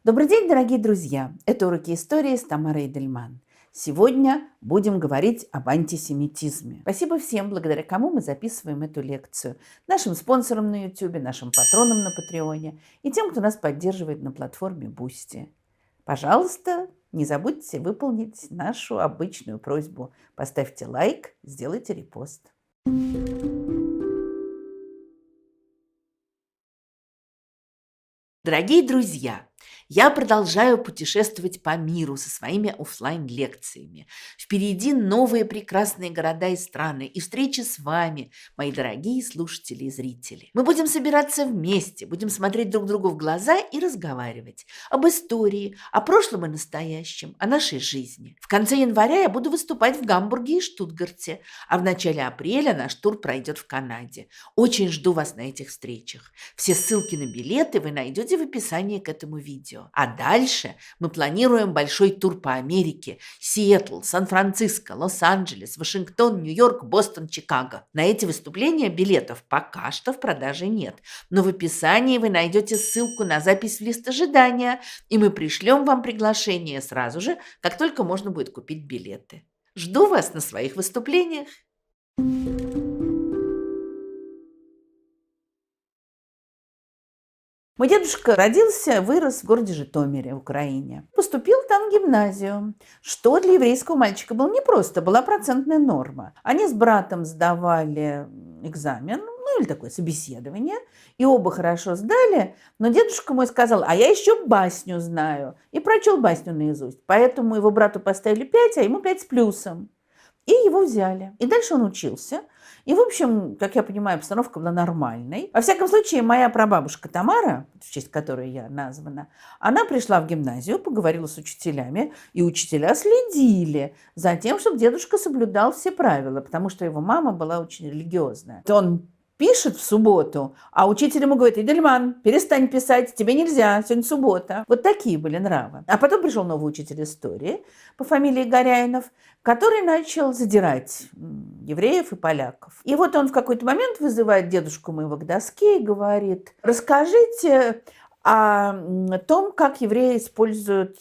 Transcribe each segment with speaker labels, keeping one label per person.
Speaker 1: Добрый день, дорогие друзья! Это «Уроки истории» с Тамарой Эдельман. Сегодня будем говорить об антисемитизме. Спасибо всем, благодаря кому мы записываем эту лекцию. Нашим спонсорам на YouTube, нашим патронам на Патреоне и тем, кто нас поддерживает на платформе Boosty. Пожалуйста, не забудьте выполнить нашу обычную просьбу. Поставьте лайк, сделайте репост. Дорогие друзья, я продолжаю путешествовать по миру со своими оффлайн-лекциями. Впереди новые прекрасные города и страны, и встречи с вами, мои дорогие слушатели и зрители. Мы будем собираться вместе, будем смотреть друг другу в глаза и разговаривать об истории, о прошлом и настоящем, о нашей жизни. В конце января я буду выступать в Гамбурге и Штутгарте, а в начале апреля наш тур пройдет в Канаде. Очень жду вас на этих встречах. Все ссылки на билеты вы найдете в описании к этому видео. А дальше мы планируем большой тур по Америке. Сиэтл, Сан-Франциско, Лос-Анджелес, Вашингтон, Нью-Йорк, Бостон, Чикаго. На эти выступления билетов пока что в продаже нет. Но в описании вы найдете ссылку на запись в лист ожидания, и мы пришлем вам приглашение сразу же, как только можно будет купить билеты. Жду вас на своих выступлениях. Мой дедушка родился, вырос в городе Житомире, в Украине. Поступил там в гимназию, что для еврейского мальчика было непросто, была процентная норма. Они с братом сдавали экзамен, или такое собеседование, и оба хорошо сдали, но дедушка мой сказал, а я еще басню знаю, и прочел басню наизусть. Поэтому его брату поставили 5, а ему 5 с плюсом. И его взяли. И дальше он учился. И, в общем, как я понимаю, обстановка была нормальной. Во всяком случае, моя прабабушка Тамара, в честь которой я названа, она пришла в гимназию, поговорила с учителями, и учителя следили за тем, чтобы дедушка соблюдал все правила, потому что его мама была очень религиозная. Он пишет в субботу, а учитель ему говорит, Эдельман, перестань писать, тебе нельзя, сегодня суббота. Вот такие были нравы. А потом пришел новый учитель истории по фамилии Горяинов, который начал задирать евреев и поляков. И вот он в какой-то момент вызывает дедушку моего к доске и говорит, расскажите о том, как евреи используют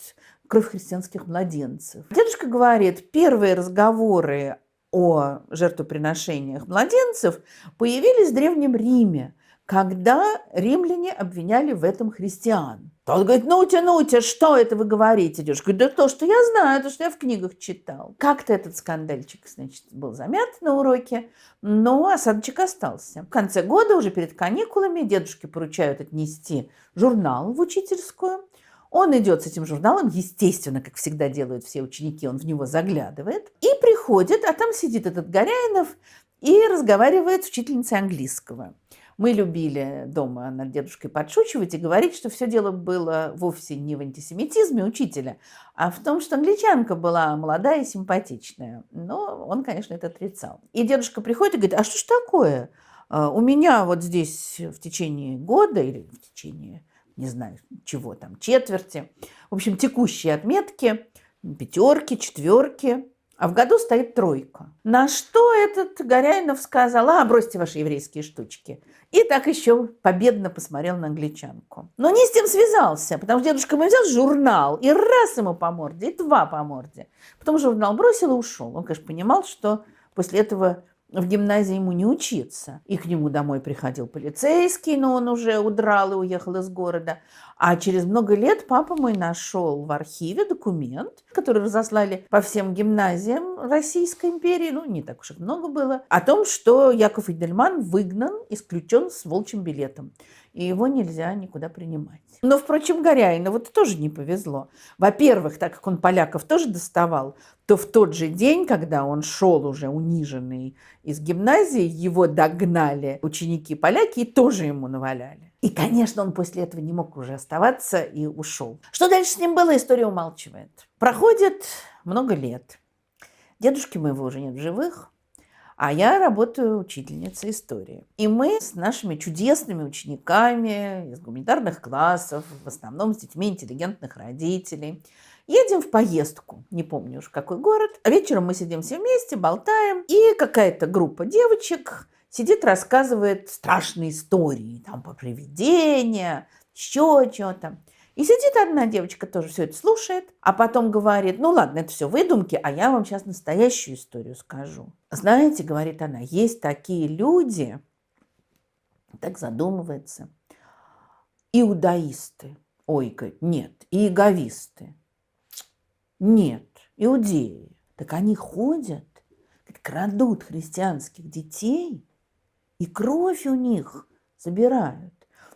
Speaker 1: кровь христианских младенцев. Дедушка говорит, первые разговоры о жертвоприношениях младенцев появились в Древнем Риме, когда римляне обвиняли в этом христиан. Он говорит, ну-те, что это вы говорите, дедушка? Говорит, да то, что я знаю, то, что я в книгах читал. Как-то этот скандальчик, значит, был замят на уроке, но осадочек остался. В конце года, уже перед каникулами, дедушке поручают отнести журнал в учительскую. Он идет с этим журналом, естественно, как всегда делают все ученики, он в него заглядывает и приходит, а там сидит этот Горяинов и разговаривает с учительницей английского. Мы любили дома над дедушкой подшучивать и говорить, что все дело было вовсе не в антисемитизме учителя, а в том, что англичанка была молодая и симпатичная. Но он, конечно, это отрицал. И дедушка приходит и говорит, а что ж такое? У меня вот здесь в течение года или в течение не знаю, чего там, четверти. В общем, текущие отметки, 5, 4, а в году стоит 3. На что этот Горяинов сказал, бросьте ваши еврейские штучки. И так еще победно посмотрел на англичанку. Но не с тем связался, потому что дедушка мой взял журнал и раз ему по морде, и 2 по морде. Потом журнал бросил и ушел. Он, конечно, понимал, что после этого в гимназии ему не учиться. И к нему домой приходил полицейский, но он уже удрал и уехал из города. А через много лет папа мой нашел в архиве документ, который разослали по всем гимназиям Российской империи, не так уж их много было, о том, что Яков Эдельман выгнан, исключен с волчьим билетом. И его нельзя никуда принимать. Но, впрочем, Горяинову тоже не повезло. Во-первых, так как он поляков тоже доставал, то в тот же день, когда он шел уже униженный из гимназии, его догнали ученики-поляки и тоже ему наваляли. И, конечно, он после этого не мог уже оставаться и ушел. Что дальше с ним было, история умалчивает. Проходит много лет. Дедушки моего уже нет в живых. А я работаю учительницей истории. И мы с нашими чудесными учениками из гуманитарных классов, в основном с детьми интеллигентных родителей, едем в поездку, не помню уж какой город. А вечером мы сидим все вместе, болтаем, и какая-то группа девочек сидит, рассказывает страшные истории, там, про привидения, еще что-то. И сидит одна девочка, тоже все это слушает, а потом говорит, ну ладно, это все выдумки, а я вам сейчас настоящую историю скажу. Знаете, говорит она, есть такие люди, так задумывается, иудаисты, ой, говорит, нет, иеговисты, нет, иудеи. Так они ходят, крадут христианских детей и кровь у них забирают.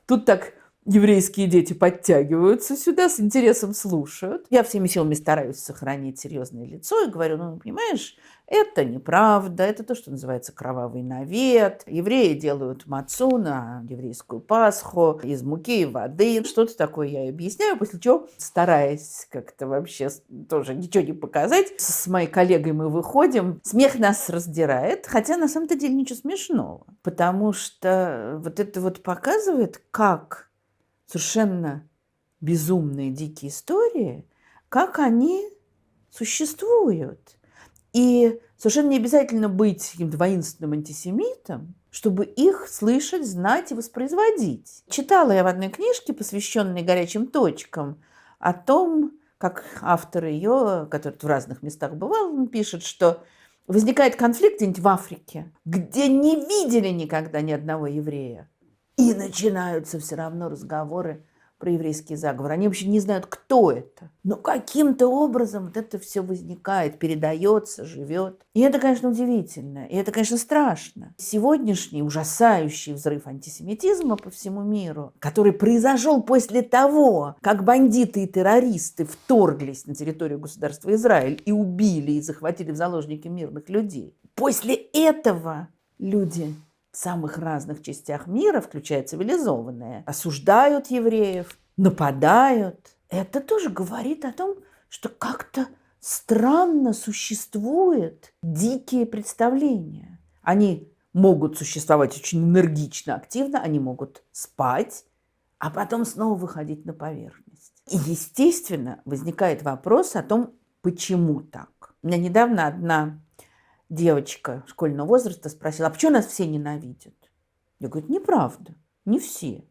Speaker 1: Тут так еврейские дети подтягиваются сюда, с интересом слушают. Я всеми силами стараюсь сохранить серьезное лицо и говорю, ну, понимаешь, это неправда, это то, что называется кровавый навет. Евреи делают мацу на еврейскую Пасху из муки и воды. Что-то такое я объясняю, после чего, стараясь как-то вообще тоже ничего не показать, с моей коллегой мы выходим. Смех нас раздирает, хотя на самом деле ничего смешного, потому что вот это вот показывает, как совершенно безумные дикие истории, как они существуют. И совершенно не обязательно быть каким-то воинственным антисемитом, чтобы их слышать, знать и воспроизводить. Читала я в одной книжке, посвященной горячим точкам, о том, как автор ее, который в разных местах бывал, он пишет, что возникает конфликт где-нибудь в Африке, где не видели никогда ни одного еврея. И начинаются все равно разговоры про еврейский заговор. Они вообще не знают, кто это. Но каким-то образом вот это все возникает, передается, живет. И это, конечно, удивительно. И это, конечно, страшно. Сегодняшний ужасающий взрыв антисемитизма по всему миру, который произошел после того, как бандиты и террористы вторглись на территорию государства Израиль и убили и захватили в заложники мирных людей. После этого люди в самых разных частях мира, включая цивилизованные, осуждают евреев, нападают. Это тоже говорит о том, что как-то странно существуют дикие представления. Они могут существовать очень энергично, активно, они могут спать, а потом снова выходить на поверхность. И, естественно, возникает вопрос о том, почему так. У меня недавно одна девочка школьного возраста спросила, а почему нас все ненавидят? Я говорю, неправда, не все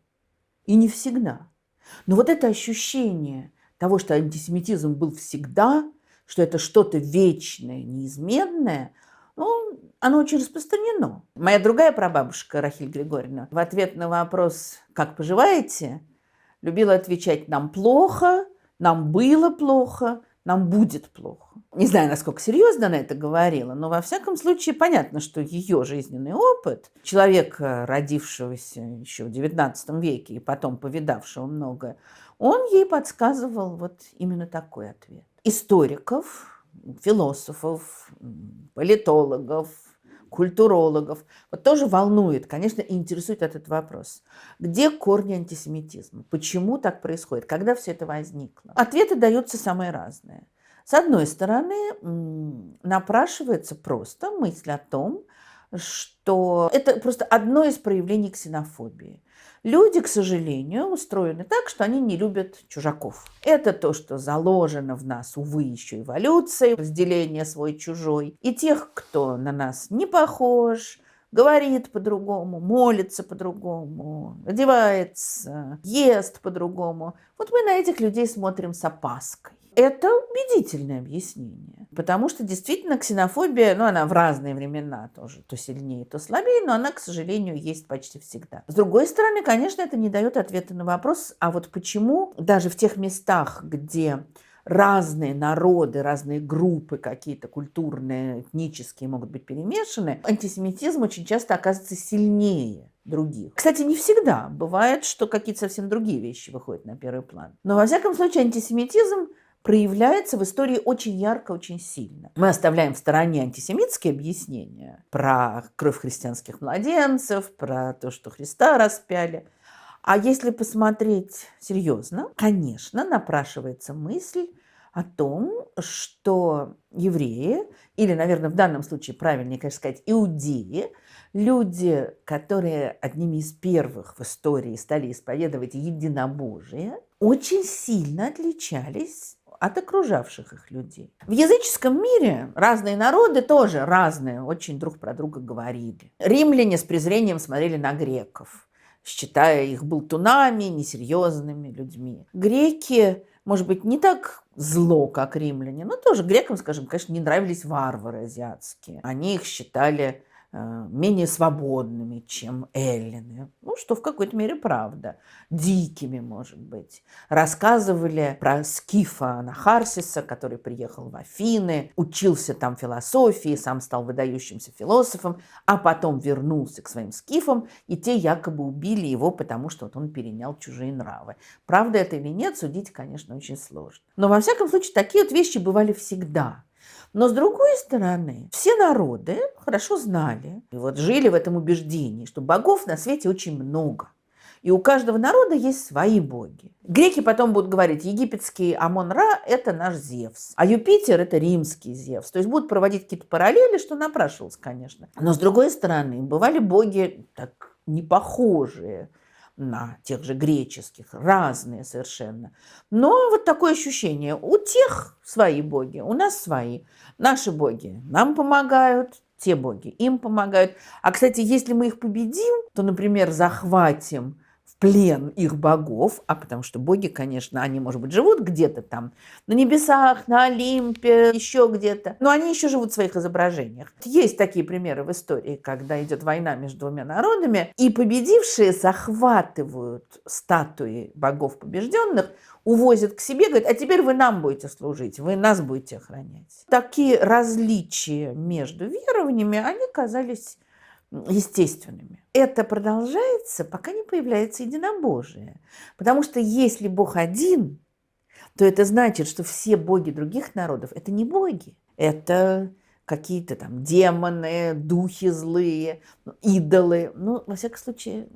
Speaker 1: и не всегда. Но вот это ощущение того, что антисемитизм был всегда, что это что-то вечное, неизменное, ну, оно очень распространено. Моя другая прабабушка Рахиль Григорьевна в ответ на вопрос «Как поживаете?» любила отвечать «Нам плохо, нам было плохо, нам будет плохо». Не знаю, насколько серьезно она это говорила, но во всяком случае понятно, что ее жизненный опыт, человека, родившегося еще в XIX веке и потом повидавшего многое, он ей подсказывал вот именно такой ответ. Историков, философов, политологов, культурологов вот тоже волнует, конечно, и интересует этот вопрос. Где корни антисемитизма? Почему так происходит? Когда все это возникло? Ответы даются самые разные. С одной стороны, напрашивается просто мысль о том, что это просто одно из проявлений ксенофобии. Люди, к сожалению, устроены так, что они не любят чужаков. Это то, что заложено в нас, увы, еще эволюцией, разделение свой-чужой. И тех, кто на нас не похож, говорит по-другому, молится по-другому, одевается, ест по-другому. Вот мы на этих людей смотрим с опаской. Это убедительное объяснение, потому что действительно ксенофобия, ну, она в разные времена тоже то сильнее, то слабее, но она, к сожалению, есть почти всегда. С другой стороны, конечно, это не дает ответа на вопрос, а вот почему даже в тех местах, где разные народы, разные группы какие-то культурные, этнические могут быть перемешаны, антисемитизм очень часто оказывается сильнее других. Кстати, не всегда. Бывает, что какие-то совсем другие вещи выходят на первый план. Но, во всяком случае, антисемитизм проявляется в истории очень ярко, очень сильно. Мы оставляем в стороне антисемитские объяснения про кровь христианских младенцев, про то, что Христа распяли. А если посмотреть серьезно, конечно, напрашивается мысль о том, что евреи, или, наверное, в данном случае правильнее, конечно, сказать, иудеи, люди, которые одними из первых в истории стали исповедовать единобожие, очень сильно отличались от окружавших их людей. В языческом мире разные народы тоже разные, очень друг про друга говорили. Римляне с презрением смотрели на греков. считая их болтунами, несерьезными людьми. Греки, может быть, не так зло, как римляне, но тоже грекам, скажем, конечно, не нравились варвары азиатские. Они их считали менее свободными, чем эллины. Ну, что в какой-то мере правда. Дикими, может быть. Рассказывали про скифа Анахарсиса, который приехал в Афины, учился там философии, сам стал выдающимся философом, а потом вернулся к своим скифам, и те якобы убили его, потому что вот он перенял чужие нравы. Правда это или нет, судить, конечно, очень сложно. Но во всяком случае, такие вот вещи бывали всегда. Но с другой стороны, все народы хорошо знали и вот жили в этом убеждении, что богов на свете очень много. И у каждого народа есть свои боги. Греки потом будут говорить, египетский Амон-Ра – это наш Зевс, а Юпитер – это римский Зевс. То есть будут проводить какие-то параллели, что напрашивалось, конечно. Но с другой стороны, бывали боги так не похожие на тех же греческих, разные совершенно. Но вот такое ощущение, у тех свои боги, у нас свои. Наши боги нам помогают, те боги им помогают. А, кстати, если мы их победим, то, например, захватим в плен их богов, а потому что боги, конечно, они, может быть, живут где-то там на небесах, на Олимпе, еще где-то, но они еще живут в своих изображениях. Есть такие примеры в истории, когда идет война между двумя народами, и победившие захватывают статуи богов побежденных, увозят к себе, говорят, а теперь вы нам будете служить, вы нас будете охранять. Такие различия между верованиями, они казались естественными. Это продолжается, пока не появляется единобожие. Потому что если Бог один, то это значит, что все боги других народов – это не боги. Это какие-то там демоны, духи злые, идолы. Ну, во всяком случае,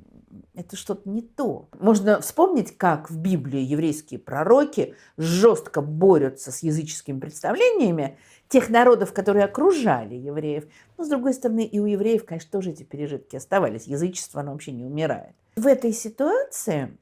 Speaker 1: это что-то не то. Можно вспомнить, как в Библии еврейские пророки жестко борются с языческими представлениями тех народов, которые окружали евреев. Но, с другой стороны, и у евреев, конечно, тоже эти пережитки оставались. Язычество, оно вообще не умирает. В этой ситуации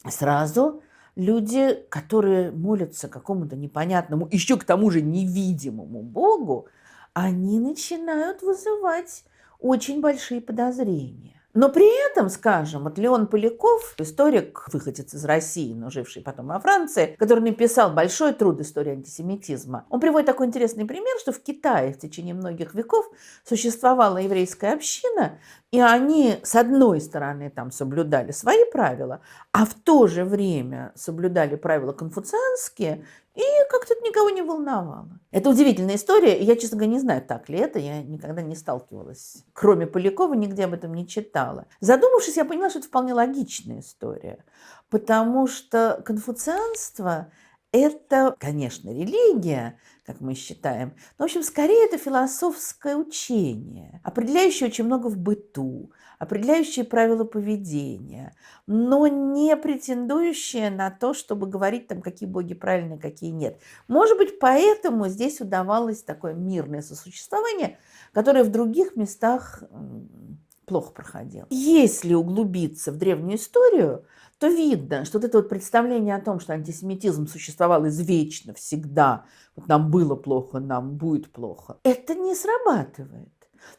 Speaker 1: сразу люди, которые молятся какому-то непонятному, еще к тому же невидимому Богу, они начинают вызывать очень большие подозрения. Но при этом, скажем, вот Леон Поляков, историк, выходец из России, но живший потом во Франции, который написал большой труд «История антисемитизма», он приводит такой интересный пример, что в Китае в течение многих веков существовала еврейская община, и они, с одной стороны, там соблюдали свои правила, а в то же время соблюдали правила конфуцианские, и как-то это никого не волновало. Это удивительная история, и я, честно говоря, не знаю, так ли это, я никогда не сталкивалась. Кроме Полякова, нигде об этом не читала. Задумавшись, я поняла, что это вполне логичная история, потому что конфуцианство – это, конечно, религия, как мы считаем, но, в общем, скорее это философское учение, определяющее очень много в быту, определяющие правила поведения, но не претендующие на то, чтобы говорить, там, какие боги правильные, какие нет. Может быть, поэтому здесь удавалось такое мирное сосуществование, которое в других местах плохо проходило. Если углубиться в древнюю историю, то видно, что вот это вот представление о том, что антисемитизм существовал извечно, всегда, вот нам было плохо, нам будет плохо, это не срабатывает.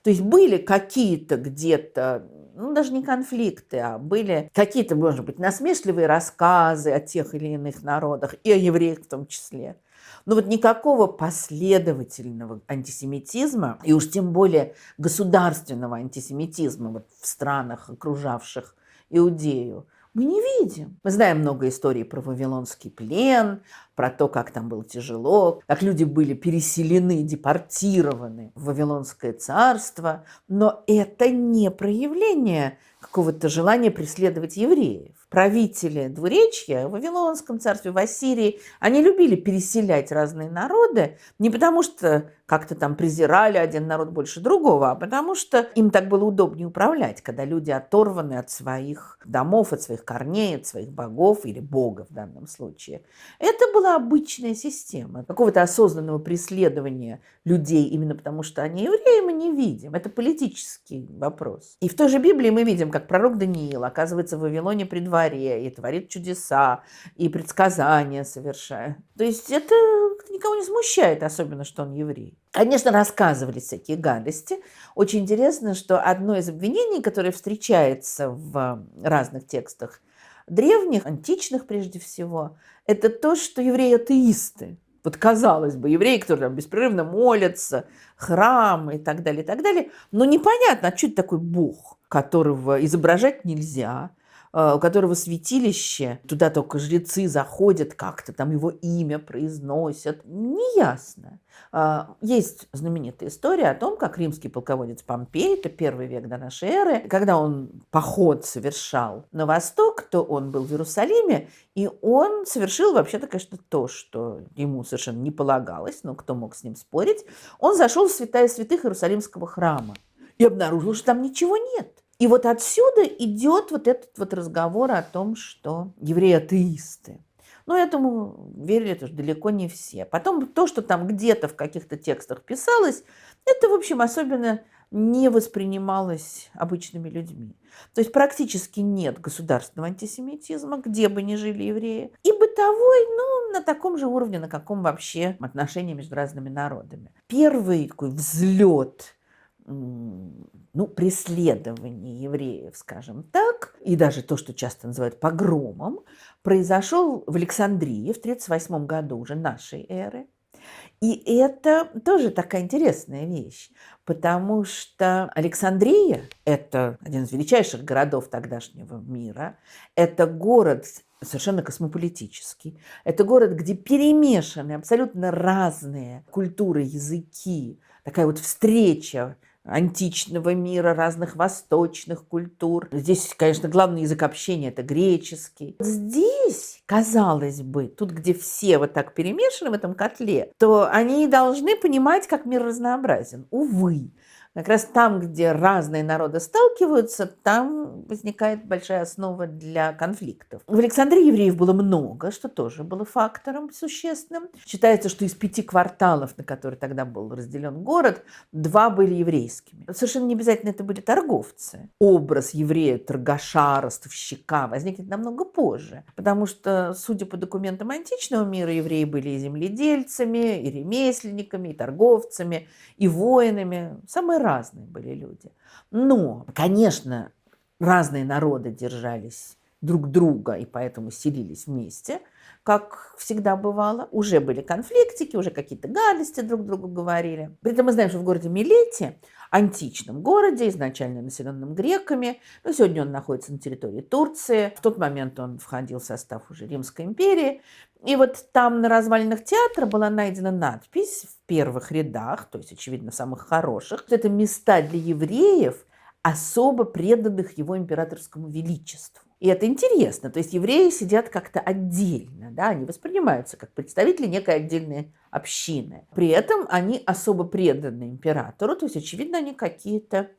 Speaker 1: То есть были какие-то где-то, ну даже не конфликты, а были какие-то, может быть, насмешливые рассказы о тех или иных народах, и о евреях в том числе. Но вот никакого последовательного антисемитизма, и уж тем более государственного антисемитизма вот в странах, окружавших Иудею, мы не видим. Мы знаем много историй про Вавилонский плен, про то, как там было тяжело, как люди были переселены, депортированы в Вавилонское царство. Но это не проявление какого-то желания преследовать евреев. Правители двуречья в Вавилонском царстве, в Ассирии, они любили переселять разные народы не потому, что как-то там презирали один народ больше другого, а потому что им так было удобнее управлять, когда люди оторваны от своих домов, от своих корней, от своих богов или бога в данном случае. Это была обычная система. Какого-то осознанного преследования людей именно потому, что они евреи, мы не видим. Это политический вопрос. И в той же Библии мы видим, как пророк Даниил оказывается в Вавилоне при дворе. дворе, и творит чудеса, и предсказания совершает. То есть это никого не смущает, особенно, что он еврей. Конечно, рассказывали всякие гадости. Очень интересно, что одно из обвинений, которое встречается в разных текстах древних, античных прежде всего, это то, что евреи атеисты. Вот казалось бы, евреи, которые там беспрерывно молятся, храм и так далее, но непонятно, а что это такой Бог, которого изображать нельзя, у которого святилище, туда только жрецы заходят, как-то там его имя произносят. Неясно. Есть знаменитая история о том, как римский полководец Помпей, это 1 век до нашей эры, когда он поход совершал на восток, то он был в Иерусалиме, и он совершил вообще-то, конечно, то, что ему совершенно не полагалось, но кто мог с ним спорить. Он зашел в святая святых Иерусалимского храма и обнаружил, что там ничего нет. И вот отсюда идет вот этот вот разговор о том, что евреи атеисты. Но этому верили тоже далеко не все. Потом то, что там где-то в каких-то текстах писалось, это, в общем, особенно не воспринималось обычными людьми. То есть практически нет государственного антисемитизма, где бы ни жили евреи. И бытовой, ну, на таком же уровне, на каком вообще отношения между разными народами. Первый такой взлет преследование евреев, скажем так, и даже то, что часто называют погромом, произошел в Александрии в 1938 году уже нашей эры. И это тоже такая интересная вещь, потому что Александрия – это один из величайших городов тогдашнего мира, это город совершенно космополитический, это город, где перемешаны абсолютно разные культуры, языки, такая вот встреча античного мира, разных восточных культур. Здесь, конечно, главный язык общения – это греческий. Здесь, казалось бы, тут, где все вот так перемешаны в этом котле, то они должны понимать, как мир разнообразен. Увы, как раз там, где разные народы сталкиваются, там возникает большая основа для конфликтов. В Александрии евреев было много, что тоже было фактором существенным. Считается, что из 5 кварталов, на которые тогда был разделен город, 2 были еврейскими. Совершенно не обязательно это были торговцы. Образ еврея, торгаша, ростовщика возникнет намного позже, потому что, судя по документам античного мира, евреи были и земледельцами, и ремесленниками, и торговцами, и воинами. Самые разные были люди. Но, конечно, разные народы держались друг друга и поэтому селились вместе, как всегда бывало. Уже были конфликтики, уже какие-то гадости друг другу говорили. При этом мы знаем, что в городе Милете, античном городе, изначально населенном греками, но сегодня он находится на территории Турции. В тот момент он входил в состав уже Римской империи. И вот там на развалинах театра была найдена надпись в первых рядах, то есть, очевидно, самых хороших. Это места для евреев, особо преданных его императорскому величеству. И это интересно, то есть евреи сидят как-то отдельно, да, они воспринимаются как представители некой отдельной общины. При этом они особо преданы императору, то есть, очевидно, они какие-то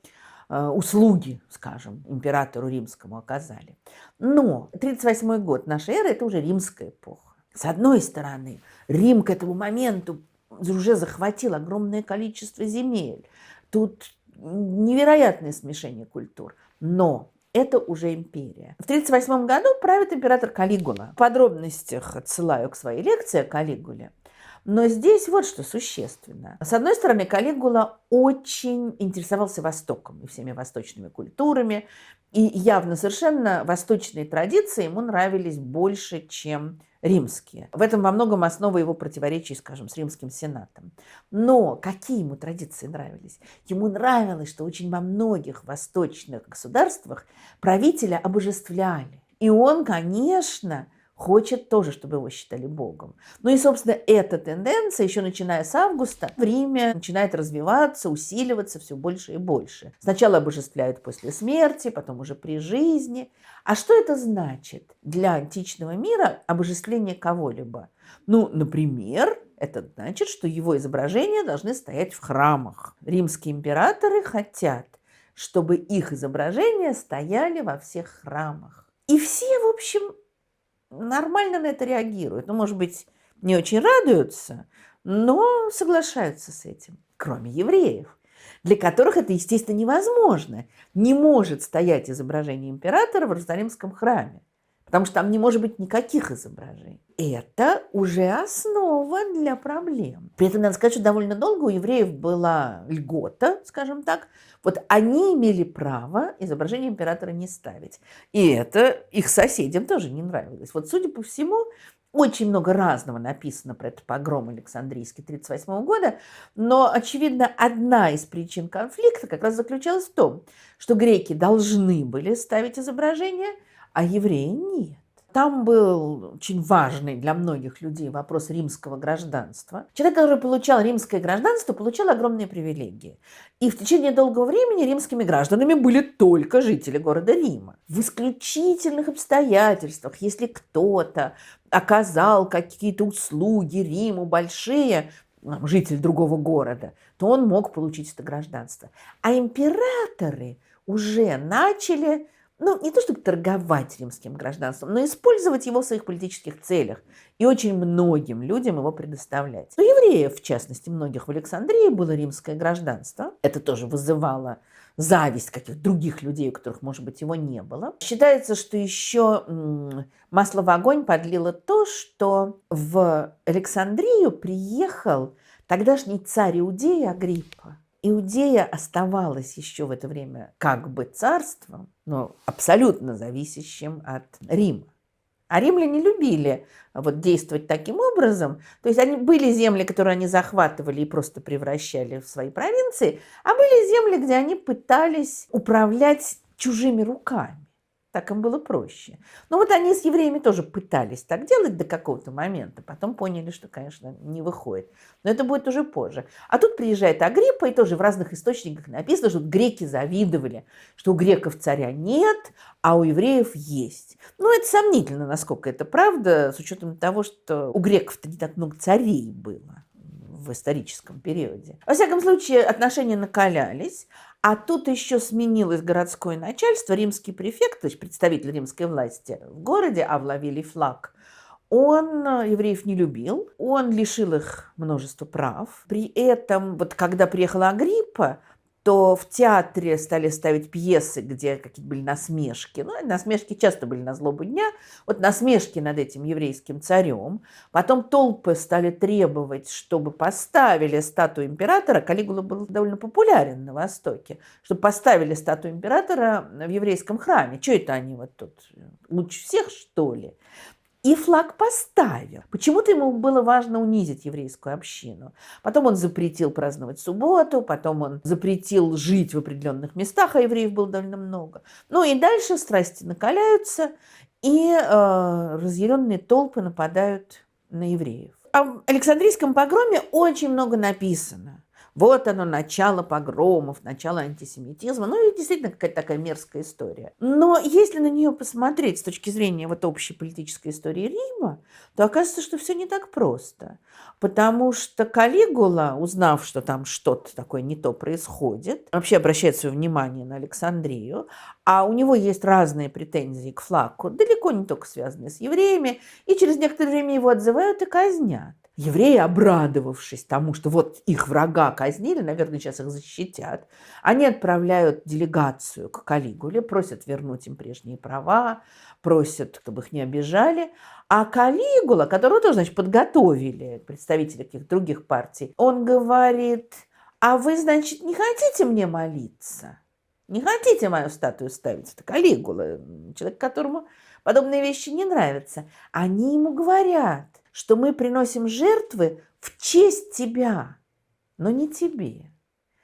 Speaker 1: услуги, скажем, императору римскому оказали. Но 1938 год нашей эры – это уже римская эпоха. С одной стороны, Рим к этому моменту уже захватил огромное количество земель. Тут невероятное смешение культур. Но это уже империя. В 1938 году правит император Калигула. В подробностях отсылаю к своей лекции о Калигуле. Но здесь вот что существенно. С одной стороны, Калигула очень интересовался Востоком и всеми восточными культурами. И явно совершенно восточные традиции ему нравились больше, чем римские. В этом во многом основа его противоречий, скажем, с римским сенатом. Но какие ему традиции нравились? Ему нравилось, что очень во многих восточных государствах правителя обожествляли. И он, конечно, хочет тоже, чтобы его считали богом. Ну и, собственно, эта тенденция, еще начиная с августа, в Риме начинает развиваться, усиливаться все больше и больше. Сначала обожествляют после смерти, потом уже при жизни. А что это значит для античного мира обожествление кого-либо? Ну, например, это значит, что его изображения должны стоять в храмах. Римские императоры хотят, чтобы их изображения стояли во всех храмах. И все, в общем, нормально на это реагируют. Ну, может быть, не очень радуются, но соглашаются с этим. Кроме евреев, для которых это, естественно, невозможно. Не может стоять изображение императора в Иерусалимском храме. потому что там не может быть никаких изображений. Это уже основа для проблем. При этом надо сказать, что довольно долго у евреев была льгота, скажем так. Вот они имели право изображение императора не ставить. И это их соседям тоже не нравилось. Вот, судя по всему, очень много разного написано про этот погром Александрийский 1938 года, но, очевидно, одна из причин конфликта как раз заключалась в том, что греки должны были ставить изображение, а евреи нет. Там был очень важный для многих людей вопрос римского гражданства. Человек, который получал римское гражданство, получал огромные привилегии. И в течение долгого времени римскими гражданами были только жители города Рима. В исключительных обстоятельствах, если кто-то оказал какие-то услуги Риму большие, житель другого города, то он мог получить это гражданство. А императоры уже начали, не то чтобы торговать римским гражданством, но использовать его в своих политических целях и очень многим людям его предоставлять. У евреев, в частности, многих в Александрии было римское гражданство. Это тоже вызывало зависть каких-то других людей, у которых, может быть, его не было. Считается, что еще масло в огонь подлило то, что в Александрию приехал тогдашний царь Иудеи Агриппа. Иудея оставалась еще в это время как бы царством, но абсолютно зависящим от Рима. А римляне любили действовать таким образом. То есть были земли, которые они захватывали и просто превращали в свои провинции, а были земли, где они пытались управлять чужими руками. Так им было проще. Но они с евреями тоже пытались так делать до какого-то момента. Потом поняли, что, конечно, не выходит. Но это будет уже позже. А тут приезжает Агриппа, и тоже в разных источниках написано, что греки завидовали, что у греков царя нет, а у евреев есть. Это сомнительно, насколько это правда, с учетом того, что у греков-то не так много царей было в историческом периоде. Во всяком случае, отношения накалялись. А тут еще сменилось городское начальство. Римский префект, то есть представитель римской власти в городе, Авлавилий Флаг, он евреев не любил, он лишил их множества прав. При этом, когда приехала Агриппа, то в театре стали ставить пьесы, где какие-то были насмешки. Насмешки часто были на злобу дня. Насмешки над этим еврейским царем. Потом толпы стали требовать, чтобы поставили статую императора. Калигула был довольно популярен на Востоке. Чтобы поставили статую императора в еврейском храме. Что это они тут? Лучше всех, что ли? И Флаг поставил. Почему-то ему было важно унизить еврейскую общину. Потом он запретил праздновать субботу, потом он запретил жить в определенных местах, а евреев было довольно много. И дальше страсти накаляются, и разъяренные толпы нападают на евреев. О Александрийском погроме очень много написано. Вот оно, начало погромов, начало антисемитизма. И действительно какая-то такая мерзкая история. Но если на нее посмотреть с точки зрения общей политической истории Рима, то окажется, что все не так просто. Потому что Калигула, узнав, что там что-то такое не то происходит, вообще обращает свое внимание на Александрию, а у него есть разные претензии к Флакку, далеко не только связанные с евреями, и через некоторое время его отзывают и казнят. Евреи, обрадовавшись тому, что их врага казнили, наверное, сейчас их защитят, они отправляют делегацию к Калигуле, просят вернуть им прежние права, просят, чтобы их не обижали. А Калигула, которого тоже, подготовили представители каких-то других партий, он говорит: а вы, значит, не хотите мне молиться? Не хотите мою статую ставить? Это Калигула, человек, которому подобные вещи не нравятся. Они ему говорят, что мы приносим жертвы в честь тебя, но не тебе.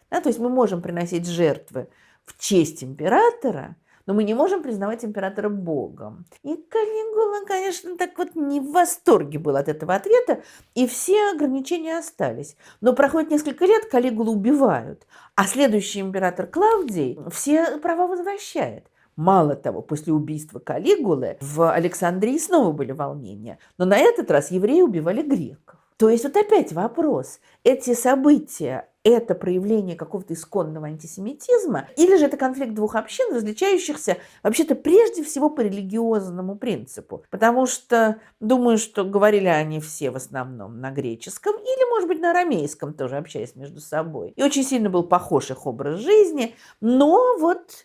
Speaker 1: То есть мы можем приносить жертвы в честь императора, но мы не можем признавать императора богом. И Калигула, конечно, не в восторге был от этого ответа, и все ограничения остались. Но проходит несколько лет, Калигулу убивают, а следующий император Клавдий все права возвращает. Мало того, после убийства Калигулы в Александрии снова были волнения, но на этот раз евреи убивали греков. То есть опять вопрос, эти события – это проявление какого-то исконного антисемитизма, или же это конфликт двух общин, различающихся вообще-то прежде всего по религиозному принципу? Потому что, думаю, что говорили они все в основном на греческом или, может быть, на арамейском тоже, общаясь между собой. И очень сильно был похож их образ жизни, но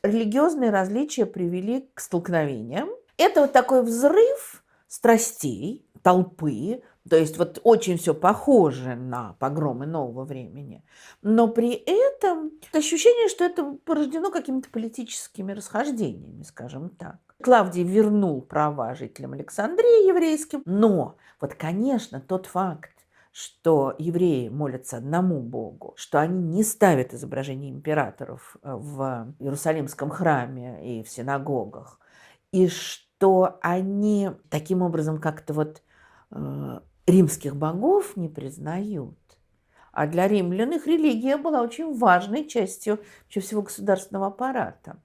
Speaker 1: религиозные различия привели к столкновениям, Это вот такой взрыв страстей, толпы, то есть вот очень все похоже на погромы нового времени, но при этом ощущение, что это порождено какими-то политическими расхождениями, скажем так. Клавдий вернул права жителям Александрии еврейским, но вот, конечно, тот факт, что евреи молятся одному Богу, что они не ставят изображения императоров в Иерусалимском храме и в синагогах, и что они таким образом как-то вот римских богов не признают. А для римлян их религия была очень важной частью всего государственного аппарата.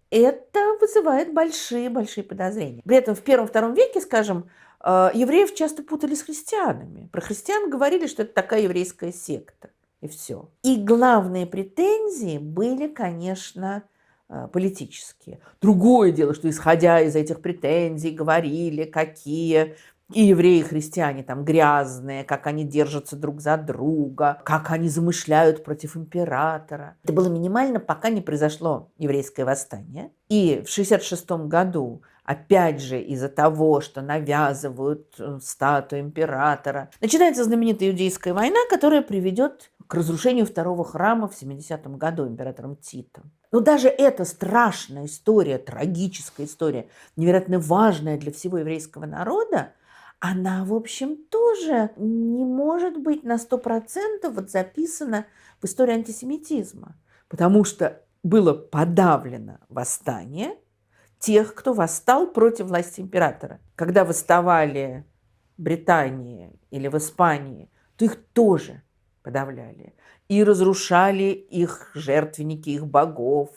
Speaker 1: Это вызывает большие-большие подозрения. При этом в первом-втором веке, скажем, евреев часто путали с христианами. Про христиан говорили, что это такая еврейская секта, и все. И главные претензии были, конечно, политические. Другое дело, что исходя из этих претензий говорили, какие и евреи, и христиане там грязные, как они держатся друг за друга, как они замышляют против императора. Это было минимально, пока не произошло еврейское восстание. И в 1966 году, опять же, из-за того, что навязывают статую императора, начинается знаменитая Иудейская война, которая приведет к разрушению второго храма в 70-м году императором Титом. Но даже эта страшная история, трагическая история, невероятно важная для всего еврейского народа, она, в общем, тоже не может быть на 100% вот записана в истории антисемитизма, потому что было подавлено восстание тех, кто восстал против власти императора. Когда восставали в Британии или в Испании, то их тоже подавляли. И разрушали их жертвенники, их богов.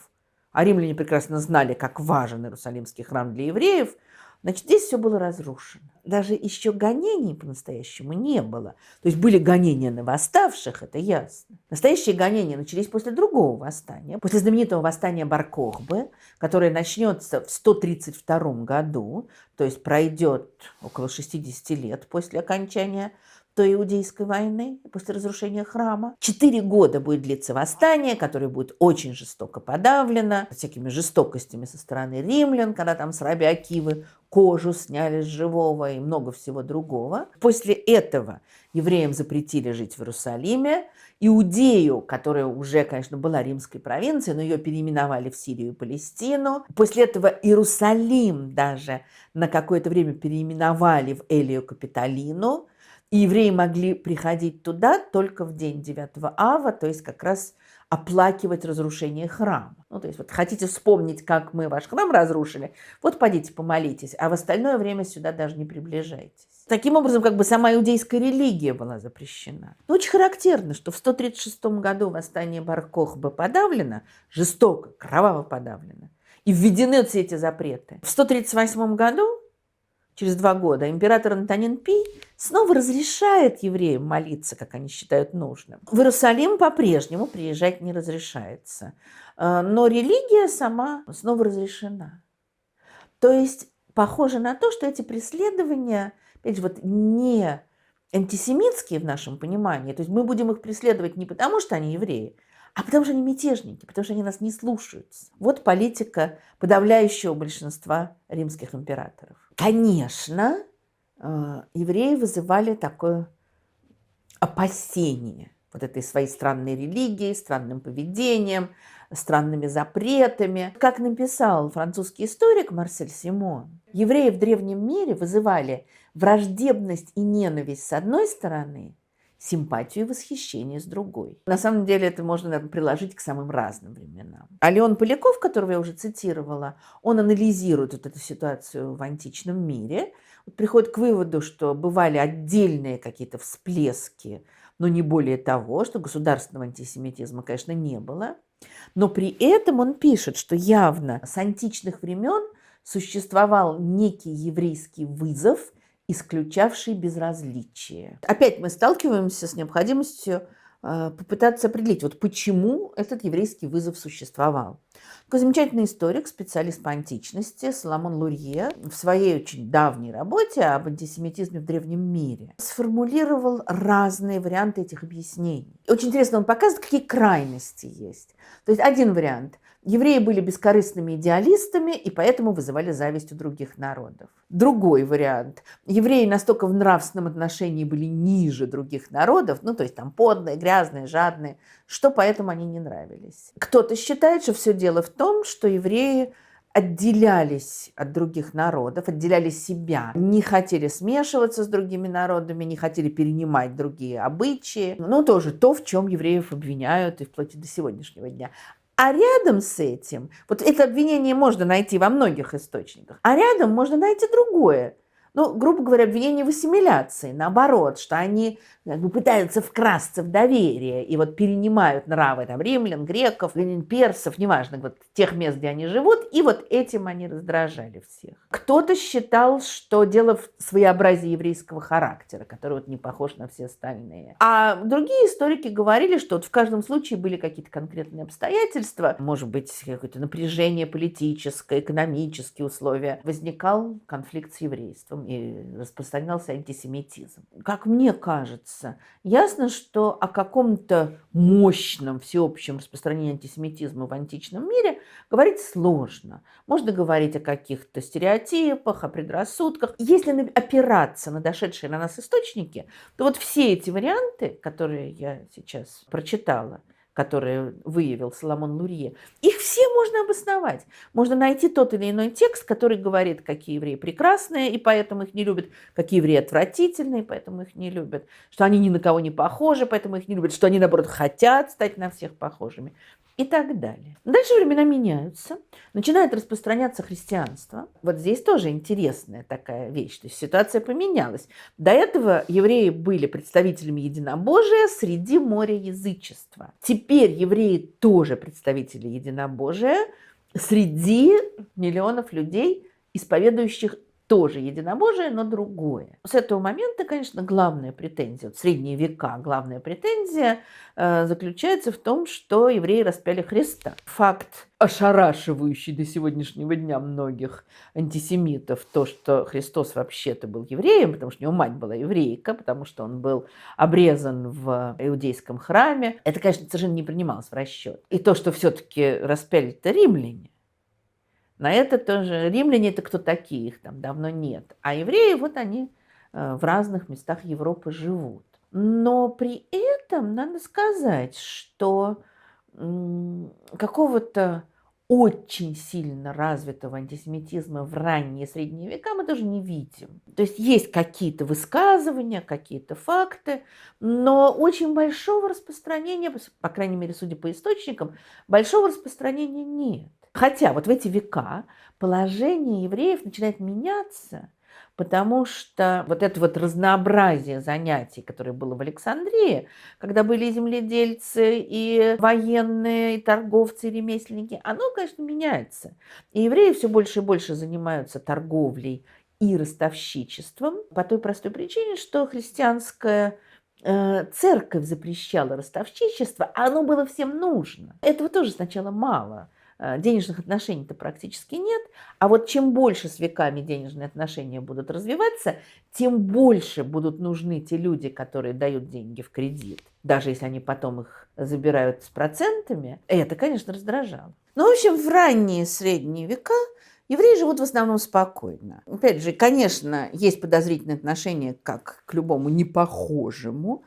Speaker 1: А римляне прекрасно знали, как важен Иерусалимский храм для евреев. Значит, здесь все было разрушено. Даже еще гонений по-настоящему не было. То есть были гонения на восставших, это ясно. Настоящие гонения начались после другого восстания, после знаменитого восстания Бар-Кохбы, которое начнется в 132 году, то есть пройдет около 60 лет после окончания той Иудейской войны, после разрушения храма. 4 года будет длиться восстание, которое будет очень жестоко подавлено, всякими жестокостями со стороны римлян, когда там с раби Акивы кожу сняли с живого и много всего другого. После этого евреям запретили жить в Иерусалиме. Иудею, которая уже, конечно, была римской провинцией, но ее переименовали в Сирию и Палестину. После этого Иерусалим даже на какое-то время переименовали в Элию Капитолину. И евреи могли приходить туда только в день 9 ава, то есть как раз оплакивать разрушение храма. Ну, то есть вот хотите вспомнить, как мы ваш храм разрушили, вот пойдите помолитесь, а в остальное время сюда даже не приближайтесь. Таким образом, как бы сама иудейская религия была запрещена. Но очень характерно, что в 136 году восстание Бар-Кохбы подавлено, жестоко, кроваво подавлено, и введены все эти запреты. В 138 году, через 2 года, император Антонин Пий снова разрешает евреям молиться, как они считают нужным. В Иерусалим по-прежнему приезжать не разрешается, но религия сама снова разрешена. То есть похоже на то, что эти преследования, опять же, вот не антисемитские в нашем понимании, то есть мы будем их преследовать не потому, что они евреи, а потому что они мятежники, потому что они нас не слушаются. Вот политика подавляющего большинства римских императоров. Конечно, евреи вызывали такое опасение вот этой своей странной религией, странным поведением, странными запретами. Как написал французский историк Марсель Симон, евреи в древнем мире вызывали враждебность и ненависть с одной стороны, симпатию и восхищение с другой. На самом деле это можно, наверное, приложить к самым разным временам. А Леон Поляков, которого я уже цитировала, он анализирует вот эту ситуацию в античном мире, приходит к выводу, что бывали отдельные какие-то всплески, но не более того, что государственного антисемитизма, конечно, не было. Но при этом он пишет, что явно с античных времен существовал некий еврейский вызов, исключавший безразличие. Опять мы сталкиваемся с необходимостью попытаться определить, вот почему этот еврейский вызов существовал. Такой замечательный историк, специалист по античности Соломон Лурье в своей очень давней работе об антисемитизме в древнем мире сформулировал разные варианты этих объяснений. Очень интересно, он показывает, какие крайности есть. То есть один вариант. Евреи были бескорыстными идеалистами и поэтому вызывали зависть у других народов. Другой вариант. Евреи настолько в нравственном отношении были ниже других народов, ну то есть там подлые, грязные, жадные, что поэтому они не нравились. Кто-то считает, что все дело в том, что евреи отделялись от других народов, отделяли себя, не хотели смешиваться с другими народами, не хотели перенимать другие обычаи. Ну, тоже то, в чем евреев обвиняют и вплоть до сегодняшнего дня. А рядом с этим, вот это обвинение можно найти во многих источниках, а рядом можно найти другое. Ну, грубо говоря, обвинение в ассимиляции, наоборот, что они как бы пытаются вкрасться в доверие и вот перенимают нравы там, римлян, греков, персов, неважно, вот тех мест, где они живут, и вот этим они раздражали всех. Кто-то считал, что дело в своеобразии еврейского характера, который вот не похож на все остальные. А другие историки говорили, что вот в каждом случае были какие-то конкретные обстоятельства, может быть, какое-то напряжение политическое, экономические условия. Возникал конфликт с еврейством и распространялся антисемитизм. Как мне кажется, ясно, что о каком-то мощном всеобщем распространении антисемитизма в античном мире говорить сложно. Можно говорить о каких-то стереотипах, о предрассудках. Если опираться на дошедшие на нас источники, то вот все эти варианты, которые я сейчас прочитала, которые выявил Соломон Лурье, их все можно обосновать. Можно найти тот или иной текст, который говорит, какие евреи прекрасные, и поэтому их не любят, какие евреи отвратительные, поэтому их не любят, что они ни на кого не похожи, поэтому их не любят, что они, наоборот, хотят стать на всех похожими. И так далее. Дальше времена меняются, начинает распространяться христианство. Вот здесь тоже интересная такая вещь, то есть ситуация поменялась. До этого евреи были представителями единобожия среди моря язычества. Теперь евреи тоже представители единобожия среди миллионов людей, исповедующих тоже единобожие, но другое. С этого момента, конечно, главная претензия, в средние века главная претензия заключается в том, что евреи распяли Христа. Факт, ошарашивающий до сегодняшнего дня многих антисемитов, то, что Христос вообще-то был евреем, потому что у него мать была еврейка, потому что он был обрезан в иудейском храме, это, конечно, совершенно не принималось в расчет. И то, что все-таки распяли-то римляне, на это тоже римляне это кто такие, их там давно нет. А евреи вот они в разных местах Европы живут. Но при этом надо сказать, что какого-то очень сильно развитого антисемитизма в ранние средние века мы тоже не видим. То есть какие-то высказывания, какие-то факты, но очень большого распространения, по крайней мере, судя по источникам, большого распространения нет. Хотя вот в эти века положение евреев начинает меняться, потому что вот это вот разнообразие занятий, которое было в Александрии, когда были и земледельцы, и военные, и торговцы, и ремесленники, оно, конечно, меняется. И евреи все больше и больше занимаются торговлей и ростовщичеством по той простой причине, что христианская церковь запрещала ростовщичество, а оно было всем нужно. Этого тоже сначала мало. Денежных отношений-то практически нет, а вот чем больше с веками денежные отношения будут развиваться, тем больше будут нужны те люди, которые дают деньги в кредит, даже если они потом их забирают с процентами. Это, конечно, раздражало. Ну, в общем, в ранние средние века евреи живут в основном спокойно. Опять же, конечно, есть подозрительное отношение как к любому непохожему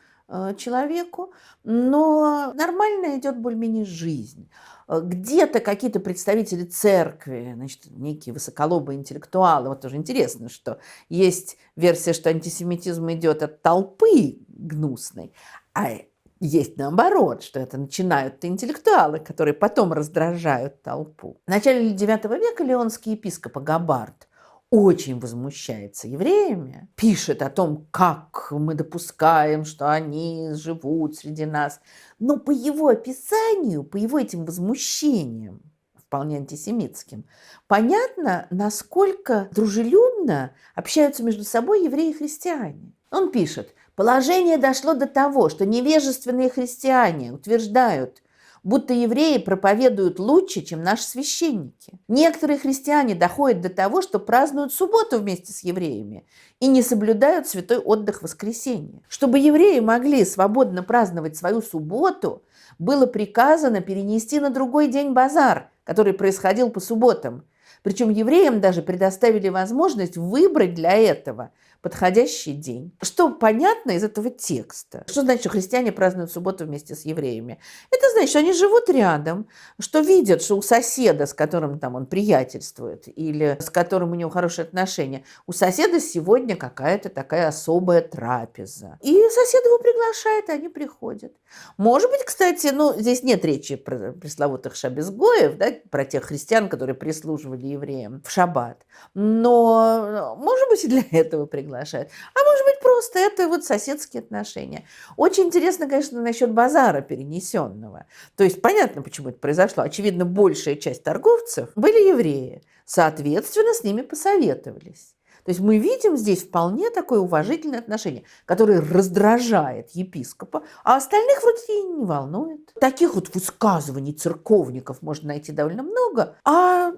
Speaker 1: человеку, но нормально идет более-менее жизнь. Где-то какие-то представители церкви, значит, некие высоколобые интеллектуалы. Вот тоже интересно, что есть версия, что антисемитизм идет от толпы гнусной, а есть наоборот, что это начинают интеллектуалы, которые потом раздражают толпу. В начале IX века леонский епископ Агабард очень возмущается евреями, пишет о том, как мы допускаем, что они живут среди нас. Но по его описанию, по его этим возмущениям, вполне антисемитским, понятно, насколько дружелюбно общаются между собой евреи и христиане. Он пишет: «Положение дошло до того, что невежественные христиане утверждают, будто евреи проповедуют лучше, чем наши священники. Некоторые христиане доходят до того, что празднуют субботу вместе с евреями и не соблюдают святой отдых воскресенья. Чтобы евреи могли свободно праздновать свою субботу, было приказано перенести на другой день базар, который происходил по субботам. Причем евреям даже предоставили возможность выбрать для этого подходящий день. Что понятно из этого текста? Что значит, что христиане празднуют субботу вместе с евреями? Это значит, что они живут рядом, что видят, что у соседа, с которым там он приятельствует, или с которым у него хорошие отношения, у соседа сегодня какая-то такая особая трапеза. И сосед его приглашает, и они приходят. Может быть, кстати, здесь нет речи про пресловутых шаббес-гоев, да, про тех христиан, которые прислуживали евреям в шаббат. Но, может быть, и для этого приглашают. А может быть, просто это вот соседские отношения. Очень интересно, конечно, насчет базара перенесенного. То есть понятно, почему это произошло. Очевидно, большая часть торговцев были евреи. Соответственно, с ними посоветовались. То есть мы видим здесь вполне такое уважительное отношение, которое раздражает епископа, а остальных вроде и не волнует. Таких вот высказываний церковников можно найти довольно много, а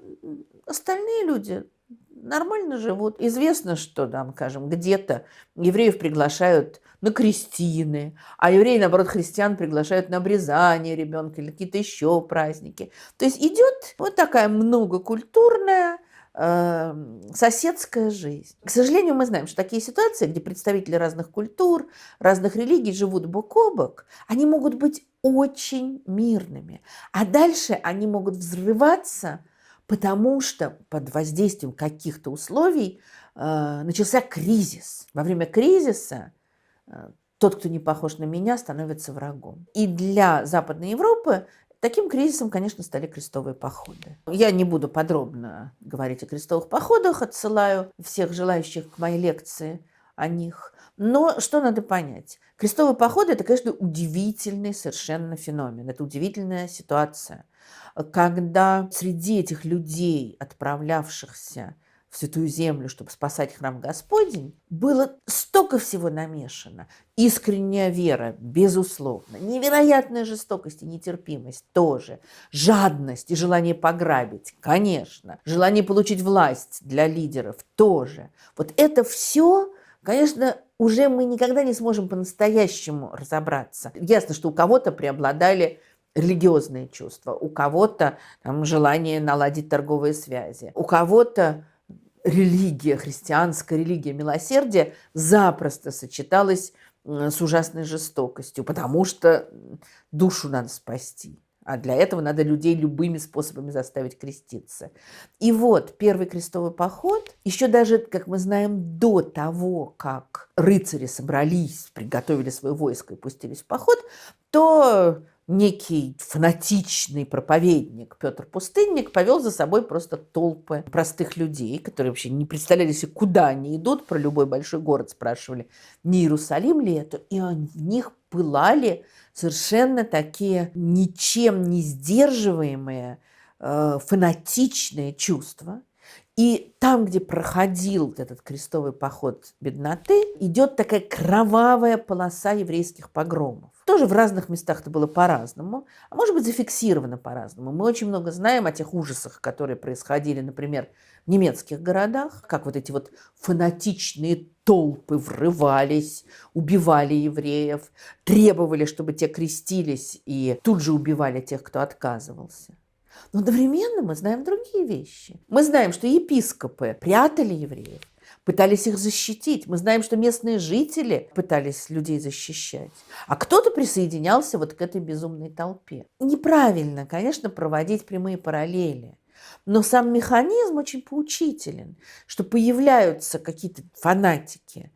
Speaker 1: остальные люди нормально живут. Известно, что там, скажем, где-то евреев приглашают на крестины, а евреи, наоборот, христиан приглашают на обрезание ребенка или какие-то еще праздники. То есть идет вот такая многокультурная соседская жизнь. К сожалению, мы знаем, что такие ситуации, где представители разных культур, разных религий живут бок о бок, они могут быть очень мирными. А дальше они могут взрываться, потому что под воздействием каких-то условий начался кризис. Во время кризиса тот, кто не похож на меня, становится врагом. И для Западной Европы таким кризисом, конечно, стали крестовые походы. Я не буду подробно говорить о крестовых походах, отсылаю всех желающих к моей лекции о них. Но что надо понять? Крестовые походы – это, конечно, удивительный совершенно феномен. Это удивительная ситуация, когда среди этих людей, отправлявшихся в Святую Землю, чтобы спасать храм Господень, было столько всего намешано. Искренняя вера, безусловно, невероятная жестокость и нетерпимость тоже, жадность и желание пограбить, конечно, желание получить власть для лидеров тоже. Вот это все, конечно, уже мы никогда не сможем по-настоящему разобраться. Ясно, что у кого-то преобладали религиозные чувства, у кого-то там, желание наладить торговые связи, у кого-то религия, христианская религия милосердия запросто сочеталась с ужасной жестокостью, потому что душу надо спасти. А для этого надо людей любыми способами заставить креститься. И вот первый крестовый поход, еще даже, как мы знаем, до того, как рыцари собрались, приготовили свое войско и пустились в поход, то некий фанатичный проповедник Петр Пустынник повел за собой просто толпы простых людей, которые вообще не представляли себе, куда они идут, про любой большой город спрашивали, не Иерусалим ли это, и в них пылали совершенно такие ничем не сдерживаемые фанатичные чувства. И там, где проходил этот крестовый поход бедноты, идет такая кровавая полоса еврейских погромов. Тоже в разных местах это было по-разному, а может быть зафиксировано по-разному. Мы очень много знаем о тех ужасах, которые происходили, например, в немецких городах, как вот эти вот фанатичные толпы врывались, убивали евреев, требовали, чтобы те крестились, и тут же убивали тех, кто отказывался. Но одновременно мы знаем другие вещи. Мы знаем, что епископы прятали евреев, пытались их защитить. Мы знаем, что местные жители пытались людей защищать. А кто-то присоединялся вот к этой безумной толпе. Неправильно, конечно, проводить прямые параллели. Но сам механизм очень поучителен, что появляются какие-то фанатики,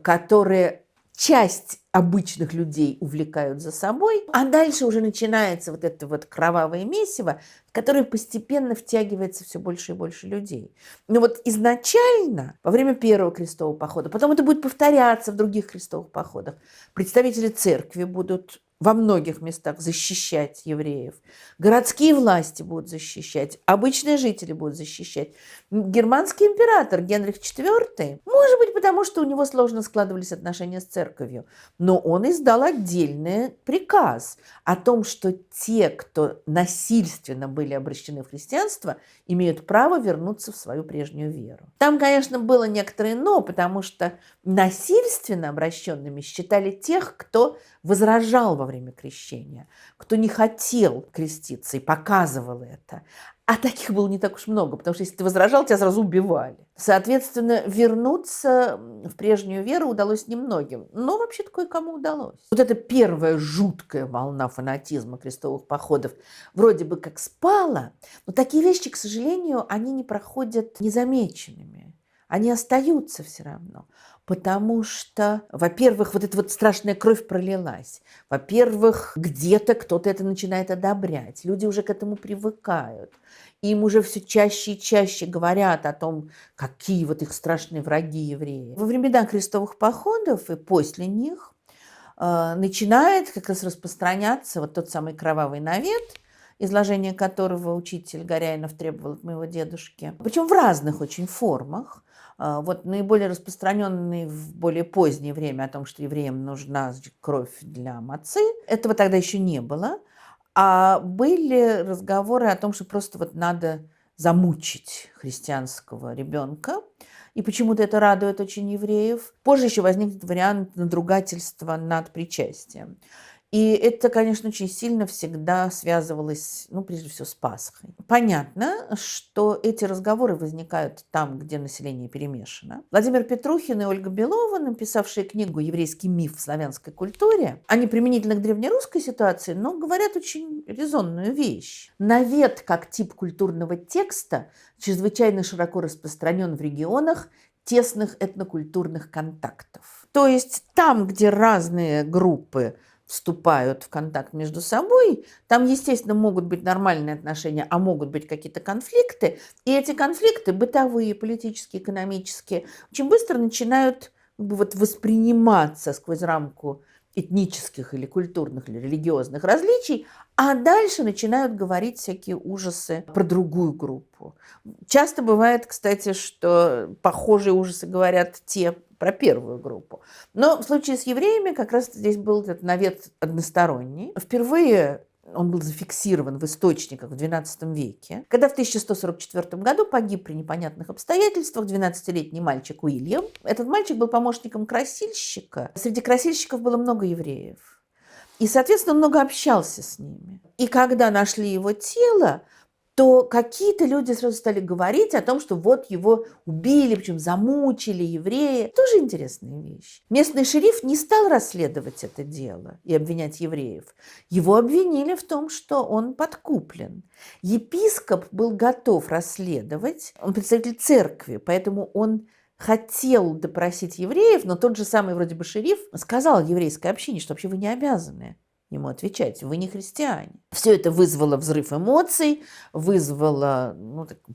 Speaker 1: которые часть обычных людей увлекают за собой, а дальше уже начинается вот это вот кровавое месиво, в которое постепенно втягивается все больше и больше людей. Но вот изначально, во время первого крестового похода, потом это будет повторяться в других крестовых походах, представители церкви будут во многих местах защищать евреев. Городские власти будут защищать, обычные жители будут защищать. Германский император Генрих IV, может быть, потому что у него сложно складывались отношения с церковью, но он издал отдельный приказ о том, что те, кто насильственно были обращены в христианство, имеют право вернуться в свою прежнюю веру. Там, конечно, было некоторое «но», потому что насильственно обращенными считали тех, кто возражал во время крещения, кто не хотел креститься и показывал это. А таких было не так уж много, потому что если ты возражал, тебя сразу убивали. Соответственно, вернуться в прежнюю веру удалось немногим, но вообще-то кое-кому удалось. Вот эта первая жуткая волна фанатизма крестовых походов вроде бы как спала, но такие вещи, к сожалению, они не проходят незамеченными. Они остаются все равно. Потому что, во-первых, вот эта вот страшная кровь пролилась. Во-первых, где-то кто-то это начинает одобрять. Люди уже к этому привыкают. Им уже все чаще и чаще говорят о том, какие вот их страшные враги евреи. Во времена крестовых походов и после них начинает как раз распространяться вот тот самый кровавый навет, изложение которого учитель Горяинов требовал от моего дедушки. Причем в разных очень формах. Вот наиболее распространенный в более позднее время о том, что евреям нужна кровь для мацы, этого тогда еще не было. А были разговоры о том, что просто вот надо замучить христианского ребенка. И почему-то это радует очень евреев. Позже еще возникнет вариант надругательства над причастием. И это, конечно, очень сильно всегда связывалось, прежде всего, с Пасхой. Понятно, что эти разговоры возникают там, где население перемешано. Владимир Петрухин и Ольга Белова, написавшие книгу «Еврейский миф в славянской культуре», они применительно к древнерусской ситуации, но говорят очень резонную вещь. Навет как тип культурного текста чрезвычайно широко распространен в регионах тесных этнокультурных контактов. То есть там, где разные группы вступают в контакт между собой, там, естественно, могут быть нормальные отношения, а могут быть какие-то конфликты, и эти конфликты, бытовые, политические, экономические, очень быстро начинают восприниматься сквозь рамку этнических или культурных или религиозных различий, а дальше начинают говорить всякие ужасы про другую группу. Часто бывает, кстати, что похожие ужасы говорят те про первую группу. Но в случае с евреями как раз здесь был этот навет односторонний. Впервые он был зафиксирован в источниках в XII веке, когда в 1144 году погиб при непонятных обстоятельствах 12-летний мальчик Уильям. Этот мальчик был помощником красильщика. Среди красильщиков было много евреев. И, соответственно, он много общался с ними. И когда нашли его тело, то какие-то люди сразу стали говорить о том, что вот его убили, причем замучили евреи. Тоже интересная вещь. Местный шериф не стал расследовать это дело и обвинять евреев. Его обвинили в том, что он подкуплен. Епископ был готов расследовать, он представитель церкви, поэтому он хотел допросить евреев, но тот же самый вроде бы шериф сказал еврейской общине, что вообще вы не обязаны ему отвечать, вы не христиане. Все это вызвало взрыв эмоций, вызвало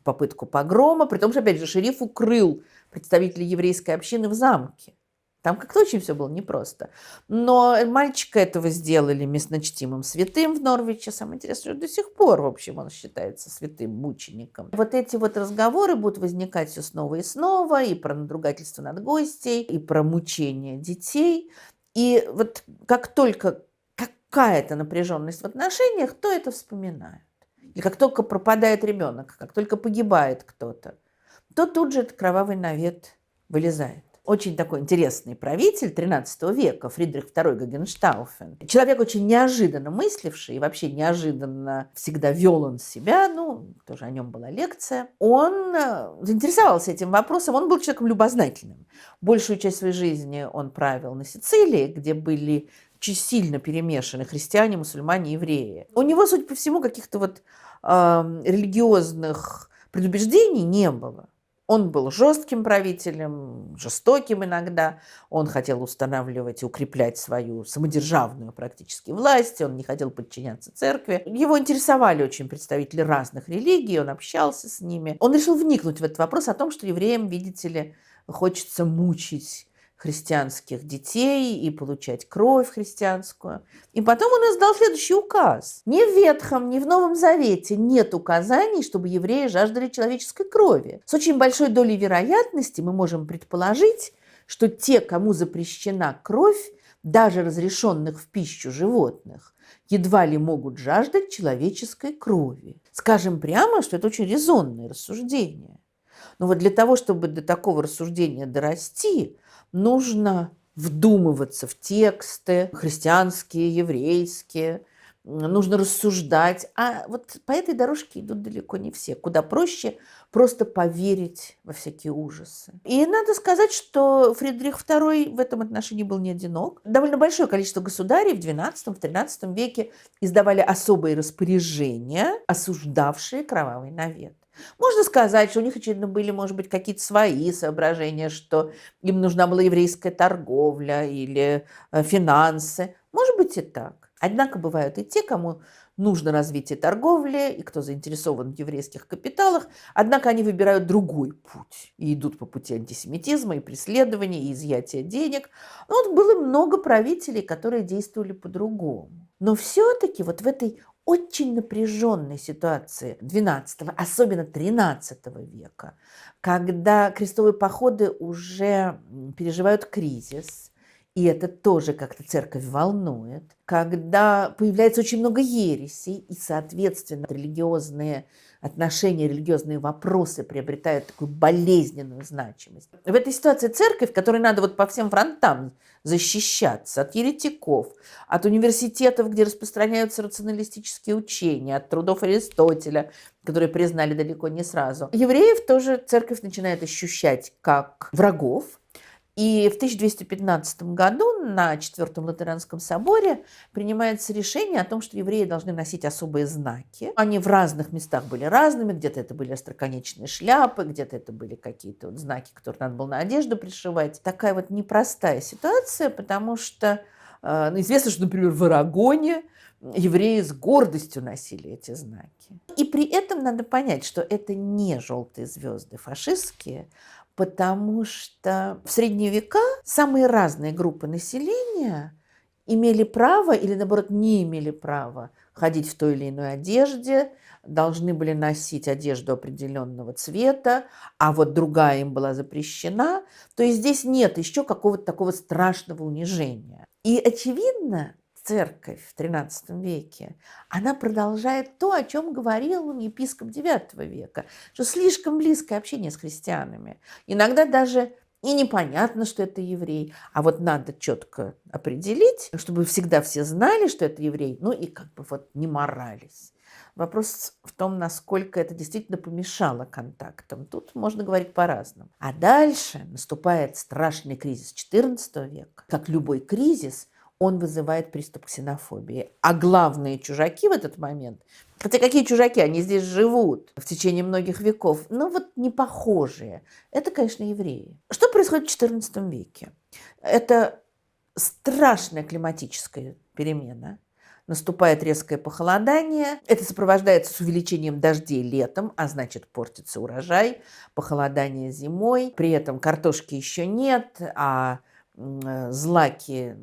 Speaker 1: попытку погрома, при том, что, опять же, шериф укрыл представителей еврейской общины в замке. Там как-то очень все было непросто. Но мальчика этого сделали местночтимым святым в Норвиче. Самое интересное, что до сих пор, в общем, он считается святым мучеником. Вот эти вот разговоры будут возникать все снова и снова, и про надругательство над гостей, и про мучение детей. И вот как только какая-то напряженность в отношениях, то это вспоминают. И как только пропадает ребенок, как только погибает кто-то, то тут же этот кровавый навет вылезает. Очень такой интересный правитель XIII века, Фридрих II Гогенштауфен. Человек очень неожиданно мысливший, и вообще неожиданно всегда вел он себя, тоже о нем была лекция. Он заинтересовался этим вопросом, он был человеком любознательным. Большую часть своей жизни он правил на Сицилии, где были очень сильно перемешаны христиане, мусульмане, евреи. У него, судя по всему, каких-то религиозных предубеждений не было. Он был жестким правителем, жестоким иногда. Он хотел устанавливать и укреплять свою самодержавную практически власть. Он не хотел подчиняться церкви. Его интересовали очень представители разных религий. Он общался с ними. Он решил вникнуть в этот вопрос о том, что евреям, видите ли, хочется мучить христианских детей и получать кровь христианскую. И потом он издал следующий указ. Ни в Ветхом, ни в Новом Завете нет указаний, чтобы евреи жаждали человеческой крови. С очень большой долей вероятности мы можем предположить, что те, кому запрещена кровь, даже разрешенных в пищу животных, едва ли могут жаждать человеческой крови. Скажем прямо, что это очень резонное рассуждение. Но вот для того, чтобы до такого рассуждения дорасти, нужно вдумываться в тексты христианские, еврейские, нужно рассуждать. А вот по этой дорожке идут далеко не все. Куда проще просто поверить во всякие ужасы. И надо сказать, что Фридрих II в этом отношении был не одинок. Довольно большое количество государей в XII-XIII веке издавали особые распоряжения, осуждавшие кровавый навет. Можно сказать, что у них, очевидно, были, может быть, какие-то свои соображения, что им нужна была еврейская торговля или финансы. Может быть и так. Однако бывают и те, кому нужно развитие торговли, и кто заинтересован в еврейских капиталах, однако они выбирают другой путь и идут по пути антисемитизма и преследования, и изъятия денег. Но вот было много правителей, которые действовали по-другому. Но все-таки вот в этой очень напряженной ситуации XII, особенно XIII века, когда крестовые походы уже переживают кризис, и это тоже как-то церковь волнует, когда появляется очень много ересей, и, соответственно, религиозные отношения, религиозные вопросы приобретают такую болезненную значимость. В этой ситуации церковь, которой надо вот по всем фронтам защищаться от еретиков, от университетов, где распространяются рационалистические учения, от трудов Аристотеля, которые признали далеко не сразу. Евреев тоже церковь начинает ощущать как врагов. И в 1215 году на Четвертом Латеранском соборе принимается решение о том, что евреи должны носить особые знаки. Они в разных местах были разными, где-то это были остроконечные шляпы, где-то это были какие-то вот знаки, которые надо было на одежду пришивать. Такая вот непростая ситуация, потому что известно, что, например, в Арагоне евреи с гордостью носили эти знаки. И при этом надо понять, что это не желтые звезды фашистские, потому что в средние века самые разные группы населения имели право или, наоборот, не имели права ходить в той или иной одежде, должны были носить одежду определенного цвета, а вот другая им была запрещена. То есть здесь нет еще какого-то такого страшного унижения. И, очевидно, церковь в XIII веке, она продолжает то, о чем говорил епископ IX века, что слишком близкое общение с христианами. Иногда даже и непонятно, что это еврей, а вот надо четко определить, чтобы всегда все знали, что это еврей, ну и как бы вот не морались. Вопрос в том, насколько это действительно помешало контактам. Тут можно говорить по-разному. А дальше наступает страшный кризис XIV века. Как любой кризис, он вызывает приступ ксенофобии. А главные чужаки в этот момент, хотя какие чужаки, они здесь живут в течение многих веков, но вот не похожие, это, конечно, евреи. Что происходит в XIV веке? Это страшная климатическая перемена. Наступает резкое похолодание. Это сопровождается с увеличением дождей летом, а значит, портится урожай, похолодание зимой. При этом картошки еще нет, а злаки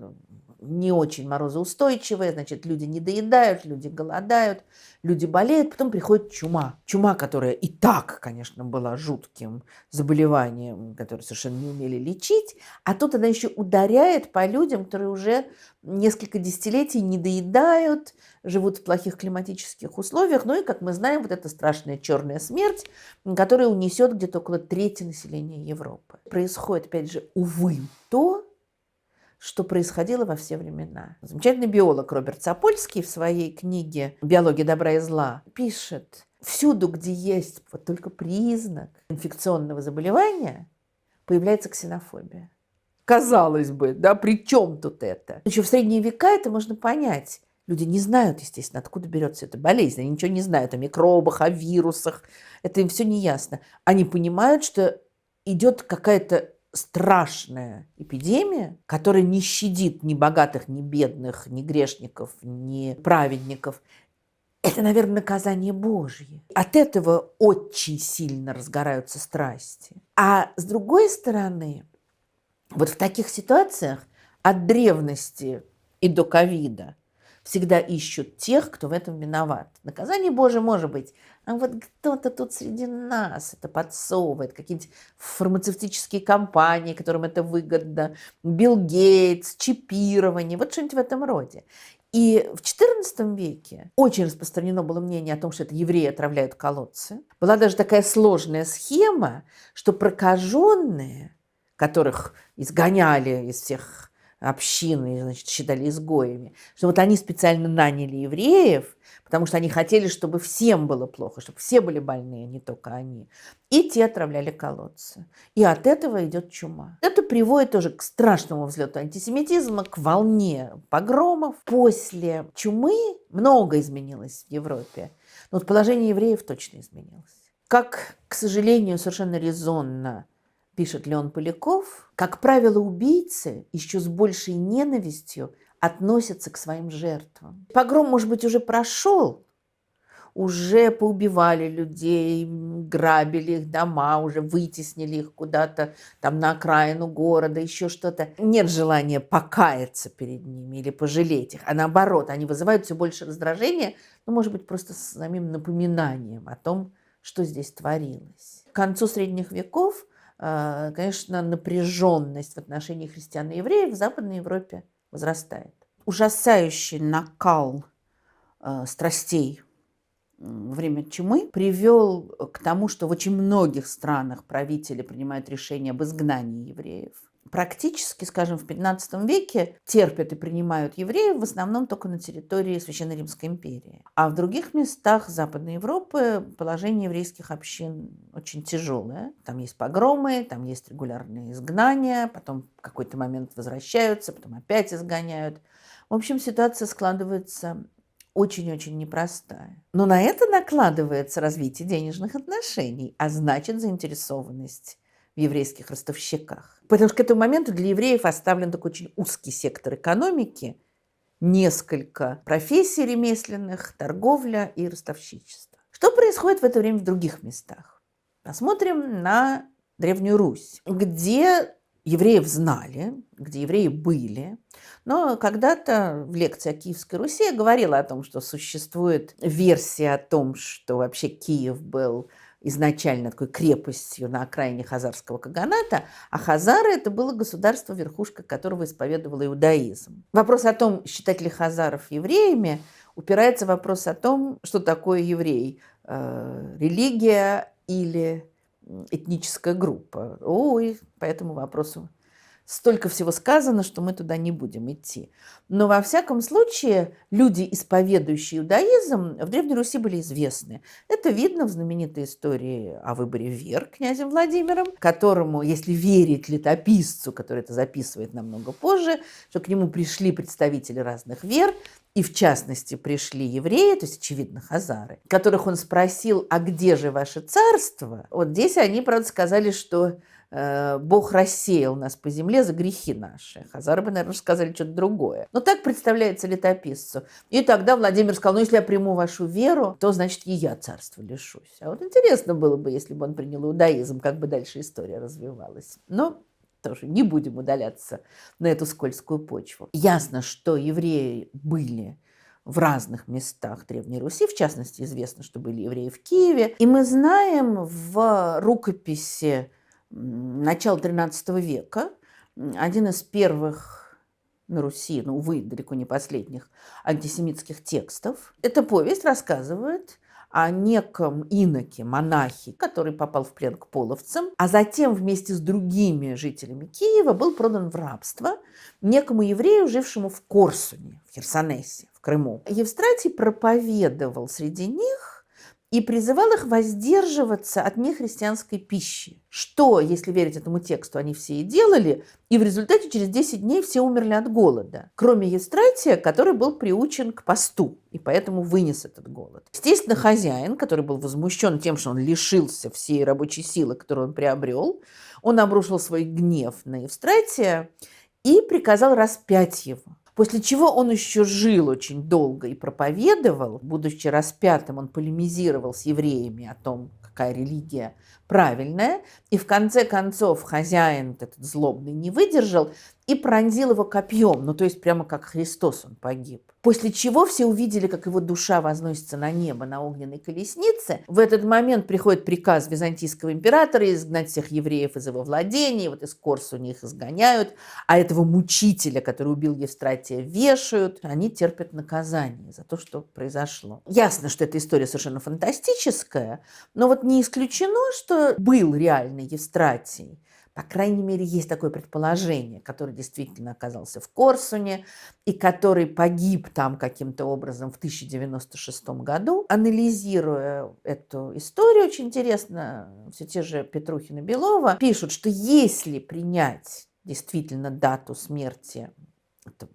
Speaker 1: не очень морозоустойчивые, значит, люди не доедают, люди голодают, люди болеют, потом приходит чума. Чума, которая и так, конечно, была жутким заболеванием, которое совершенно не умели лечить, а тут она еще ударяет по людям, которые уже несколько десятилетий не доедают, живут в плохих климатических условиях. Ну и, как мы знаем, вот эта страшная черная смерть, которая унесет где-то около трети населения Европы. Происходит, опять же, увы, то, что происходило во все времена. Замечательный биолог Роберт Сапольский в своей книге «Биология добра и зла» пишет: всюду, где есть вот только признак инфекционного заболевания, появляется ксенофобия. Казалось бы, да, при чем тут это? Еще в средние века это можно понять. Люди не знают, естественно, откуда берется эта болезнь. Они ничего не знают о микробах, о вирусах. Это им все не ясно. Они понимают, что идет какая-то страшная эпидемия, которая не щадит ни богатых, ни бедных, ни грешников, ни праведников. Это, наверное, наказание Божье. От этого очень сильно разгораются страсти. А с другой стороны, вот в таких ситуациях от древности и до ковида всегда ищут тех, кто в этом виноват. Наказание Божие может быть, а вот кто-то тут среди нас это подсовывает, какие-нибудь фармацевтические компании, которым это выгодно, Билл Гейтс, чипирование, вот что-нибудь в этом роде. И в XIV веке очень распространено было мнение о том, что это евреи отравляют колодцы. Была даже такая сложная схема, что прокаженные которых изгоняли из всех общин и, значит, считали изгоями, что вот они специально наняли евреев, потому что они хотели, чтобы всем было плохо, чтобы все были больные, не только они. И те отравляли колодцы. И от этого идет чума. Это приводит тоже к страшному взлету антисемитизма, к волне погромов. После чумы много изменилось в Европе. Но вот положение евреев точно изменилось. Как, к сожалению, совершенно резонно пишет Леон Поляков, как правило, убийцы еще с большей ненавистью относятся к своим жертвам. Погром, может быть, уже прошел, уже поубивали людей, грабили их дома, уже вытеснили их куда-то там на окраину города, еще что-то. Нет желания покаяться перед ними или пожалеть их, а наоборот, они вызывают все больше раздражения, ну, может быть, просто с самим напоминанием о том, что здесь творилось. К концу средних веков, конечно, напряженность в отношении христиан и евреев в Западной Европе возрастает. Ужасающий накал страстей во время чумы привел к тому, что в очень многих странах правители принимают решение об изгнании евреев. Практически, скажем, в XV веке терпят и принимают евреев в основном только на территории Священной Римской империи. А в других местах Западной Европы положение еврейских общин очень тяжелое. Там есть погромы, там есть регулярные изгнания, потом в какой-то момент возвращаются, потом опять изгоняют. В общем, ситуация складывается очень-очень непростая. Но на это накладывается развитие денежных отношений, а значит заинтересованность в еврейских ростовщиках. Потому что к этому моменту для евреев оставлен такой очень узкий сектор экономики, несколько профессий ремесленных, торговля и ростовщичество. Что происходит в это время в других местах? Посмотрим на Древнюю Русь, где евреев знали, где евреи были. Но когда-то в лекции о Киевской Руси я говорила о том, что существует версия о том, что вообще Киев был изначально такой крепостью на окраине хазарского каганата, а хазары – это было государство, верхушка которого исповедовала иудаизм. Вопрос о том, считать ли хазаров евреями, упирается в вопрос о том, что такое еврей – религия или этническая группа. Ой, по этому вопросу столько всего сказано, что мы туда не будем идти. Но во всяком случае люди, исповедующие иудаизм, в Древней Руси были известны. Это видно в знаменитой истории о выборе вер князем Владимиром, которому, если верить летописцу, который это записывает намного позже, что к нему пришли представители разных вер, и в частности пришли евреи, то есть, очевидно, хазары, которых он спросил, а где же ваше царство? Вот здесь они, правда, сказали, что Бог рассеял нас по земле за грехи наши. Хазары бы, наверное, сказали что-то другое. Но так представляется летописцу. И тогда Владимир сказал, ну, если я приму вашу веру, то, значит, и я царства лишусь. А вот интересно было бы, если бы он принял иудаизм, как бы дальше история развивалась. Но тоже не будем удаляться на эту скользкую почву. Ясно, что евреи были в разных местах Древней Руси, в частности, известно, что были евреи в Киеве. И мы знаем в рукописи начала XIII века один из первых на Руси, ну, увы, далеко не последних, антисемитских текстов. Эта повесть рассказывает о неком иноке, монахе, который попал в плен к половцам, а затем вместе с другими жителями Киева был продан в рабство некому еврею, жившему в Корсуне, в Херсонесе, в Крыму. Евстратий проповедовал среди них и призывал их воздерживаться от нехристианской пищи. Что, если верить этому тексту, они все и делали, и в результате через 10 дней все умерли от голода, кроме Евстратия, который был приучен к посту, и поэтому вынес этот голод. Естественно, хозяин, который был возмущен тем, что он лишился всей рабочей силы, которую он приобрел, он обрушил свой гнев на Евстратия и приказал распять его. После чего он еще жил очень долго и проповедовал. Будучи распятым, он полемизировал с евреями о том, какая религия правильная. И в конце концов хозяин этот злобный не выдержал и пронзил его копьем. Ну, то есть прямо как Христос он погиб. После чего все увидели, как его душа возносится на небо на огненной колеснице. В этот момент приходит приказ византийского императора изгнать всех евреев из его владений. Вот из Корсуни их изгоняют. А этого мучителя, который убил Евстратия, вешают. Они терпят наказание за то, что произошло. Ясно, что эта история совершенно фантастическая, но вот не исключено, что был реальный Евстратий. По крайней мере, есть такое предположение, который действительно оказался в Корсуне и который погиб там каким-то образом в 1096 году. Анализируя эту историю, очень интересно, все те же Петрухин и Белова пишут, что если принять действительно дату смерти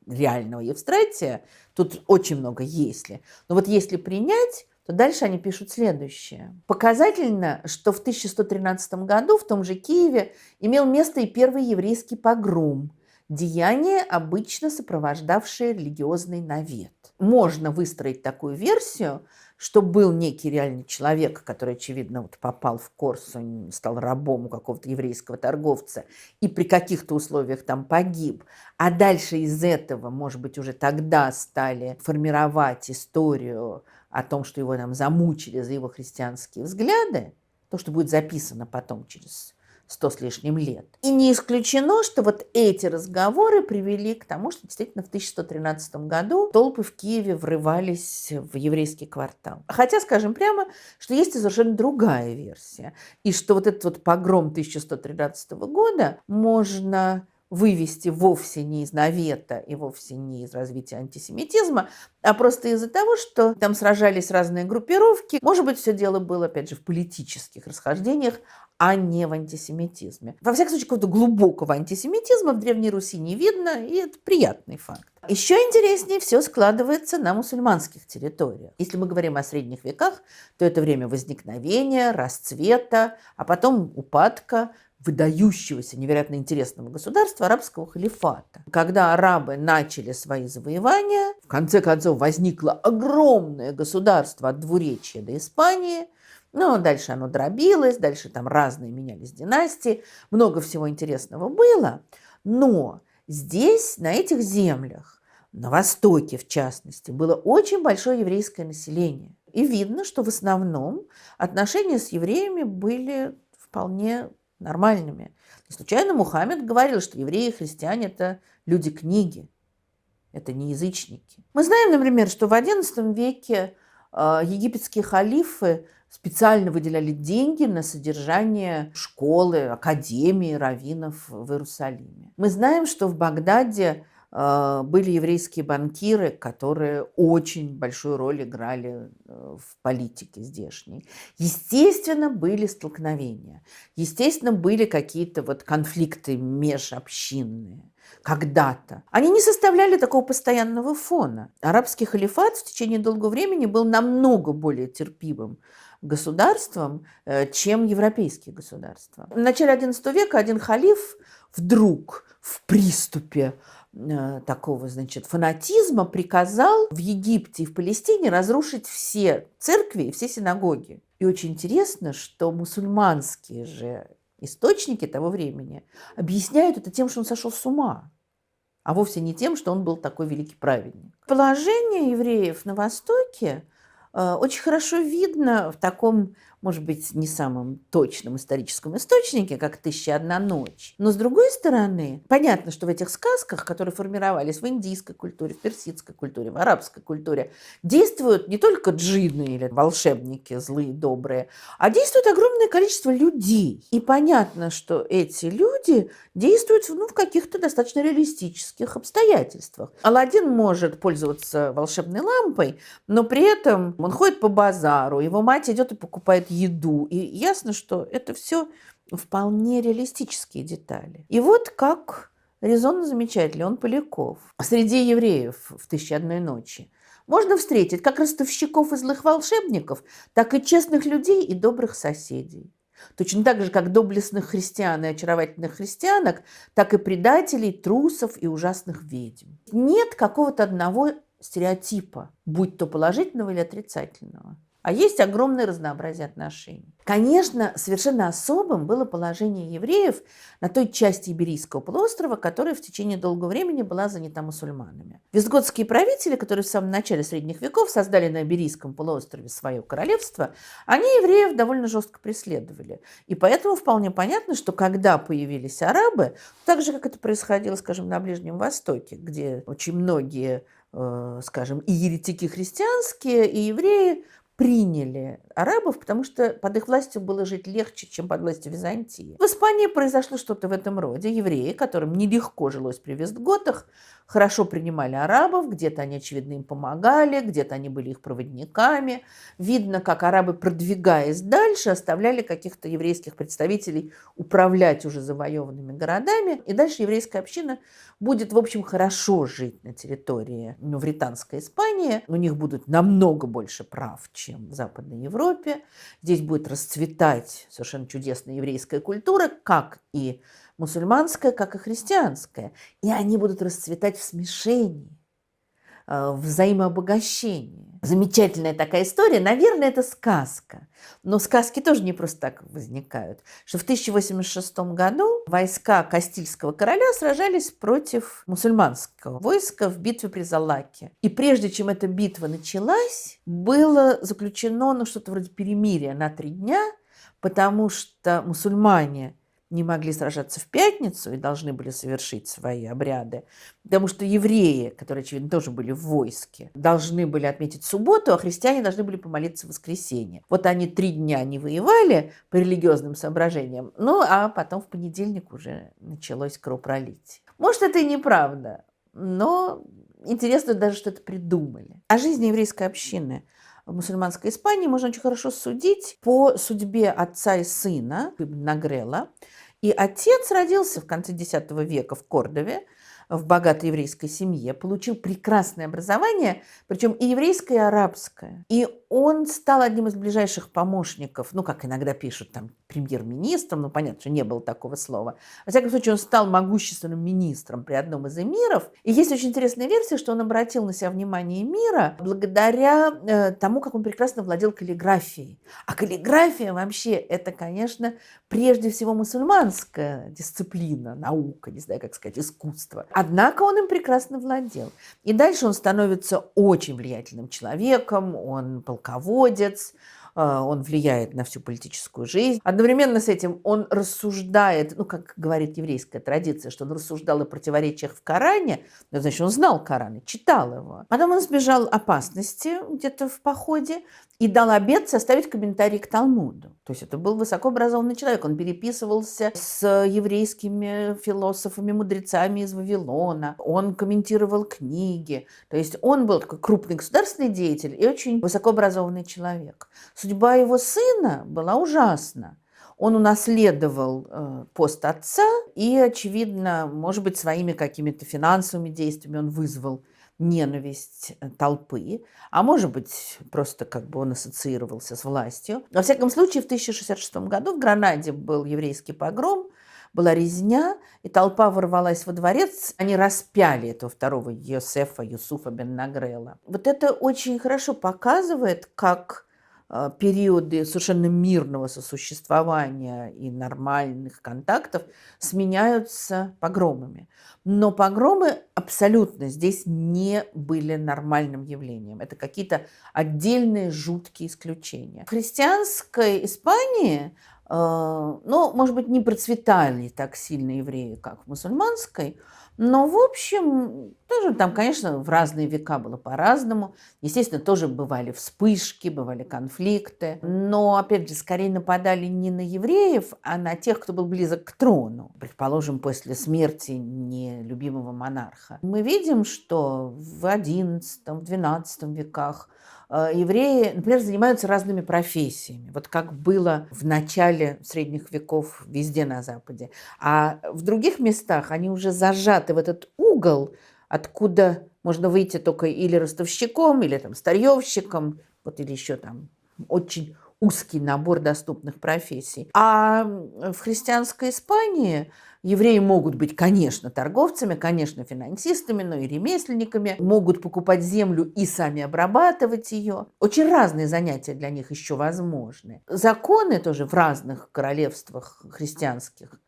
Speaker 1: реального Евстратия, тут очень много «если», но вот если принять, то дальше они пишут следующее. Показательно, что в 1113 году в том же Киеве имел место и первый еврейский погром, деяние, обычно сопровождавшее религиозный навет. Можно выстроить такую версию, что был некий реальный человек, который, очевидно, вот попал в Корсунь, стал рабом у какого-то еврейского торговца и при каких-то условиях там погиб. А дальше из этого, может быть, уже тогда стали формировать историю о том, что его там замучили за его христианские взгляды, то, что будет записано потом через 100 с лишним лет. И не исключено, что вот эти разговоры привели к тому, что действительно в 1113 году толпы в Киеве врывались в еврейский квартал. Хотя, скажем прямо, что есть и совершенно другая версия. И что вот этот вот погром 1113 года можно вывести вовсе не из навета и вовсе не из развития антисемитизма, а просто из-за того, что там сражались разные группировки. Может быть, все дело было, опять же, в политических расхождениях, а не в антисемитизме. Во всяком случае, какого-то глубокого антисемитизма в Древней Руси не видно, и это приятный факт. Еще интереснее все складывается на мусульманских территориях. Если мы говорим о средних веках, то это время возникновения, расцвета, а потом упадка выдающегося, невероятно интересного государства арабского халифата. Когда арабы начали свои завоевания, в конце концов возникло огромное государство от Двуречья до Испании. Но дальше оно дробилось, дальше там разные менялись династии, много всего интересного было. Но здесь, на этих землях, на Востоке в частности, было очень большое еврейское население. И видно, что в основном отношения с евреями были вполне нормальными. Не случайно Мухаммед говорил, что евреи и христиане – это люди книги, это не язычники. Мы знаем, например, что в XI веке египетские халифы специально выделяли деньги на содержание школы, академии раввинов в Иерусалиме. Мы знаем, что в Багдаде были еврейские банкиры, которые очень большую роль играли в политике здешней. Естественно, были столкновения. Естественно, были какие-то вот конфликты межобщинные. Когда-то. Они не составляли такого постоянного фона. Арабский халифат в течение долгого времени был намного более терпимым государством, чем европейские государства. В начале XI века один халиф вдруг в приступе такого, значит, фанатизма приказал в Египте и в Палестине разрушить все церкви и все синагоги. И очень интересно, что мусульманские же источники того времени объясняют это тем, что он сошел с ума, а вовсе не тем, что он был такой великий праведник. Положение евреев на Востоке очень хорошо видно в таком, может быть, не самом точном историческом источнике, как «Тысяча и одна ночь». Но, с другой стороны, понятно, что в этих сказках, которые формировались в индийской культуре, в персидской культуре, в арабской культуре, действуют не только джинны или волшебники злые, добрые, а действует огромное количество людей. И понятно, что эти люди действуют в каких-то достаточно реалистических обстоятельствах. Аладдин может пользоваться волшебной лампой, но при этом он ходит по базару, его мать идет и покупает еду. И ясно, что это все вполне реалистические детали. И вот как резонно замечает Леон Поляков. Среди евреев в «Тысяче и одной ночи» можно встретить как ростовщиков и злых волшебников, так и честных людей и добрых соседей. Точно так же, как доблестных христиан и очаровательных христианок, так и предателей, трусов и ужасных ведьм. Нет какого-то одного стереотипа, будь то положительного или отрицательного. А есть огромное разнообразие отношений. Конечно, совершенно особым было положение евреев на той части Иберийского полуострова, которая в течение долгого времени была занята мусульманами. Визготские правители, которые в самом начале средних веков создали на Иберийском полуострове свое королевство, они евреев довольно жестко преследовали. И поэтому вполне понятно, что когда появились арабы, так же, как это происходило, скажем, на Ближнем Востоке, где очень многие, скажем, и еретики христианские, и евреи приняли арабов, потому что под их властью было жить легче, чем под властью Византии. В Испании произошло что-то в этом роде. Евреи, которым нелегко жилось при вестготах, хорошо принимали арабов, где-то они, очевидно, им помогали, где-то они были их проводниками. Видно, как арабы, продвигаясь дальше, оставляли каких-то еврейских представителей управлять уже завоеванными городами, и дальше еврейская община будет, в общем, хорошо жить на территории мавританской Испании. У них будут намного больше прав, чем в Западной Европе. Здесь будет расцветать совершенно чудесная еврейская культура, как и мусульманская, как и христианская. И они будут расцветать в смешении, в взаимообогащении. Замечательная такая история. Наверное, это сказка. Но сказки тоже не просто так возникают. Что в 1086 году войска Кастильского короля сражались против мусульманского войска в битве при Залаке. И прежде чем эта битва началась, было заключено что-то вроде перемирия на 3 дня, потому что мусульмане не могли сражаться в пятницу и должны были совершить свои обряды, потому что евреи, которые, очевидно, тоже были в войске, должны были отметить субботу, а христиане должны были помолиться в воскресенье. Вот они 3 дня не воевали по религиозным соображениям, ну а потом в понедельник уже началось кровопролитие. Может, это и неправда, но интересно даже, что это придумали. О жизни еврейской общины в мусульманской Испании можно очень хорошо судить по судьбе отца и сына Ибн Нагрела. И отец родился в конце X века в Кордове, в богатой еврейской семье, получил прекрасное образование, причем и еврейское, и арабское. И он стал одним из ближайших помощников, ну, как иногда пишут, там, премьер-министром, ну, понятно, что не было такого слова. Во всяком случае, он стал могущественным министром при одном из эмиров. И есть очень интересная версия, что он обратил на себя внимание эмира благодаря тому, как он прекрасно владел каллиграфией. А каллиграфия вообще это, конечно, прежде всего мусульманская дисциплина, наука, не знаю, как сказать, искусство. Однако он им прекрасно владел. И дальше он становится очень влиятельным человеком, он полководец, он влияет на всю политическую жизнь. Одновременно с этим он рассуждает, ну, как говорит еврейская традиция, что он рассуждал о противоречиях в Коране, ну, значит, он знал Коран и читал его. Потом он избежал опасности где-то в походе и дал обет составить комментарий к Талмуду. То есть это был высокообразованный человек. Он переписывался с еврейскими философами, мудрецами из Вавилона. Он комментировал книги. То есть он был такой крупный государственный деятель и очень высокообразованный человек. Судьба его сына была ужасна. Он унаследовал пост отца и, очевидно, может быть, своими какими-то финансовыми действиями он вызвал ненависть толпы, а может быть, просто как бы он ассоциировался с властью. Во всяком случае, в 1066 году в Гранаде был еврейский погром, была резня, и толпа ворвалась во дворец. Они распяли этого второго Юсуфа бен Нагрела. Вот это очень хорошо показывает, как периоды совершенно мирного сосуществования и нормальных контактов сменяются погромами. Но погромы абсолютно здесь не были нормальным явлением. Это какие-то отдельные жуткие исключения. В христианской Испании, ну, может быть, не процветали так сильно евреи, как в мусульманской, но, в общем, тоже там, конечно, в разные века было по-разному. Естественно, тоже бывали вспышки, бывали конфликты. Но, опять же, скорее нападали не на евреев, а на тех, кто был близок к трону. Предположим, после смерти нелюбимого монарха. Мы видим, что в XI-XII веках евреи, например, занимаются разными профессиями. Вот как было в начале средних веков везде на Западе. А в других местах они уже зажаты в этот угол, откуда можно выйти только или ростовщиком, или там старьевщиком, вот, или еще там очень узкий набор доступных профессий. А в христианской Испании евреи могут быть, конечно, торговцами, конечно, финансистами, но и ремесленниками, могут покупать землю и сами обрабатывать ее. Очень разные занятия для них еще возможны. Законы тоже в разных королевствах христианских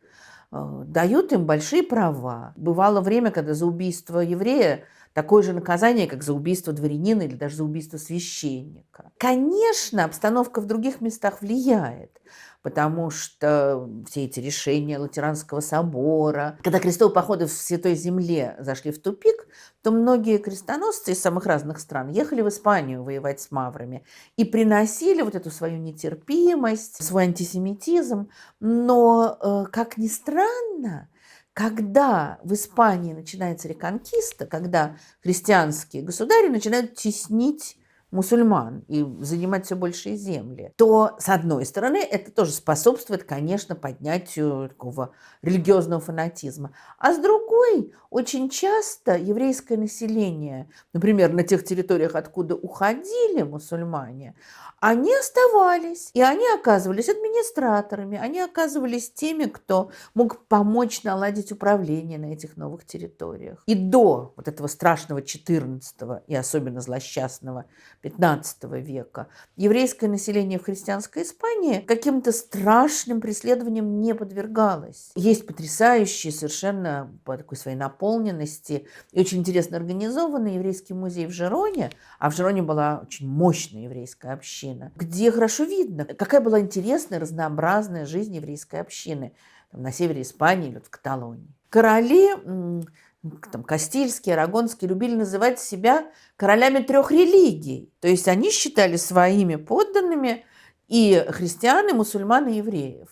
Speaker 1: дают им большие права. Бывало время, когда за убийство еврея такое же наказание, как за убийство дворянина или даже за убийство священника. Конечно, обстановка в других местах влияет, потому что все эти решения Латеранского собора, когда крестовые походы в Святой Земле зашли в тупик, то многие крестоносцы из самых разных стран ехали в Испанию воевать с маврами и приносили вот эту свою нетерпимость, свой антисемитизм. Но, как ни странно, когда в Испании начинается реконкиста, когда христианские государи начинают теснить мусульман и занимать все большие земли, то, с одной стороны, это тоже способствует, конечно, поднятию такого религиозного фанатизма. А с другой, очень часто еврейское население, например, на тех территориях, откуда уходили мусульмане, они оставались, и они оказывались администраторами, они оказывались теми, кто мог помочь наладить управление на этих новых территориях. И до вот этого страшного XIV и особенно злосчастного XV века еврейское население в христианской Испании каким-то страшным преследованиям не подвергалось. Есть потрясающий совершенно по такой своей наполненности и очень интересно организованный еврейский музей в Жероне, а в Жероне была очень мощная еврейская община, где хорошо видно, какая была интересная, разнообразная жизнь еврейской общины там, на севере Испании или в Каталонии. Короли там, Кастильские, Арагонские любили называть себя королями 3 религий. То есть они считали своими подданными и христиан, и мусульман, и евреев.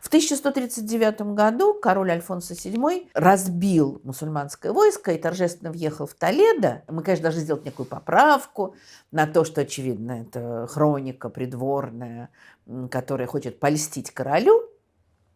Speaker 1: В 1139 году король Альфонсо VII разбил мусульманское войско и торжественно въехал в Толедо. Мы, конечно, должны сделать некую поправку на то, что, очевидно, это хроника придворная, которая хочет польстить королю.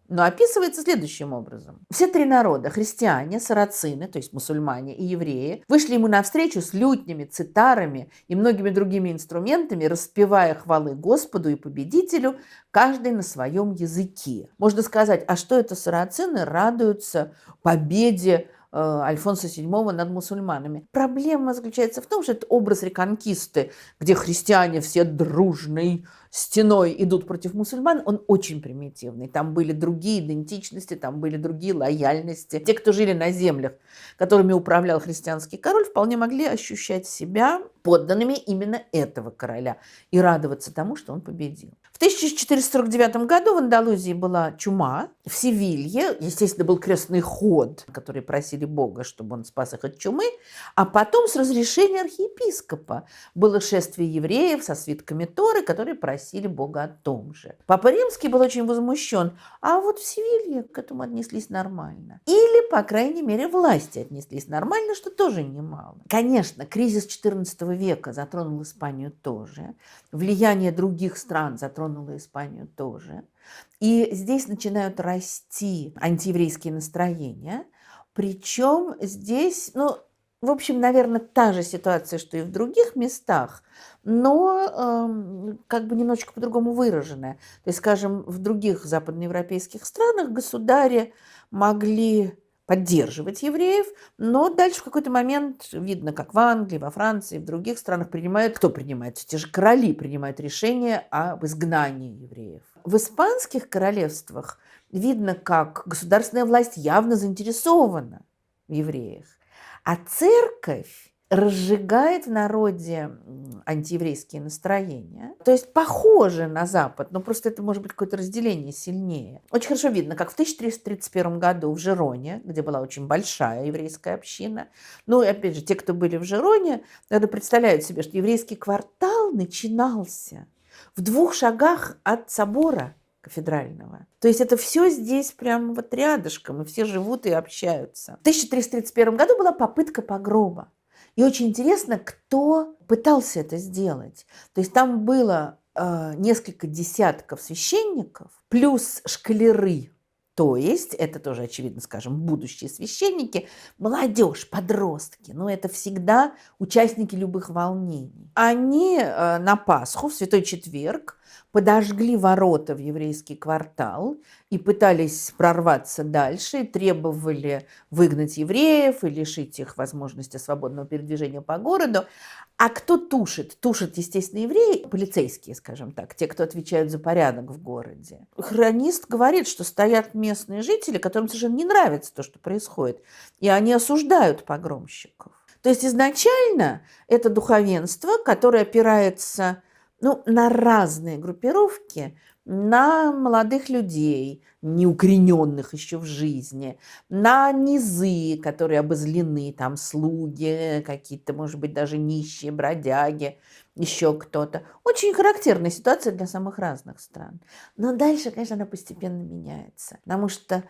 Speaker 1: Но описывается следующим образом. Все 3 народа, христиане, сарацины, то есть мусульмане и евреи, вышли ему навстречу с лютнями, цитарами и многими другими инструментами, распевая хвалы Господу и победителю, каждый на своем языке. Можно сказать, а что это сарацины радуются победе Альфонсо VII над мусульманами? Проблема заключается в том, что это образ реконкисты, где христиане все дружной стеной идут против мусульман, он очень примитивный. Там были другие идентичности, там были другие лояльности. Те, кто жили на землях, которыми управлял христианский король, вполне могли ощущать себя подданными именно этого короля и радоваться тому, что он победил. В 1449 году в Андалузии была чума. В Севилье, естественно, был крестный ход, который просили Бога, чтобы он спас их от чумы. А потом с разрешения архиепископа было шествие евреев со свитками Торы, которые просили Бога о том же. Папа Римский был очень возмущен, а вот в Севилье к этому отнеслись нормально. Или, по крайней мере, власти отнеслись нормально, что тоже немало. Конечно, кризис XIV века затронул Испанию тоже. Влияние других стран затронуло Испанию тоже. И здесь начинают расти антиеврейские настроения. Причем здесь, в общем, наверное, та же ситуация, что и в других местах, но как бы немножечко по-другому выраженная. То есть, скажем, в других западноевропейских странах государи могли поддерживать евреев, но дальше в какой-то момент видно, как в Англии, во Франции, в других странах кто принимает? Те же короли принимают решение об изгнании евреев. В испанских королевствах видно, как государственная власть явно заинтересована в евреях, а церковь разжигает в народе антиеврейские настроения. То есть похоже на Запад, но просто это может быть какое-то разделение сильнее. Очень хорошо видно, как в 1331 году в Жероне, где была очень большая еврейская община, и опять же, те, кто были в Жероне, наверное, представляют себе, что еврейский квартал начинался в 2 шагах от собора кафедрального. То есть это все здесь прямо вот рядышком, и все живут и общаются. В 1331 году была попытка погрома. И очень интересно, кто пытался это сделать. То есть там было несколько десятков священников, плюс школяры. То есть, это тоже очевидно, скажем, будущие священники, молодежь, подростки, это всегда участники любых волнений. Они на Пасху, в Святой Четверг, подожгли ворота в еврейский квартал и пытались прорваться дальше, и требовали выгнать евреев и лишить их возможности свободного передвижения по городу. А кто тушит? Тушат, естественно, евреи, полицейские, скажем так, те, кто отвечают за порядок в городе. Хронист говорит, что стоят местные жители, которым совершенно не нравится то, что происходит, и они осуждают погромщиков. То есть изначально это духовенство, которое опирается на разные группировки, на молодых людей, неукорененных еще в жизни, на низы, которые обозлены, там слуги какие-то, может быть, даже нищие, бродяги, еще кто-то. Очень характерная ситуация для самых разных стран. Но дальше, конечно, она постепенно меняется, потому что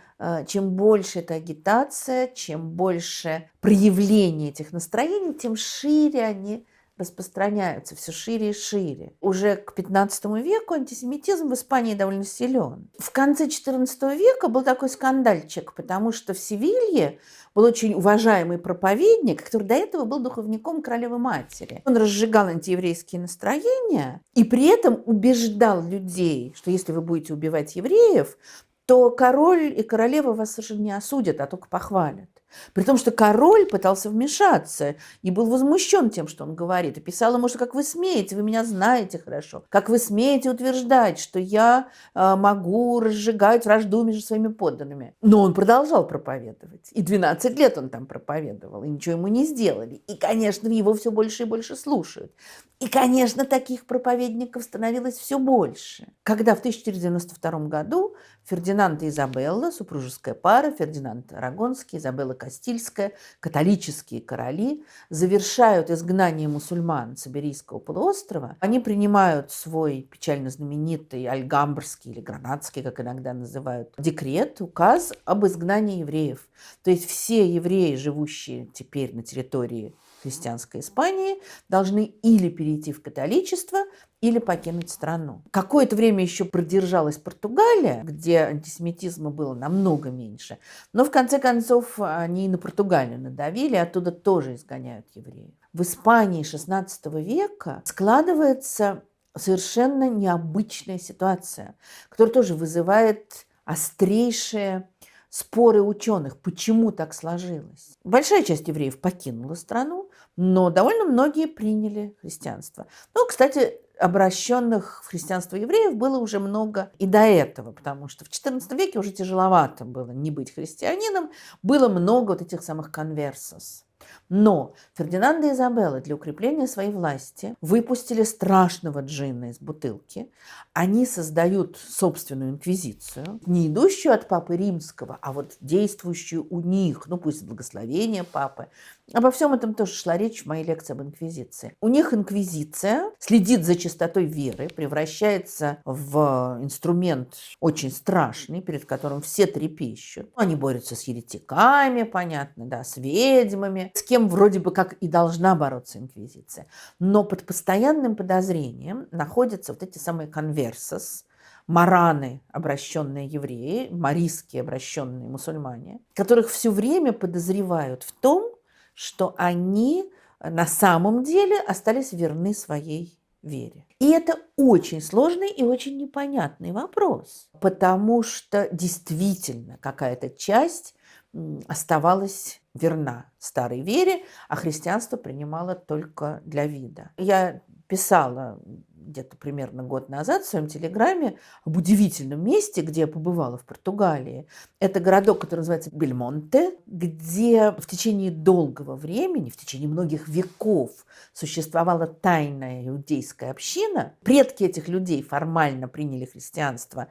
Speaker 1: чем больше эта агитация, чем больше проявление этих настроений, тем шире они распространяются все шире и шире. Уже к XV веку антисемитизм в Испании довольно силен. В конце XIV века был такой скандальчик, потому что в Севилье был очень уважаемый проповедник, который до этого был духовником королевы-матери. Он разжигал антиеврейские настроения и при этом убеждал людей, что если вы будете убивать евреев, то король и королева вас совершенно не осудят, а только похвалят. При том, что король пытался вмешаться и был возмущен тем, что он говорит. И писал ему, что как вы смеете, вы меня знаете хорошо, как вы смеете утверждать, что я могу разжигать вражду между своими подданными. Но он продолжал проповедовать. И 12 лет он там проповедовал, и ничего ему не сделали. И, конечно, его все больше и больше слушают. И, конечно, таких проповедников становилось все больше. Когда в 1492 году Фердинанд и Изабелла, супружеская пара, Фердинанд Арагонский, Изабелла Кастильская, католические короли, завершают изгнание мусульман с Иберийского полуострова. Они принимают свой печально знаменитый Альгамбрский или Гранадский, как иногда называют, декрет, указ об изгнании евреев. То есть все евреи, живущие теперь на территории христианской Испании, должны или перейти в католичество, или покинуть страну. Какое-то время еще продержалась Португалия, где антисемитизма было намного меньше, но в конце концов они и на Португалию надавили, оттуда тоже изгоняют евреев. В Испании XVI века складывается совершенно необычная ситуация, которая тоже вызывает острейшие споры ученых, почему так сложилось. Большая часть евреев покинула страну, но довольно многие приняли христианство. Ну, кстати, обращенных в христианство евреев было уже много и до этого, потому что в XIV веке уже тяжеловато было не быть христианином, было много вот этих самых конверсос. Но Фердинанд и Изабелла для укрепления своей власти выпустили страшного джинна из бутылки. Они создают собственную инквизицию, не идущую от папы римского, а вот действующую у них, ну пусть благословение папы. Обо всем этом тоже шла речь в моей лекции об инквизиции. У них инквизиция следит за чистотой веры, превращается в инструмент очень страшный, перед которым все трепещут. Они борются с еретиками, понятно, да, с ведьмами, с кем вроде бы как и должна бороться инквизиция. Но под постоянным подозрением находятся вот эти самые конверсос, мараны, обращенные евреи, марийские обращенные мусульмане, которых все время подозревают в том, что они на самом деле остались верны своей вере. И это очень сложный и очень непонятный вопрос, потому что действительно какая-то часть оставалась верна старой вере, а христианство принимала только для вида. Я писала где-то примерно год назад в своем телеграме об удивительном месте, где я побывала в Португалии. Это городок, который называется Бельмонте, где в течение долгого времени, в течение многих веков существовала тайная иудейская община. Предки этих людей формально приняли христианство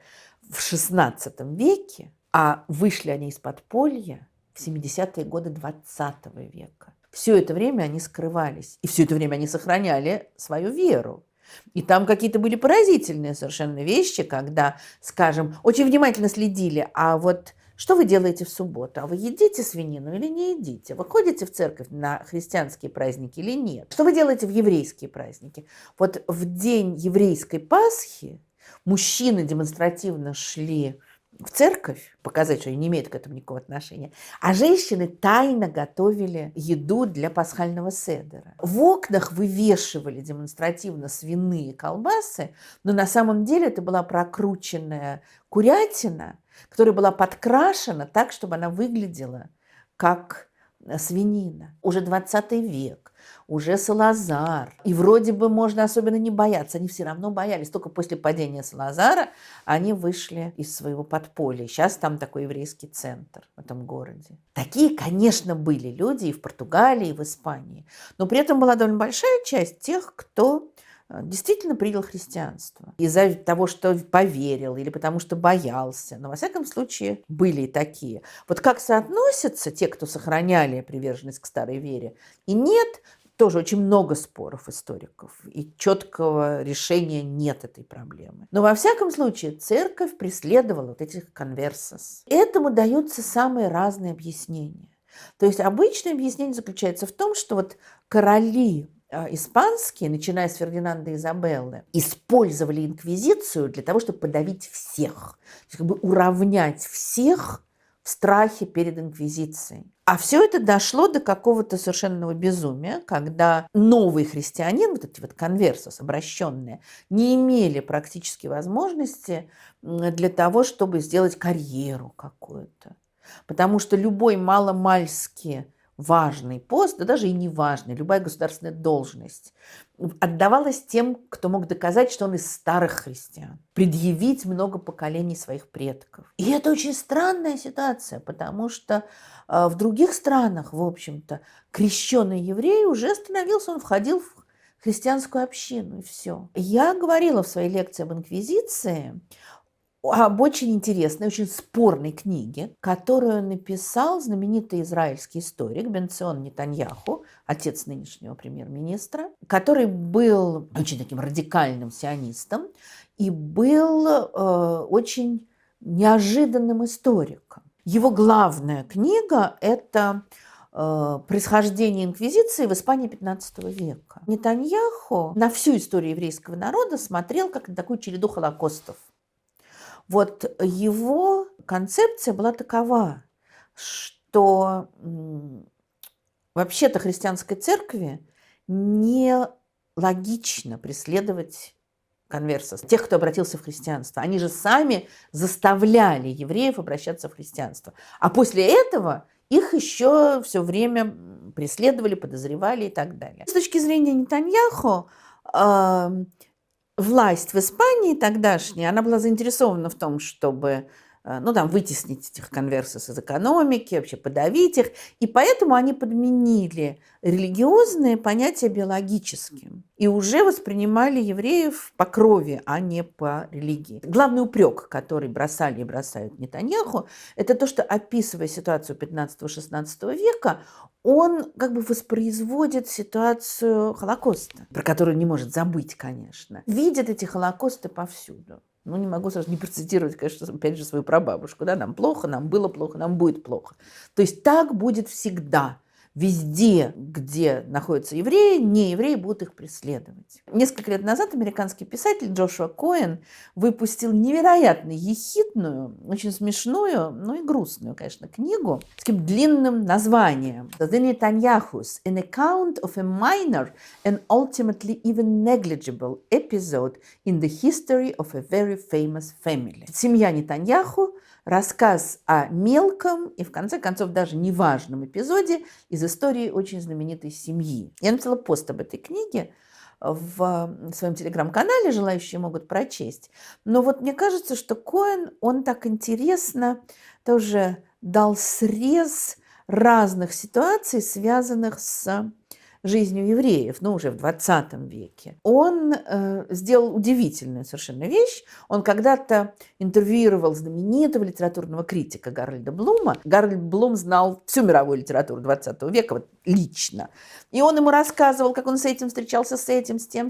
Speaker 1: в XVI веке, а вышли они из подполья в 70-е годы XX века. Все это время они скрывались, и все это время они сохраняли свою веру. И там какие-то были поразительные совершенно вещи, когда, скажем, очень внимательно следили, а вот что вы делаете в субботу? А вы едите свинину или не едите? Вы ходите в церковь на христианские праздники или нет? Что вы делаете в еврейские праздники? Вот в день еврейской Пасхи мужчины демонстративно шли в церковь, показать, что они не имеют к этому никакого отношения, а женщины тайно готовили еду для пасхального седера. В окнах вывешивали демонстративно свиные колбасы, но на самом деле это была прокрученная курятина, которая была подкрашена так, чтобы она выглядела как свинина. Уже 20 век, уже Салазар. И вроде бы можно особенно не бояться. Они все равно боялись. Только после падения Салазара они вышли из своего подполья. Сейчас там такой еврейский центр в этом городе. Такие, конечно, были люди и в Португалии, и в Испании. Но при этом была довольно большая часть тех, кто действительно принял христианство. Из-за того, что поверил или потому что боялся. Но, во всяком случае, были и такие. Вот как соотносятся те, кто сохраняли приверженность к старой вере, и нет, тоже очень много споров историков, и четкого решения нет этой проблемы. Но во всяком случае церковь преследовала вот этих конверсос. Этому даются самые разные объяснения. То есть обычное объяснение заключается в том, что вот короли испанские, начиная с Фердинанда и Изабеллы, использовали инквизицию для того, чтобы подавить всех, то есть как бы уравнять всех в страхе перед инквизицией. А все это дошло до какого-то совершенного безумия, когда новые христиане, вот эти вот конверсос, обращенные, не имели практически возможности для того, чтобы сделать карьеру какую-то. Потому что любой маломальски важный пост, да даже и не важный, любая государственная должность отдавалась тем, кто мог доказать, что он из старых христиан, предъявить много поколений своих предков. И это очень странная ситуация, потому что в других странах, в общем-то, крещеный еврей уже становился, он входил в христианскую общину, и все. Я говорила в своей лекции об инквизиции, об очень интересной, очень спорной книге, которую написал знаменитый израильский историк Бенцион Нетаньяху, отец нынешнего премьер-министра, который был очень таким радикальным сионистом и был очень неожиданным историком. Его главная книга – это происхождение инквизиции в Испании XV века. Нетаньяху на всю историю еврейского народа смотрел как на такую череду холокостов. Вот его концепция была такова, что вообще-то христианской церкви не логично преследовать конверсос, тех, кто обратился в христианство. Они же сами заставляли евреев обращаться в христианство. А после этого их еще все время преследовали, подозревали и так далее. С точки зрения Нетаньяху, власть в Испании тогдашняя, она была заинтересована в том, чтобы вытеснить этих конверсос из экономики, вообще подавить их. И поэтому они подменили религиозные понятия биологическим. И уже воспринимали евреев по крови, а не по религии. Главный упрек, который бросали и бросают Нетаньяху, это то, что, описывая ситуацию 15-16 века, он как бы воспроизводит ситуацию Холокоста, про которую не может забыть, конечно. Видят эти Холокосты повсюду. Не могу сразу не процитировать, конечно, опять же, свою прабабушку. Да? Нам плохо, нам было плохо, нам будет плохо. То есть так будет всегда. Везде, где находятся евреи, неевреи будут их преследовать. Несколько лет назад американский писатель Джошуа Коэн выпустил невероятно ехидную, очень смешную, и грустную, конечно, книгу с таким длинным названием «The Netanyahus: An Account of a Minor and Ultimately Even Negligible Episode in the History of a Very Famous Family». Семья Нетаньяху, рассказ о мелком и, в конце концов, даже неважном эпизоде из истории очень знаменитой семьи. Я написала пост об этой книге в своем телеграм-канале, желающие могут прочесть. Но вот мне кажется, что Коэн, он так интересно тоже дал срез разных ситуаций, связанных с жизнью евреев, уже в 20 веке. Он сделал удивительную совершенно вещь. Он когда-то интервьюировал знаменитого литературного критика Гарольда Блума. Гарольд Блум знал всю мировую литературу 20 века вот, лично. И он ему рассказывал, как он с этим встречался, с этим, с тем.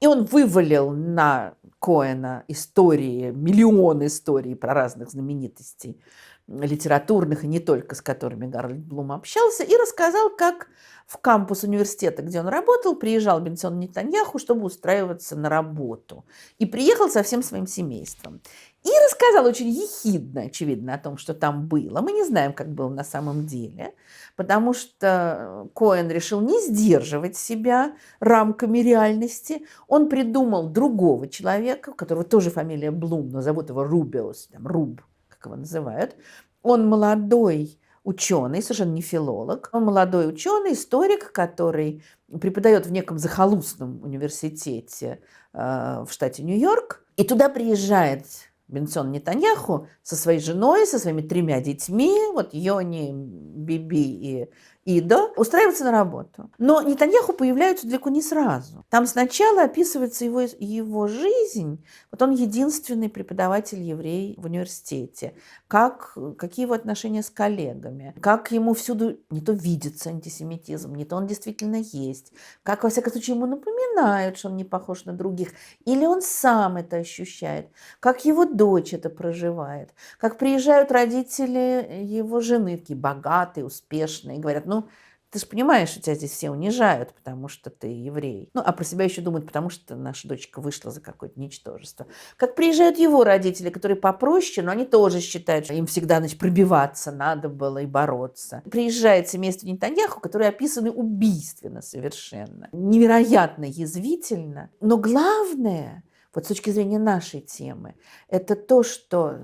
Speaker 1: И он вывалил на Коэна истории, миллион историй про разных знаменитостей литературных, и не только, с которыми Гарольд Блум общался, и рассказал, как в кампус университета, где он работал, приезжал Бенцион Нетаньяху, чтобы устраиваться на работу. И приехал со всем своим семейством. И рассказал очень ехидно, очевидно, о том, что там было. Мы не знаем, как было на самом деле, потому что Коэн решил не сдерживать себя рамками реальности. Он придумал другого человека, у которого тоже фамилия Блум, но зовут его Рубиус, Руб, как его называют. Он молодой ученый, совершенно не филолог. Он молодой ученый, историк, который преподает в неком захолустном университете в штате Нью-Йорк. И туда приезжает Бенцион Нетаньяху со своей женой, со своими 3 детьми, вот Йони, Биби и Идо устраивается на работу. Но Нетаньяху появляются далеко не сразу. Там сначала описывается его жизнь. Вот он единственный преподаватель-еврей в университете. Какие его отношения с коллегами. Как ему всюду не то видится антисемитизм, не то он действительно есть. Как, во всяком случае, ему напоминают, что он не похож на других. Или он сам это ощущает. Как его дочь это проживает. Как приезжают родители его жены, такие богатые, успешные, и говорят, ну, ты же понимаешь, что тебя здесь все унижают, потому что ты еврей. Ну, а про себя еще думают, потому что наша дочка вышла за какое-то ничтожество. Как приезжают его родители, которые попроще, но они тоже считают, что им всегда, значит, пробиваться надо было и бороться. Приезжает семейство Нетаньяху, которые описаны убийственно совершенно. Невероятно язвительно. Но главное, вот с точки зрения нашей темы, это то, что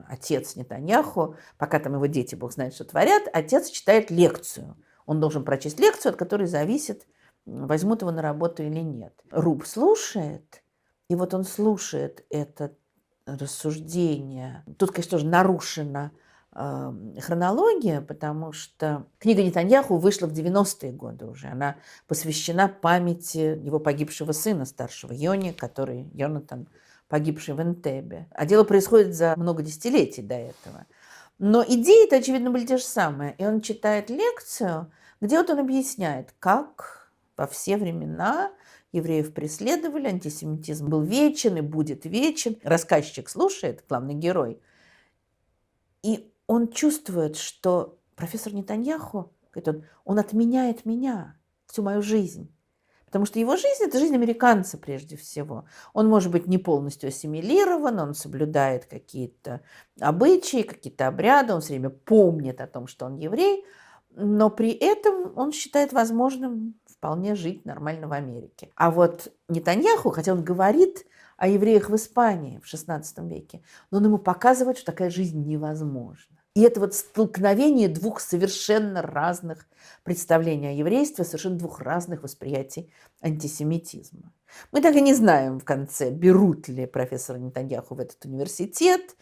Speaker 1: отец Нетаньяху, пока там его дети, бог знает, что творят, отец читает лекцию. Он должен прочесть лекцию, от которой зависит, возьмут его на работу или нет. Руб слушает, и вот он слушает это рассуждение. Тут, конечно, тоже нарушена хронология, потому что книга Нетаньяху вышла в 90-е годы уже. Она посвящена памяти его погибшего сына старшего Йонатан, погибший в Энтебе. А дело происходит за много десятилетий до этого. Но идеи-то, очевидно, были те же самые. И он читает лекцию, где вот он объясняет, как во все времена евреев преследовали, антисемитизм был вечен и будет вечен. Рассказчик слушает, главный герой, и он чувствует, что профессор Нетаньяху, говорит он отменяет меня, всю мою жизнь. Потому что его жизнь – это жизнь американца прежде всего. Он может быть не полностью ассимилирован, он соблюдает какие-то обычаи, какие-то обряды, он все время помнит о том, что он еврей, но при этом он считает возможным вполне жить нормально в Америке. А вот Нетаньяху, хотя он говорит о евреях в Испании в XVI веке, но он ему показывает, что такая жизнь невозможна. И это вот столкновение двух совершенно разных представлений о еврействе, совершенно двух разных восприятий антисемитизма. Мы так и не знаем в конце, берут ли профессора Нетаньяху в этот университет.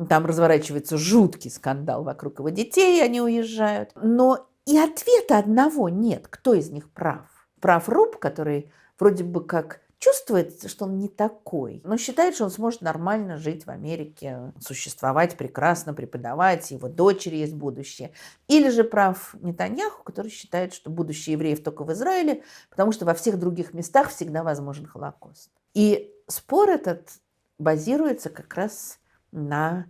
Speaker 1: Там разворачивается жуткий скандал вокруг его детей, они уезжают. Но и ответа одного нет, кто из них прав. Прав Руб, который вроде бы как чувствует, что он не такой, но считает, что он сможет нормально жить в Америке, существовать прекрасно, преподавать, его дочери есть будущее. Или же прав Нетаньяху, который считает, что будущее евреев только в Израиле, потому что во всех других местах всегда возможен Холокост. И спор этот базируется как раз на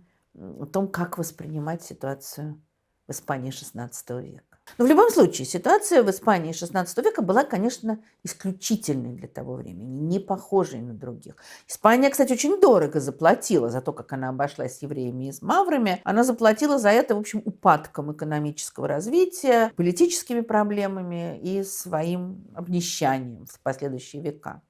Speaker 1: том, как воспринимать ситуацию в Испании XVI века. Но в любом случае ситуация в Испании XVI века была, конечно, исключительной для того времени, не похожей на других. Испания, кстати, очень дорого заплатила за то, как она обошлась с евреями и с маврами. Она заплатила за это, в общем, упадком экономического развития, политическими проблемами и своим обнищанием в последующие века.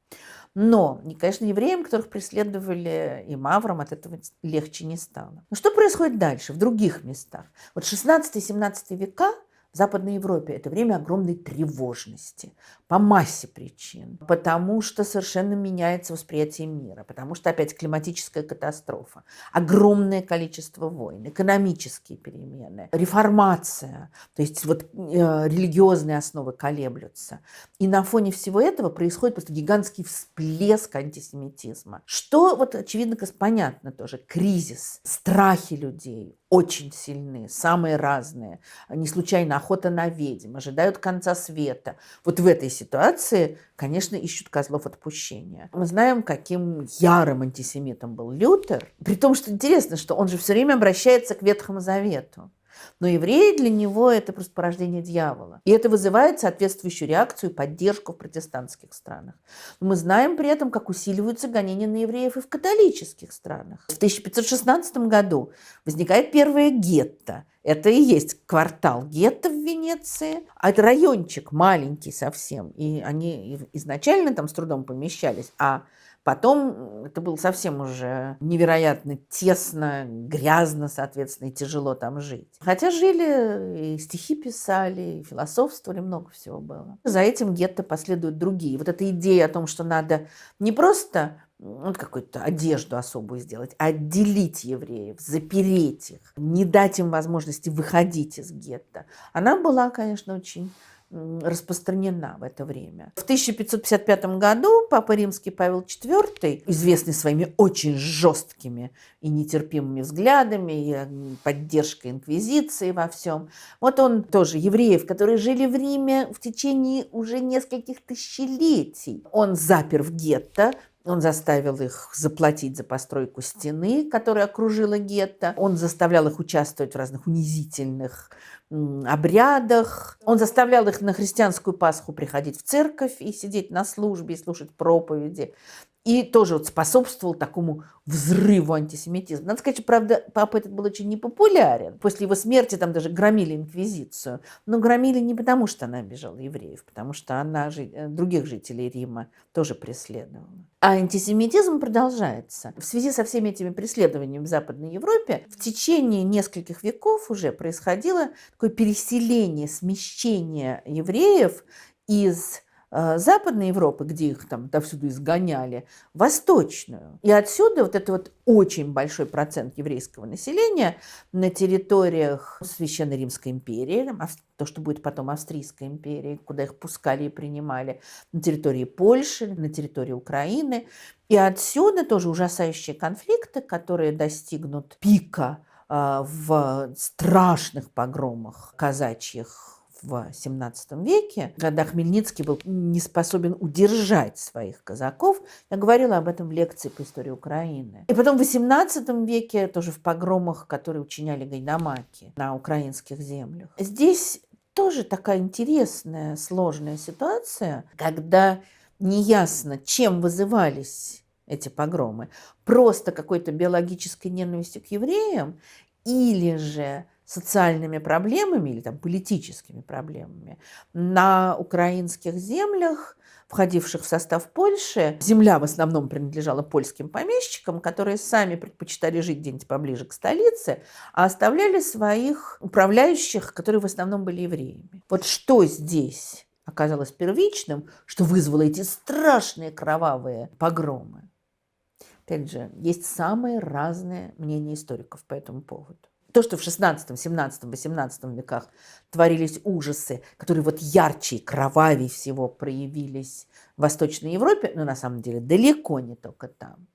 Speaker 1: Но, конечно, евреям, которых преследовали, и маврам от этого легче не стало. Но что происходит дальше, в других местах? Вот 16-17 века в Западной Европе это время огромной тревожности по массе причин, потому что совершенно меняется восприятие мира, потому что опять климатическая катастрофа, огромное количество войн, экономические перемены, реформация, то есть вот религиозные основы колеблются. И на фоне всего этого происходит просто гигантский всплеск антисемитизма. Что вот очевидно понятно тоже, кризис, страхи людей очень сильные, самые разные. Не случайно охота на ведьм, ожидают конца света. Вот в этой ситуации, конечно, ищут козлов отпущения. Мы знаем, каким ярым антисемитом был Лютер. При том, что интересно, что он же все время обращается к Ветхому Завету. Но евреи для него это просто порождение дьявола. И это вызывает соответствующую реакцию и поддержку в протестантских странах. Но мы знаем при этом, как усиливаются гонения на евреев и в католических странах. В 1516 году возникает первое гетто. Это и есть квартал гетто в Венеции. А это райончик маленький совсем. И они изначально там с трудом помещались, а потом это было совсем уже невероятно тесно, грязно, соответственно, и тяжело там жить. Хотя жили, и стихи писали, и философствовали, много всего было. За этим гетто последуют другие. Вот эта идея о том, что надо не просто вот какую-то одежду особую сделать, отделить евреев, запереть их, не дать им возможности выходить из гетто. Она была, конечно, очень распространена в это время. В 1555 году Папа Римский Павел IV, известный своими очень жесткими и нетерпимыми взглядами, и поддержкой инквизиции во всем, вот он тоже евреев, которые жили в Риме в течение уже нескольких тысячелетий, он запер в гетто. Он заставил их заплатить за постройку стены, которая окружила гетто. Он заставлял их участвовать в разных унизительных обрядах. Он заставлял их на христианскую Пасху приходить в церковь и сидеть на службе, и слушать проповеди. И тоже вот способствовал такому взрыву антисемитизма. Надо сказать, что, правда, папа этот был очень непопулярен. После его смерти там даже громили инквизицию. Но громили не потому, что она обижала евреев, потому что она других жителей Рима тоже преследовала. А антисемитизм продолжается. В связи со всеми этими преследованиями в Западной Европе в течение нескольких веков уже происходило такое переселение, смещение евреев из Западной Европы, где их там довсюду изгоняли, в Восточную. И отсюда вот это вот очень большой процент еврейского населения на территориях Священной Римской империи, то, что будет потом Австрийской империей, куда их пускали и принимали, на территории Польши, на территории Украины. И отсюда тоже ужасающие конфликты, которые достигнут пика в страшных погромах казачьих в XVII веке, когда Хмельницкий был не способен удержать своих казаков. Я говорила об этом в лекции по истории Украины. И потом в XVIII веке тоже в погромах, которые учиняли гайдамаки на украинских землях. Здесь тоже такая интересная, сложная ситуация, когда неясно, чем вызывались эти погромы. Просто какой-то биологической ненавистью к евреям или же социальными проблемами или там, политическими проблемами. На украинских землях, входивших в состав Польши, земля в основном принадлежала польским помещикам, которые сами предпочитали жить где-нибудь поближе к столице, а оставляли своих управляющих, которые в основном были евреями. Вот что здесь оказалось первичным, что вызвало эти страшные кровавые погромы? Опять же, есть самые разные мнения историков по этому поводу. То, что в XVI, XVII, XVIII веках творились ужасы, которые вот ярче и кровавее всего проявились в Восточной Европе, но на самом деле далеко не только там.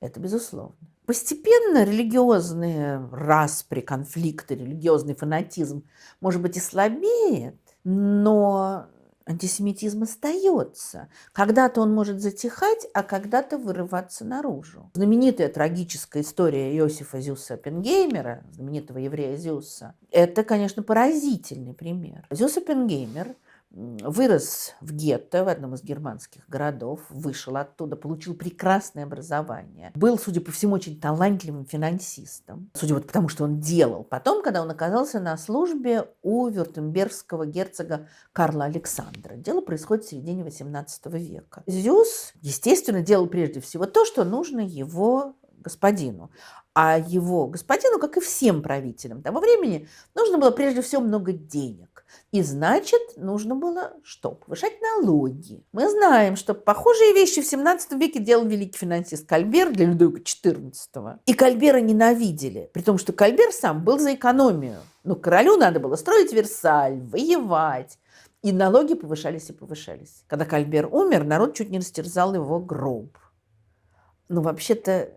Speaker 1: Это безусловно. Постепенно религиозные распри, конфликты, религиозный фанатизм, может быть, и слабеет, но антисемитизм остается. Когда-то он может затихать, а когда-то вырываться наружу. Знаменитая трагическая история Иосифа Зюса Оппенгеймера, знаменитого еврея Зюса, это, конечно, поразительный пример. Зюс Оппенгеймер вырос в гетто в одном из германских городов, вышел оттуда, получил прекрасное образование. Был, судя по всему, очень талантливым финансистом, судя вот потому, что он делал. Потом, когда он оказался на службе у вюртембергского герцога Карла Александра. Дело происходит в середине XVIII века. Зюс, естественно, делал прежде всего то, что нужно его господину. А его господину, как и всем правителям того времени, нужно было прежде всего много денег. И значит, нужно было что? Повышать налоги. Мы знаем, что похожие вещи в XVII веке делал великий финансист Кальбер для Людовика XIV. И Кальбера ненавидели, при том, что Кальбер сам был за экономию. Но королю надо было строить Версаль, воевать. И налоги повышались и повышались. Когда Кальбер умер, народ чуть не растерзал его гроб. Но вообще-то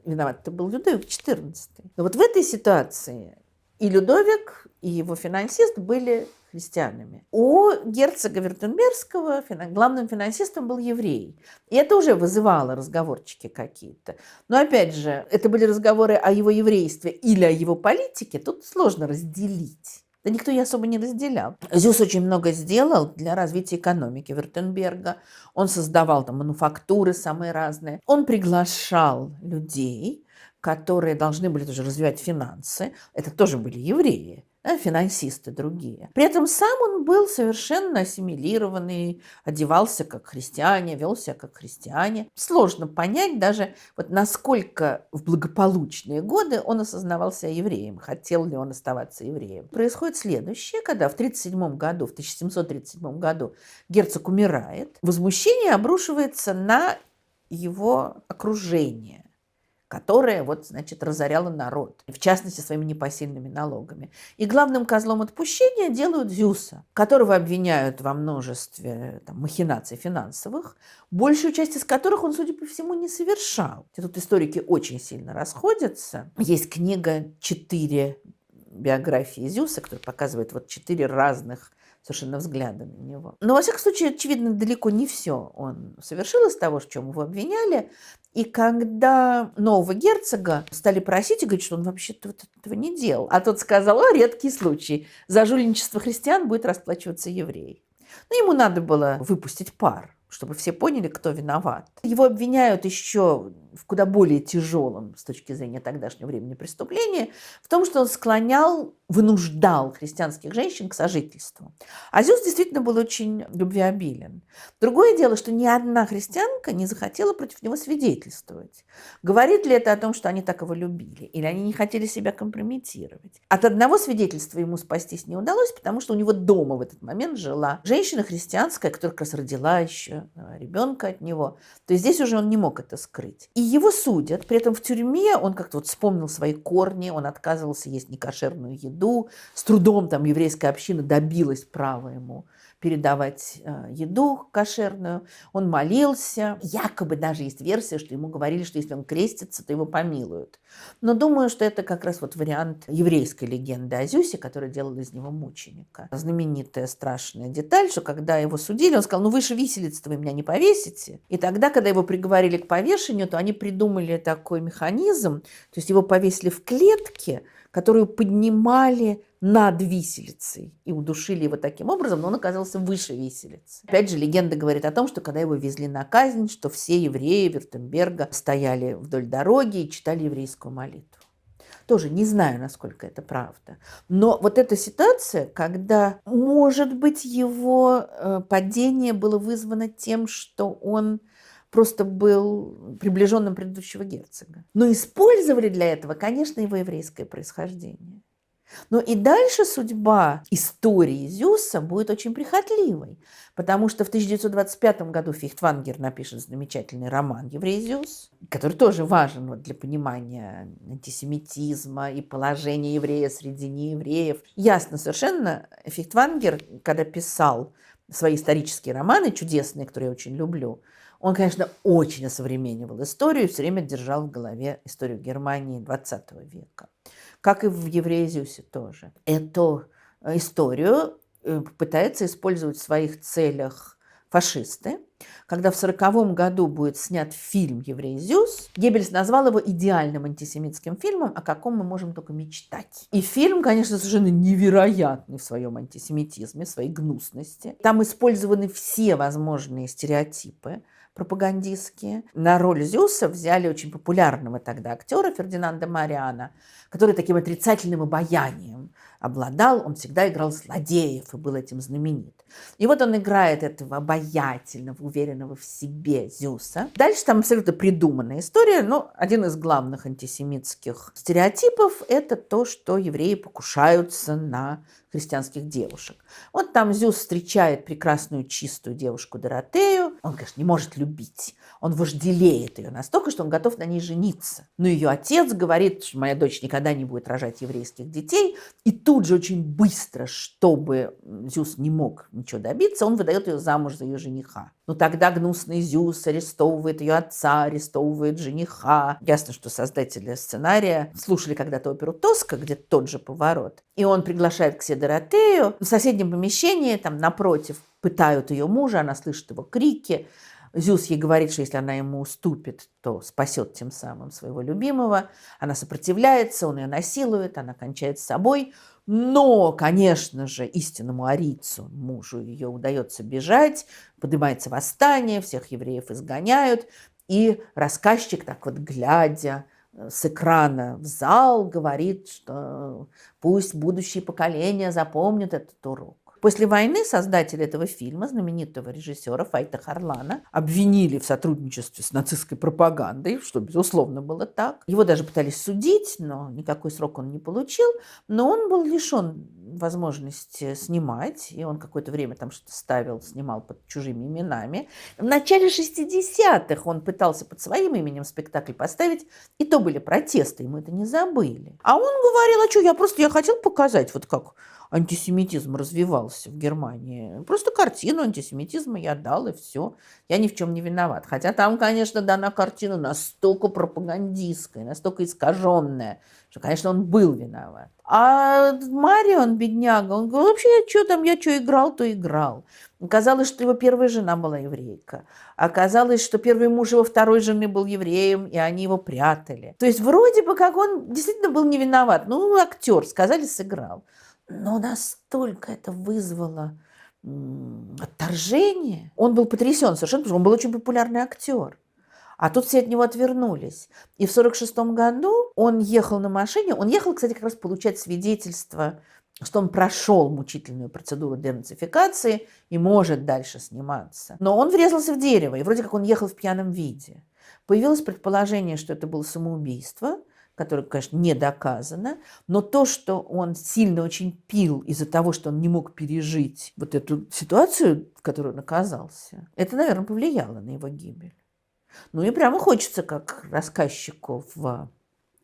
Speaker 1: виноват-то был Людовик XIV. Но вот в этой ситуации и Людовик, и его финансист были христианами. У герцога Вюртембергского главным финансистом был еврей. И это уже вызывало разговорчики какие-то. Но опять же, это были разговоры о его еврействе или о его политике. Тут сложно разделить. Да никто ее особо не разделял. Зюс очень много сделал для развития экономики Вюртемберга. Он создавал там мануфактуры самые разные. Он приглашал людей, которые должны были тоже развивать финансы. Это тоже были евреи, да, финансисты другие. При этом сам он был совершенно ассимилированный, одевался как христиане, вел себя как христиане. Сложно понять даже, вот насколько в благополучные годы он осознавал себя евреем, хотел ли он оставаться евреем. Происходит следующее, когда в 1737 году герцог умирает, возмущение обрушивается на его окружение, которое разоряло народ, в частности, своими непосильными налогами. И главным козлом отпущения делают Зевса, которого обвиняют во множестве махинаций финансовых, большую часть из которых он, судя по всему, не совершал. И тут историки очень сильно расходятся. Есть книга «4 биографии Зевса», которая показывает 4 разных совершенно взгляда на него. Но, во всяком случае, очевидно, далеко не все он совершил из того, в чем его обвиняли. И когда нового герцога стали просить и говорить, что он вообще-то этого не делал, а тот сказал: редкий случай, за жульничество христиан будет расплачиваться еврей. Но ему надо было выпустить пар, чтобы все поняли, кто виноват. Его обвиняют еще в куда более тяжелом с точки зрения тогдашнего времени преступлении, в том, что он вынуждал христианских женщин к сожительству. А Зевс действительно был очень любвеобилен. Другое дело, что ни одна христианка не захотела против него свидетельствовать. Говорит ли это о том, что они так его любили, или они не хотели себя компрометировать? От одного свидетельства ему спастись не удалось, потому что у него дома в этот момент жила женщина христианская, которая как раз родила еще ребенка от него. То есть здесь уже он не мог это скрыть. И его судят. При этом в тюрьме он как-то вспомнил свои корни, он отказывался есть некошерную еду. С трудом еврейская община добилась права ему передавать еду кошерную. Он молился. Якобы даже есть версия, что ему говорили, что если он крестится, то его помилуют. Но думаю, что это как раз вариант еврейской легенды о Зевсе, которая делала из него мученика. Знаменитая страшная деталь, что когда его судили, он сказал: выше виселицы вы меня не повесите. И тогда, когда его приговорили к повешению, то они придумали такой механизм, то есть его повесили в клетке, которую поднимали над виселицей и удушили его таким образом, но он оказался выше виселицы. Опять же, легенда говорит о том, что когда его везли на казнь, что все евреи Вюртемберга стояли вдоль дороги и читали еврейскую молитву. Тоже не знаю, насколько это правда. Но эта ситуация, когда, может быть, его падение было вызвано тем, что он просто был приближенным предыдущего герцога. Но использовали для этого, конечно, его еврейское происхождение. Но и дальше судьба истории Зевса будет очень прихотливой, потому что в 1925 году Фейхтвангер напишет замечательный роман «Еврей Зевс», который тоже важен для понимания антисемитизма и положения еврея среди неевреев. Ясно совершенно, Фейхтвангер, когда писал свои исторические романы, чудесные, которые я очень люблю, он, конечно, очень осовременивал историю и все время держал в голове историю Германии XX века. Как и в «Еврее Зевсе» тоже. Эту историю пытаются использовать в своих целях фашисты. Когда в 1940 году будет снят фильм «Еврей Зевс», Геббельс назвал его идеальным антисемитским фильмом, о каком мы можем только мечтать. И фильм, конечно, совершенно невероятный в своем антисемитизме, в своей гнусности. Там использованы все возможные стереотипы пропагандистские. На роль Зевса взяли очень популярного тогда актера Фердинанда Мариана, который таким отрицательным обаянием обладал. Он всегда играл злодеев и был этим знаменит. И он играет этого обаятельного, уверенного в себе Зевса. Дальше там абсолютно придуманная история, но один из главных антисемитских стереотипов – это то, что евреи покушаются на христианских девушек. Там Зевс встречает прекрасную чистую девушку Доротею. Он, конечно, не может любить. Он вожделеет ее настолько, что он готов на ней жениться. Но ее отец говорит, что моя дочь никогда не будет рожать еврейских детей. И тут же очень быстро, чтобы Зевс не мог ничего добиться, он выдает ее замуж за ее жениха. Но тогда гнусный Зевс арестовывает ее отца, арестовывает жениха. Ясно, что создатели сценария слушали когда-то оперу «Тоска», где тот же поворот. И он приглашает к себе Доротею. В соседнем помещении, напротив, пытают ее мужа, она слышит его крики. Зевс ей говорит, что если она ему уступит, то спасет тем самым своего любимого. Она сопротивляется, он ее насилует, она кончает с собой. Но, конечно же, истинному арийцу, мужу ее, удается бежать, поднимается восстание, всех евреев изгоняют. И рассказчик, глядя с экрана в зал, говорит, что пусть будущие поколения запомнят этот урок. После войны создатели этого фильма, знаменитого режиссера Файта Харлана, обвинили в сотрудничестве с нацистской пропагандой, что, безусловно, было так. Его даже пытались судить, но никакой срок он не получил. Но он был лишен возможность снимать, и он какое-то время там что-то ставил, снимал под чужими именами. В начале 60-х он пытался под своим именем спектакль поставить, и то были протесты, и мы это не забыли. А он говорил, а что, я хотел показать, вот как антисемитизм развивался в Германии. Просто картину антисемитизма я дал, и все. Я ни в чем не виноват. Хотя там, конечно, дана картина настолько пропагандистская, настолько искаженная, что, конечно, он был виноват. А Марион, бедняга, он говорил, вообще, я что играл, то играл. Оказалось, что его первая жена была еврейка. Оказалось, что первый муж его второй жены был евреем, и они его прятали. То есть вроде бы как он действительно был не виноват. Ну, актер, сказали, сыграл. Но настолько это вызвало отторжение. Он был потрясен совершенно, потому что он был очень популярный актер. А тут все от него отвернулись. И в 1946 году он ехал на машине. Он ехал, кстати, как раз получать свидетельство, что он прошел мучительную процедуру денацификации и может дальше сниматься. Но он врезался в дерево, и вроде как он ехал в пьяном виде. Появилось предположение, что это было самоубийство, которое, конечно, не доказано, но то, что он сильно очень пил из-за того, что он не мог пережить вот эту ситуацию, в которой он оказался, это, наверное, повлияло на его гибель. Ну и прямо хочется, как рассказчику в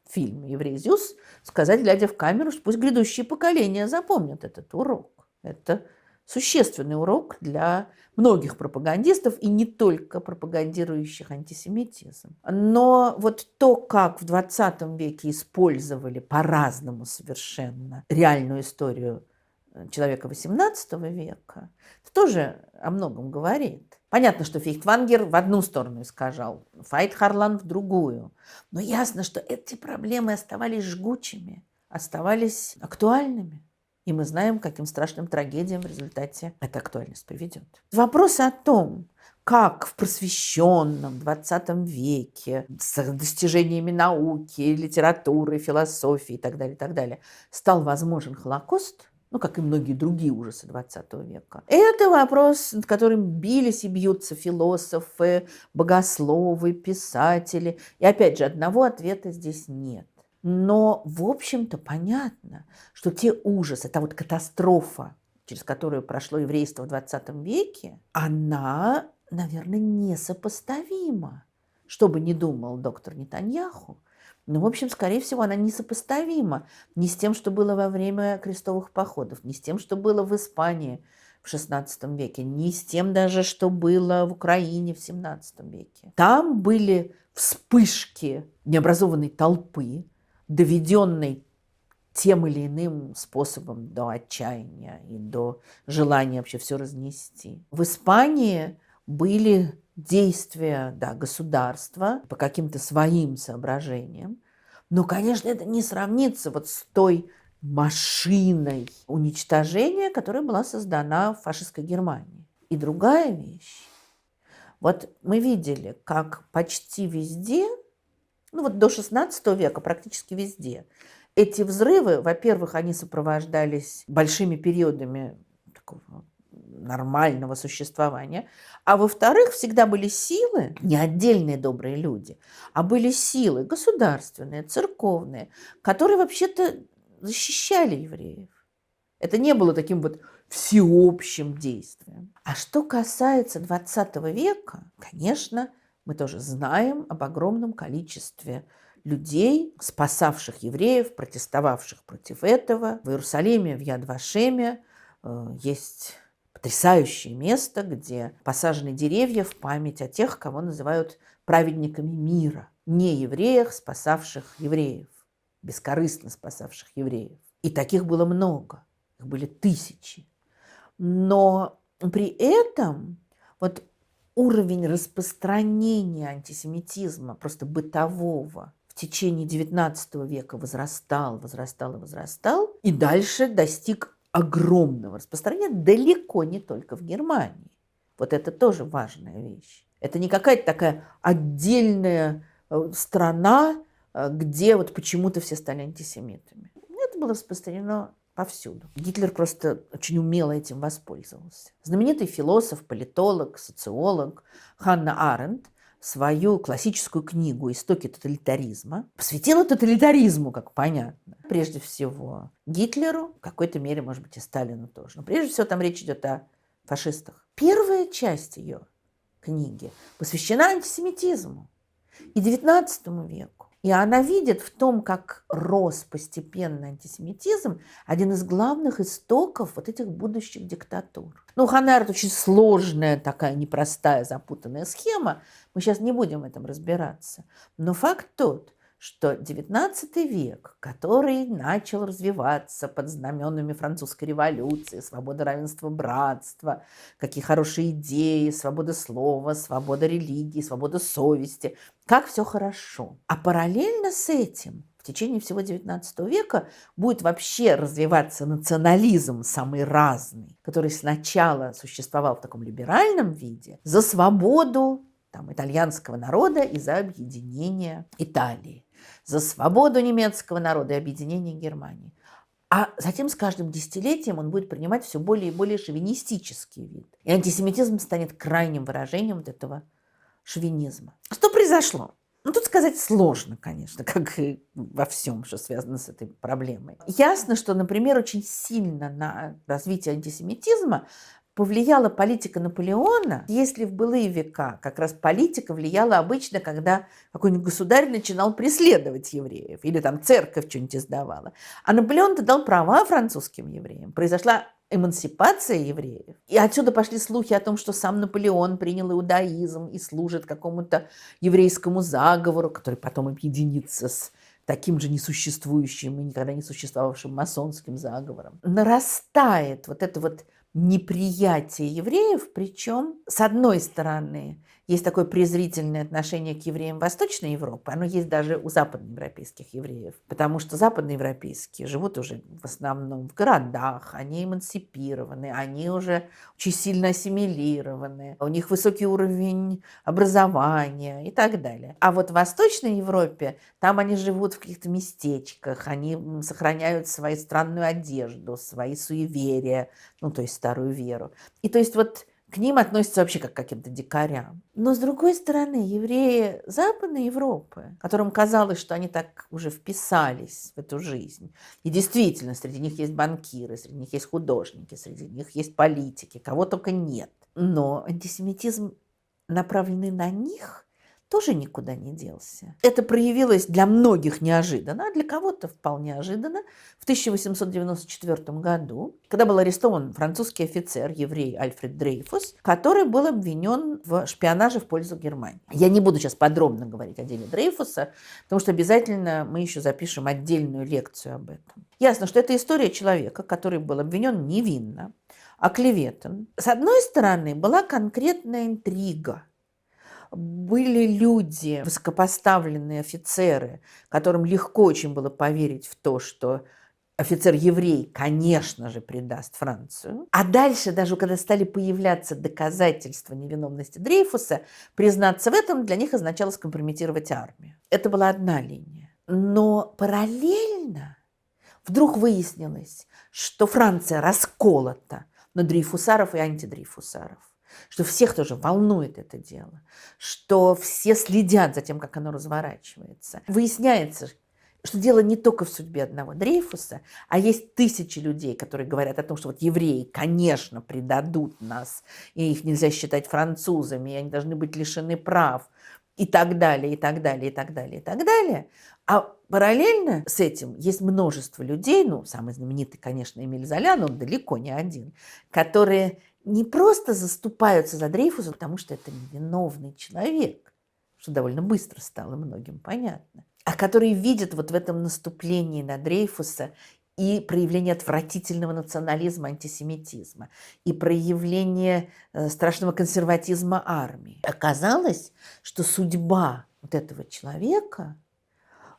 Speaker 1: фильме «Еврей Зюс», сказать, глядя в камеру, что пусть грядущие поколения запомнят этот урок. Это существенный урок для многих пропагандистов и не только пропагандирующих антисемитизм. Но вот то, как в 20 веке использовали по-разному совершенно реальную историю человека XVIII века, это тоже о многом говорит. Понятно, что Фейхтвангер в одну сторону искажал, Вайт-Харлан в другую. Но ясно, что эти проблемы оставались жгучими, оставались актуальными. И мы знаем, к каким страшным трагедиям в результате эта актуальность приведет. Вопрос о том, как в просвещенном 20 веке с достижениями науки, литературы, философии и так далее, стал возможен Холокост, ну, как и многие другие ужасы 20 века. Это вопрос, над которым бились и бьются философы, богословы, писатели. И опять же, одного ответа здесь нет. Но, в общем-то, понятно, что те ужасы, та вот катастрофа, через которую прошло еврейство в 20 веке, она, наверное, несопоставима. Что бы ни думал доктор Нетаньяху, но, в общем, скорее всего, она несопоставима ни с тем, что было во время крестовых походов, ни с тем, что было в Испании в XVI веке, ни с тем даже, что было в Украине в XVII веке. Там были вспышки необразованной толпы, доведенной тем или иным способом до отчаяния и до желания вообще все разнести. В Испании были действия, да, государства по каким-то своим соображениям, но, конечно, это не сравнится вот с той машиной уничтожения, которая была создана в фашистской Германии. И другая вещь. Вот мы видели, как почти везде, ну вот до XVI века практически везде, эти взрывы, во-первых, они сопровождались большими периодами такого нормального существования, а во-вторых, всегда были силы, не отдельные добрые люди, а были силы государственные, церковные, которые вообще-то защищали евреев. Это не было таким вот всеобщим действием. А что касается 20 века, конечно, мы тоже знаем об огромном количестве людей, спасавших евреев, протестовавших против этого. В Иерусалиме, в Яд-Вашеме есть потрясающее место, где посажены деревья в память о тех, кого называют праведниками мира, не евреях, спасавших евреев, бескорыстно спасавших евреев. И таких было много, их были тысячи. Но при этом вот уровень распространения антисемитизма, просто бытового, в течение XIX века возрастал, и дальше достиг огромного распространения далеко не только в Германии. Вот это тоже важная вещь. Это не какая-то такая отдельная страна, где вот почему-то все стали антисемитами. Это было распространено повсюду. Гитлер просто очень умело этим воспользовался. Знаменитый философ, политолог, социолог Ханна Аренд в свою классическую книгу «Истоки тоталитаризма», посвятила тоталитаризму, как понятно. Прежде всего Гитлеру, в какой-то мере, может быть, и Сталину тоже. Но прежде всего там речь идет о фашистах. Первая часть ее книги посвящена антисемитизму и XIX веку. И она видит в том, как рос постепенно антисемитизм, один из главных истоков вот этих будущих диктатур. Ну, Ханна Аренд очень сложная, такая непростая, запутанная схема. Мы сейчас не будем в этом разбираться. Но факт тот, что XIX век, который начал развиваться под знаменами французской революции, свобода, равенство, братство, какие хорошие идеи, свобода слова, свобода религии, свобода совести, как все хорошо. А параллельно с этим в течение всего XIX века будет вообще развиваться национализм самый разный, который сначала существовал в таком либеральном виде за свободу итальянского народа и за объединение Италии, за свободу немецкого народа и объединение Германии. А затем с каждым десятилетием он будет принимать все более и более шовинистический вид. И антисемитизм станет крайним выражением вот этого шовинизма. Что произошло? Ну, тут сказать сложно, конечно, как и во всем, что связано с этой проблемой. Ясно, что, например, очень сильно на развитие антисемитизма повлияла политика Наполеона, если в былые века как раз политика влияла обычно, когда какой-нибудь государь начинал преследовать евреев, или там церковь что-нибудь издавала. А Наполеон-то дал права французским евреям. Произошла эмансипация евреев. И отсюда пошли слухи о том, что сам Наполеон принял иудаизм и служит какому-то еврейскому заговору, который потом объединится с таким же несуществующим и никогда не существовавшим масонским заговором. Нарастает вот это вот неприятие евреев, причем, с одной стороны, есть такое презрительное отношение к евреям Восточной Европы, оно есть даже у западноевропейских евреев, потому что западноевропейские живут уже в основном в городах, они эмансипированы, они уже очень сильно ассимилированы, у них высокий уровень образования и так далее. А вот в Восточной Европе, там они живут в каких-то местечках, они сохраняют свою странную одежду, свои суеверия, ну, то есть старую веру. И то есть вот к ним относятся вообще как к каким-то дикарям. Но, с другой стороны, евреи Западной Европы, которым казалось, что они так уже вписались в эту жизнь, и действительно, среди них есть банкиры, среди них есть художники, среди них есть политики, кого только нет. Но антисемитизм, направленный на них, тоже никуда не делся. Это проявилось для многих неожиданно, а для кого-то вполне ожиданно в 1894 году, когда был арестован французский офицер, еврей Альфред Дрейфус, который был обвинен в шпионаже в пользу Германии. Я не буду сейчас подробно говорить о деле Дрейфуса, потому что обязательно мы еще запишем отдельную лекцию об этом. Ясно, что это история человека, который был обвинен невинно, оклеветан. С одной стороны, была конкретная интрига. Были люди, высокопоставленные офицеры, которым легко очень было поверить в то, что офицер-еврей, конечно же, предаст Францию. А дальше, даже когда стали появляться доказательства невиновности Дрейфуса, признаться в этом для них означало скомпрометировать армию. Это была одна линия. Но параллельно вдруг выяснилось, что Франция расколота на дрейфусаров и антидрейфусаров, что всех тоже волнует это дело, что все следят за тем, как оно разворачивается. Выясняется, что дело не только в судьбе одного Дрейфуса, а есть тысячи людей, которые говорят о том, что вот евреи, конечно, предадут нас, и их нельзя считать французами, и они должны быть лишены прав, и так далее, и так далее, и так далее, и так далее. А параллельно с этим есть множество людей, ну, самый знаменитый, конечно, Эмиль Золя, но он далеко не один, которые не просто заступаются за Дрейфуса, потому что это невиновный человек, что довольно быстро стало многим понятно, а которые видят вот в этом наступлении на Дрейфуса и проявление отвратительного национализма, антисемитизма, и проявление страшного консерватизма армии. Оказалось, что судьба вот этого человека,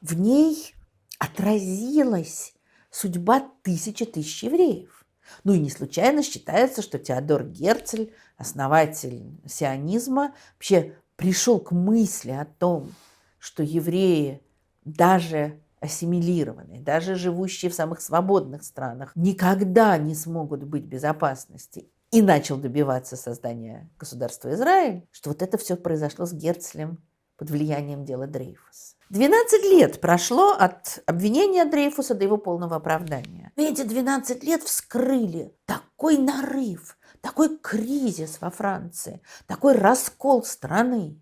Speaker 1: в ней отразилась судьба тысяч евреев. Ну и не случайно считается, что Теодор Герцль, основатель сионизма, вообще пришел к мысли о том, что евреи, даже ассимилированные, даже живущие в самых свободных странах, никогда не смогут быть в безопасности. и начал добиваться создания государства Израиль, что вот это все произошло с Герцлем под влиянием дела Дрейфуса. 12 лет прошло от обвинения Дрейфуса до его полного оправдания. И эти 12 лет вскрыли такой нарыв, такой кризис во Франции, такой раскол страны.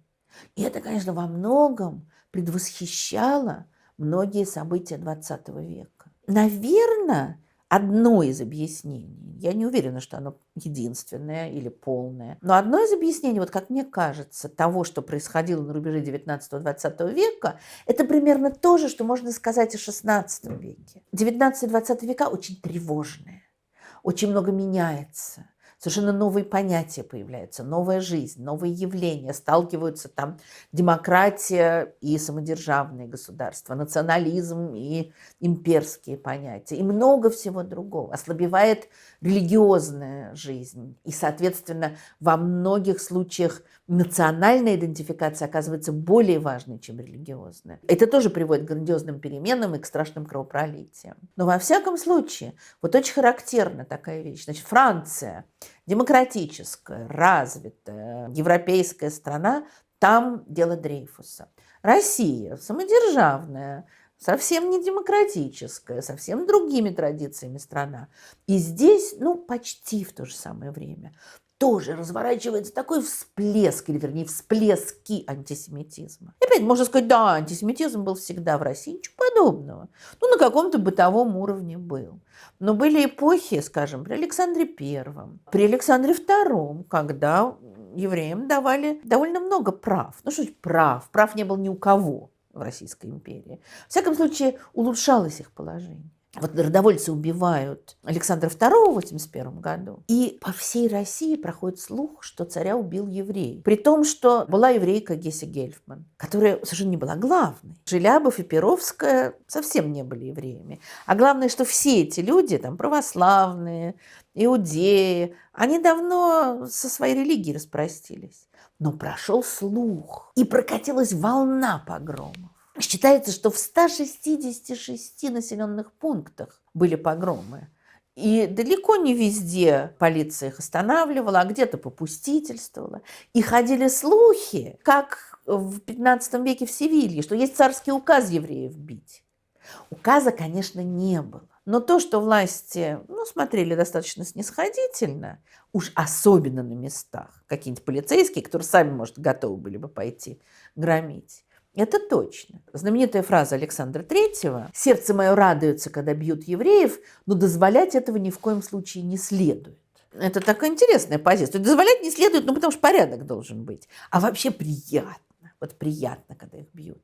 Speaker 1: И это, конечно, во многом предвосхищало многие события XX века. Наверное, одно из объяснений, я не уверена, что оно единственное или полное, но одно из объяснений, вот как мне кажется, того, что происходило на рубеже 19-20 века, это примерно то же, что можно сказать о XVI веке. 19-20 века очень тревожные, очень много меняется. Совершенно новые понятия появляются, новая жизнь, новые явления. Сталкиваются там демократия и самодержавные государства, национализм и имперские понятия, и много всего другого. Ослабевает религиозная жизнь, и, соответственно, во многих случаях национальная идентификация оказывается более важной, чем религиозная. Это тоже приводит к грандиозным переменам и к страшным кровопролитиям. Но во всяком случае, вот очень характерна такая вещь. Значит, Франция, демократическая, развитая, европейская страна, там дело Дрейфуса. Россия, самодержавная, совсем не демократическая, совсем другими традициями страна. И здесь, почти в то же самое время тоже разворачивается такой всплеск, или вернее всплески антисемитизма. И опять можно сказать, да, антисемитизм был всегда в России, ничего подобного. На каком-то бытовом уровне был. Но были эпохи, скажем, при Александре Первом, при Александре Втором, когда евреям давали довольно много прав. Что значит прав? Прав не было ни у кого в Российской империи. В всяком случае, улучшалось их положение. Вот народовольцы убивают Александра II в 1981 году, и по всей России проходит слух, что царя убил еврей. При том, что была еврейка Геся Гельфман, которая совершенно не была главной. Желябов и Перовская совсем не были евреями. А главное, что все эти люди, там православные, иудеи, они давно со своей религией распростились. Но прошел слух, и прокатилась волна погромов. Считается, что в 166 населенных пунктах были погромы. И далеко не везде полиция их останавливала, а где-то попустительствовала. И ходили слухи, как в 15 веке в Севилье, что есть царский указ евреев бить. Указа, конечно, не было. Но то, что власти смотрели достаточно снисходительно, уж особенно на местах, какие-нибудь полицейские, которые сами, может, готовы были бы пойти громить, это точно. Знаменитая фраза Александра Третьего «Сердце мое радуется, когда бьют евреев, но дозволять этого ни в коем случае не следует». Это такая интересная позиция. Дозволять не следует, потому что порядок должен быть. А вообще приятно. Вот приятно, когда их бьют.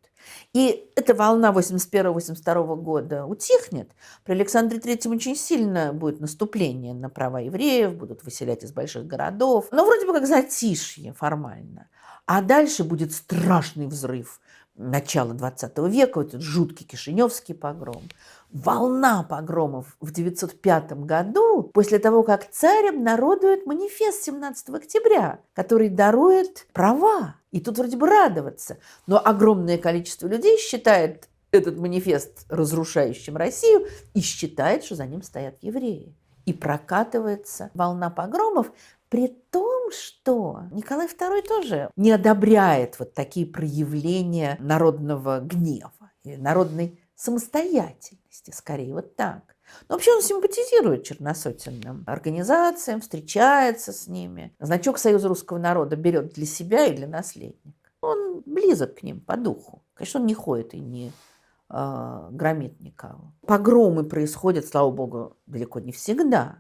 Speaker 1: И эта волна 81-82 года утихнет. При Александре Третьем очень сильно будет наступление на права евреев, будут выселять из больших городов. Но вроде бы как затишье формально. А дальше будет страшный взрыв начала 20 века, этот жуткий Кишиневский погром. Волна погромов в 905 году, после того, как царь обнародует манифест 17 октября, который дарует права. И тут вроде бы радоваться. Но огромное количество людей считает этот манифест разрушающим Россию и считает, что за ним стоят евреи. И прокатывается волна погромов, при том, что Николай II тоже не одобряет вот такие проявления народного гнева или народной самостоятельности, скорее вот так. Но вообще он симпатизирует черносотенным организациям, встречается с ними. Значок Союза русского народа берет для себя и для наследника. Он близок к ним по духу. Конечно, он не ходит и не громит никого. Погромы происходят, слава богу, далеко не всегда.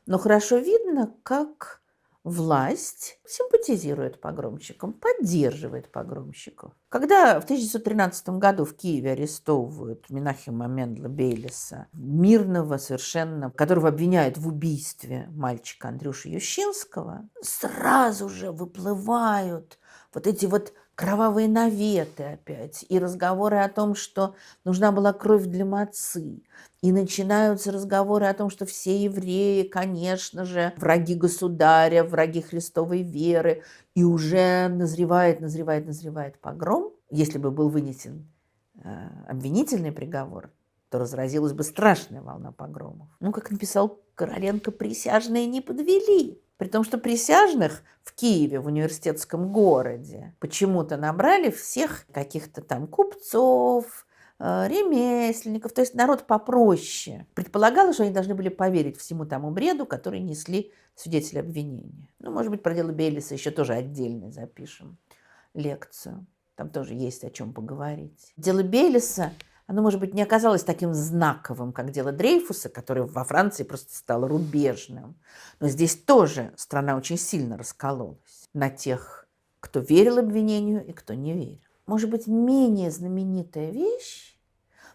Speaker 1: Но хорошо видно, как власть симпатизирует погромщикам, поддерживает погромщиков. Когда в 1913 году в Киеве арестовывают Менахема Мендла Бейлиса, мирного совершенно, которого обвиняют в убийстве мальчика Андрюши Ющинского, сразу же выплывают вот эти вот кровавые наветы опять, и разговоры о том, что нужна была кровь для мацы. И начинаются разговоры о том, что все евреи, конечно же, враги государя, враги Христовой веры. И уже назревает погром. Если бы был вынесен обвинительный приговор, то разразилась бы страшная волна погромов. Как написал Короленко присяжные не подвели. При том, что присяжных в Киеве, в университетском городе, почему-то набрали всех каких-то там купцов, ремесленников, то есть народ попроще. Предполагалось, что они должны были поверить всему тому бреду, который несли свидетели обвинения. Ну, может быть, про дело Бейлиса еще тоже отдельно запишем лекцию. Там тоже есть о чем поговорить. Дело Бейлиса, оно, может быть, не оказалось таким знаковым, как дело Дрейфуса, которое во Франции просто стало рубежным. Но здесь тоже страна очень сильно раскололась на тех, кто верил обвинению и кто не верил. Может быть, менее знаменитая вещь,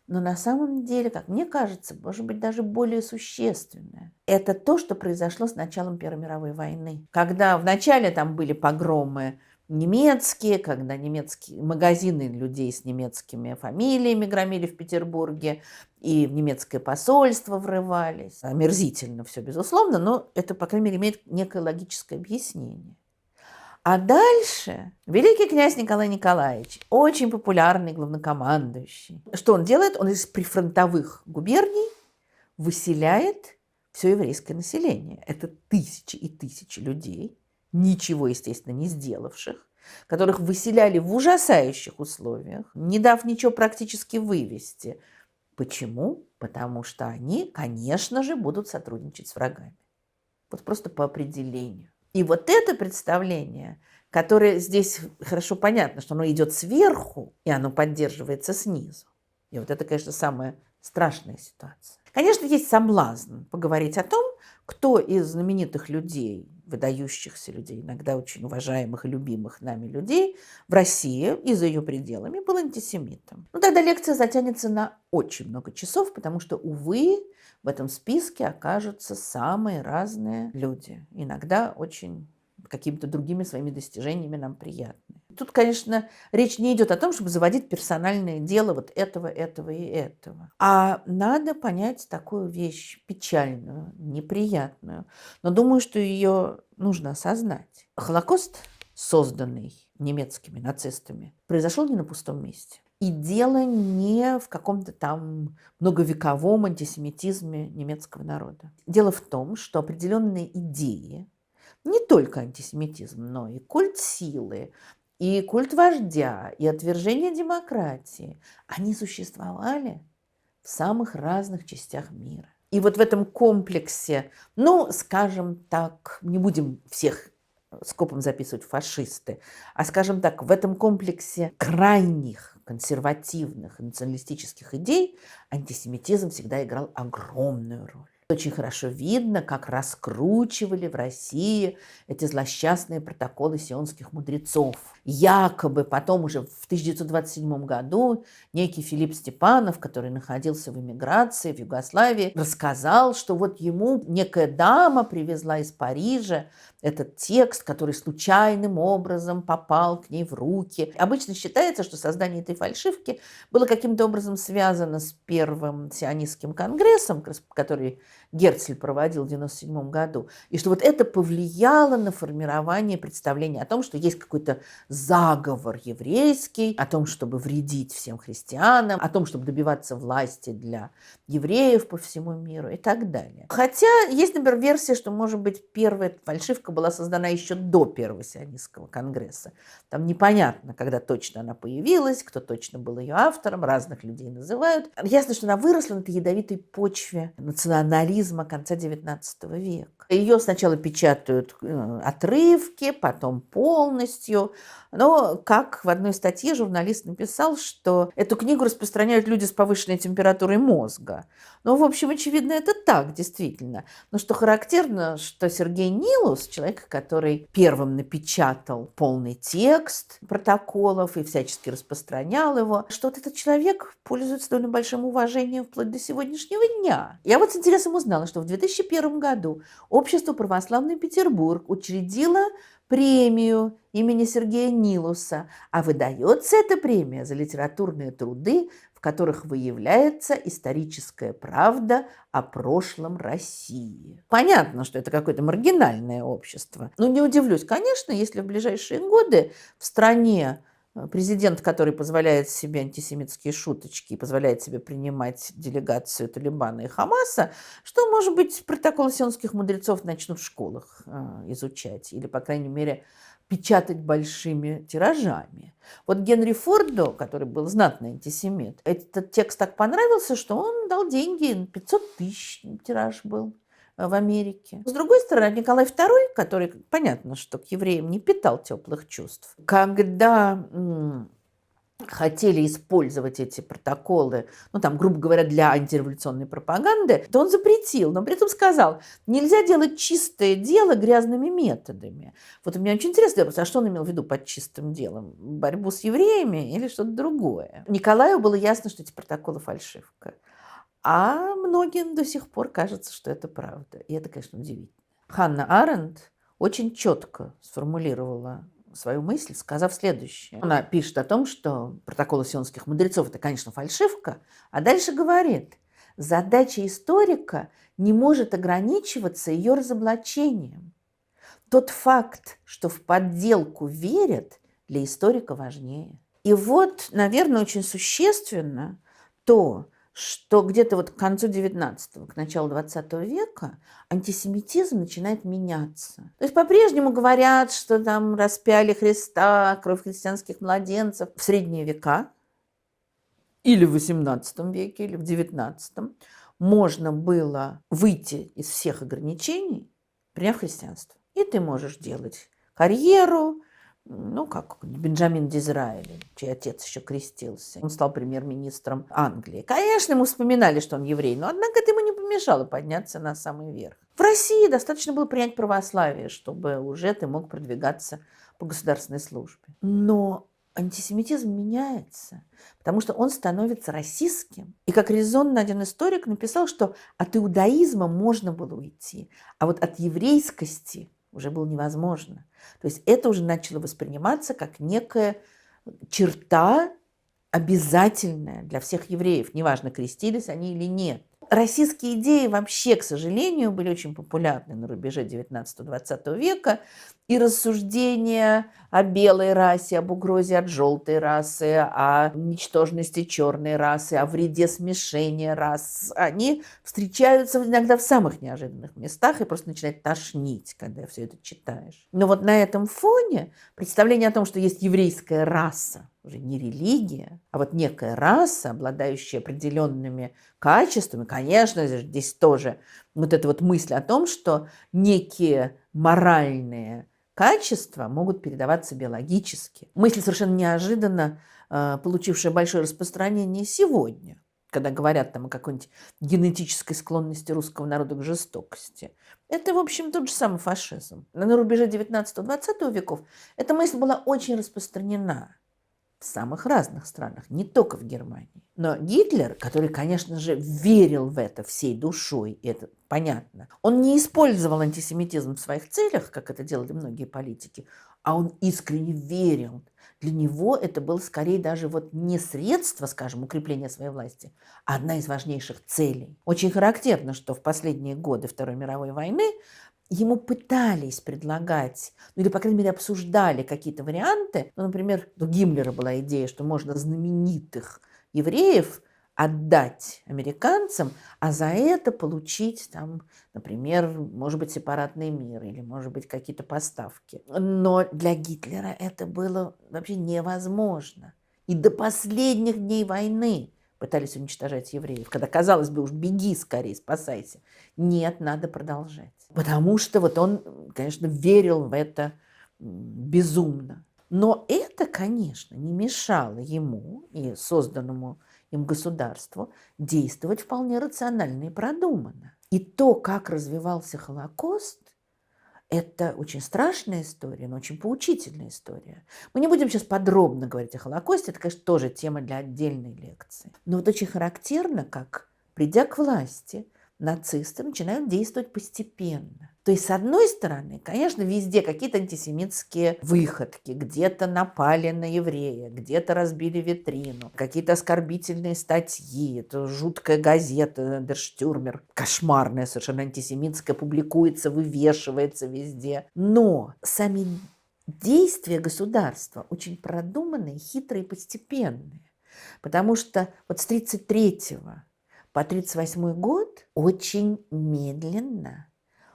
Speaker 1: но на самом деле, как мне кажется, может быть, даже более существенное. Это то, что произошло с началом Первой мировой войны. Когда вначале там были погромы немецкие, когда немецкие магазины людей с немецкими фамилиями громили в Петербурге, и в немецкое посольство врывались. Омерзительно все, безусловно, но это, по крайней мере, имеет некое логическое объяснение. А дальше великий князь Николай Николаевич, очень популярный главнокомандующий. Что он делает? Он из прифронтовых губерний выселяет все еврейское население. Это тысячи и тысячи людей, ничего, естественно, не сделавших, которых выселяли в ужасающих условиях, не дав ничего практически вывести. Почему? Потому что они, конечно же, будут сотрудничать с врагами. Вот просто по определению. И вот это представление, которое здесь хорошо понятно, что оно идет сверху, и оно поддерживается снизу. И вот это, конечно, самая страшная ситуация. Конечно, есть соблазн поговорить о том, кто из знаменитых людей, выдающихся людей, иногда очень уважаемых и любимых нами людей в России и за ее пределами был антисемитом. Ну, тогда лекция затянется на очень много часов, потому что, увы, в этом списке окажутся самые разные люди. Иногда очень какими-то другими своими достижениями нам приятны. Тут, конечно, речь не идет о том, чтобы заводить персональное дело вот этого и этого. А надо понять такую вещь печальную, неприятную. Но думаю, что ее нужно осознать. Холокост, созданный немецкими нацистами, произошел не на пустом месте. И дело не в каком-то там многовековом антисемитизме немецкого народа. Дело в том, что определенные идеи, не только антисемитизм, но и культ силы, и культ вождя, и отвержение демократии, они существовали в самых разных частях мира. И вот в этом комплексе, ну, скажем так, не будем всех скопом записывать фашисты, а, скажем так, в этом комплексе крайних консервативных и националистических идей антисемитизм всегда играл огромную роль. Очень хорошо видно, как раскручивали в России эти злосчастные протоколы сионских мудрецов. Якобы потом уже в 1927 году некий Филипп Степанов, который находился в эмиграции в Югославии, рассказал, что вот ему некая дама привезла из Парижа этот текст, который случайным образом попал к ней в руки. Обычно считается, что создание этой фальшивки было каким-то образом связано с первым сионистским конгрессом, который Герцль проводил в 1997 году, и что вот это повлияло на формирование представления о том, что есть какой-то заговор еврейский, о том, чтобы вредить всем христианам, о том, чтобы добиваться власти для евреев по всему миру и так далее. Хотя есть, например, версия, что, может быть, первая фальшивка была создана еще до первого сионистского конгресса. Там непонятно, когда точно она появилась, кто точно был ее автором, разных людей называют. Ясно, что она выросла на этой ядовитой почве национализма конца XIX века. Ее сначала печатают отрывки, потом полностью. Но, как в одной статье журналист написал, что эту книгу распространяют люди с повышенной температурой мозга. Ну, в общем, очевидно, это так, действительно. Но что характерно, что Сергей Нилус, человек, который первым напечатал полный текст протоколов и всячески распространял его, что вот этот человек пользуется довольно большим уважением вплоть до сегодняшнего дня. Я вот с интересом узнала, что в 2001 году Общество православный Петербург учредило премию имени Сергея Нилуса, а выдается эта премия за литературные труды, в которых выявляется историческая правда о прошлом России. Понятно, что это какое-то маргинальное общество. Но не удивлюсь, конечно, если в ближайшие годы в стране президент, который позволяет себе антисемитские шуточки и позволяет себе принимать делегацию Талибана и Хамаса, что, может быть, протокол сионских мудрецов начнут в школах изучать или, по крайней мере, печатать большими тиражами. Вот Генри Форду, который был знатный антисемит, этот текст так понравился, что он дал деньги, 500 тысяч тираж был в Америке. С другой стороны, Николай II, который, понятно, что к евреям не питал теплых чувств, когда хотели использовать эти протоколы, ну, там, грубо говоря, для антиреволюционной пропаганды, то он запретил, но при этом сказал, нельзя делать чистое дело грязными методами. Вот у меня очень интересно, а что он имел в виду под чистым делом? Борьбу с евреями или что-то другое? Николаю было ясно, что эти протоколы фальшивка. А многим до сих пор кажется, что это правда. И это, конечно, удивительно. Ханна Аренд очень четко сформулировала свою мысль, сказав следующее. Она пишет о том, что протоколы сионских мудрецов – это, конечно, фальшивка, а дальше говорит, задача историка не может ограничиваться ее разоблачением. Тот факт, что в подделку верят, для историка важнее. И вот, наверное, очень существенно то, что где-то вот к концу XIX, к началу XX века антисемитизм начинает меняться. То есть по-прежнему говорят, что там распяли Христа, кровь христианских младенцев. В средние века или в XVIII веке, или в XIX можно было выйти из всех ограничений, приняв христианство. И ты можешь делать карьеру, ну, как Бенджамин Дизраэли, чей отец еще крестился. Он стал премьер-министром Англии. Конечно, мы вспоминали, что он еврей, но, однако, это ему не помешало подняться на самый верх. В России достаточно было принять православие, чтобы уже ты мог продвигаться по государственной службе. Но антисемитизм меняется, потому что он становится российским. И как резонно один историк написал, что от иудаизма можно было уйти, а вот от еврейскости уже было невозможно. То есть это уже начало восприниматься как некая черта обязательная для всех евреев, неважно, крестились они или нет. Российские идеи вообще, к сожалению, были очень популярны на рубеже XIX-XX века, и рассуждения о белой расе, об угрозе от желтой расы, о ничтожности черной расы, о вреде смешения рас, они встречаются иногда в самых неожиданных местах и просто начинает тошнить, когда все это читаешь. Но вот на этом фоне представление о том, что есть еврейская раса, уже не религия, а вот некая раса, обладающая определенными качествами, конечно, здесь тоже вот эта вот мысль о том, что некие моральные качества могут передаваться биологически. Мысль совершенно неожиданно получившая большое распространение сегодня, когда говорят там о какой-нибудь генетической склонности русского народа к жестокости. Это, в общем, тот же самый фашизм. На рубеже 19-20 веков эта мысль была очень распространена в самых разных странах, не только в Германии. Но Гитлер, который, конечно же, верил в это всей душой, и это понятно, он не использовал антисемитизм в своих целях, как это делали многие политики, а он искренне верил. Для него это было скорее даже вот не средство, скажем, укрепления своей власти, а одна из важнейших целей. Очень характерно, что в последние годы Второй мировой войны ему пытались предлагать, ну или, по крайней мере, обсуждали какие-то варианты. Ну, например, у Гиммлера была идея, что можно знаменитых евреев отдать американцам, а за это получить, там, например, может быть, сепаратный мир или, может быть, какие-то поставки. Но для Гитлера это было вообще невозможно. И до последних дней войны пытались уничтожать евреев, когда, казалось бы, уж беги скорее, спасайся. Нет, надо продолжать. Потому что вот он, конечно, верил в это безумно. Но это, конечно, не мешало ему и созданному им государству действовать вполне рационально и продуманно. И то, как развивался Холокост, это очень страшная история, но очень поучительная история. Мы не будем сейчас подробно говорить о Холокосте, это, конечно, тоже тема для отдельной лекции. Но вот очень характерно, как, придя к власти, нацисты начинают действовать постепенно. То есть, с одной стороны, конечно, везде какие-то антисемитские выходки, где-то напали на еврея, где-то разбили витрину, какие-то оскорбительные статьи, это жуткая газета Der Stürmer, кошмарная, совершенно антисемитская, публикуется, вывешивается везде. Но сами действия государства очень продуманные, хитрые, постепенные. Потому что вот с 1933 по 1938 год очень медленно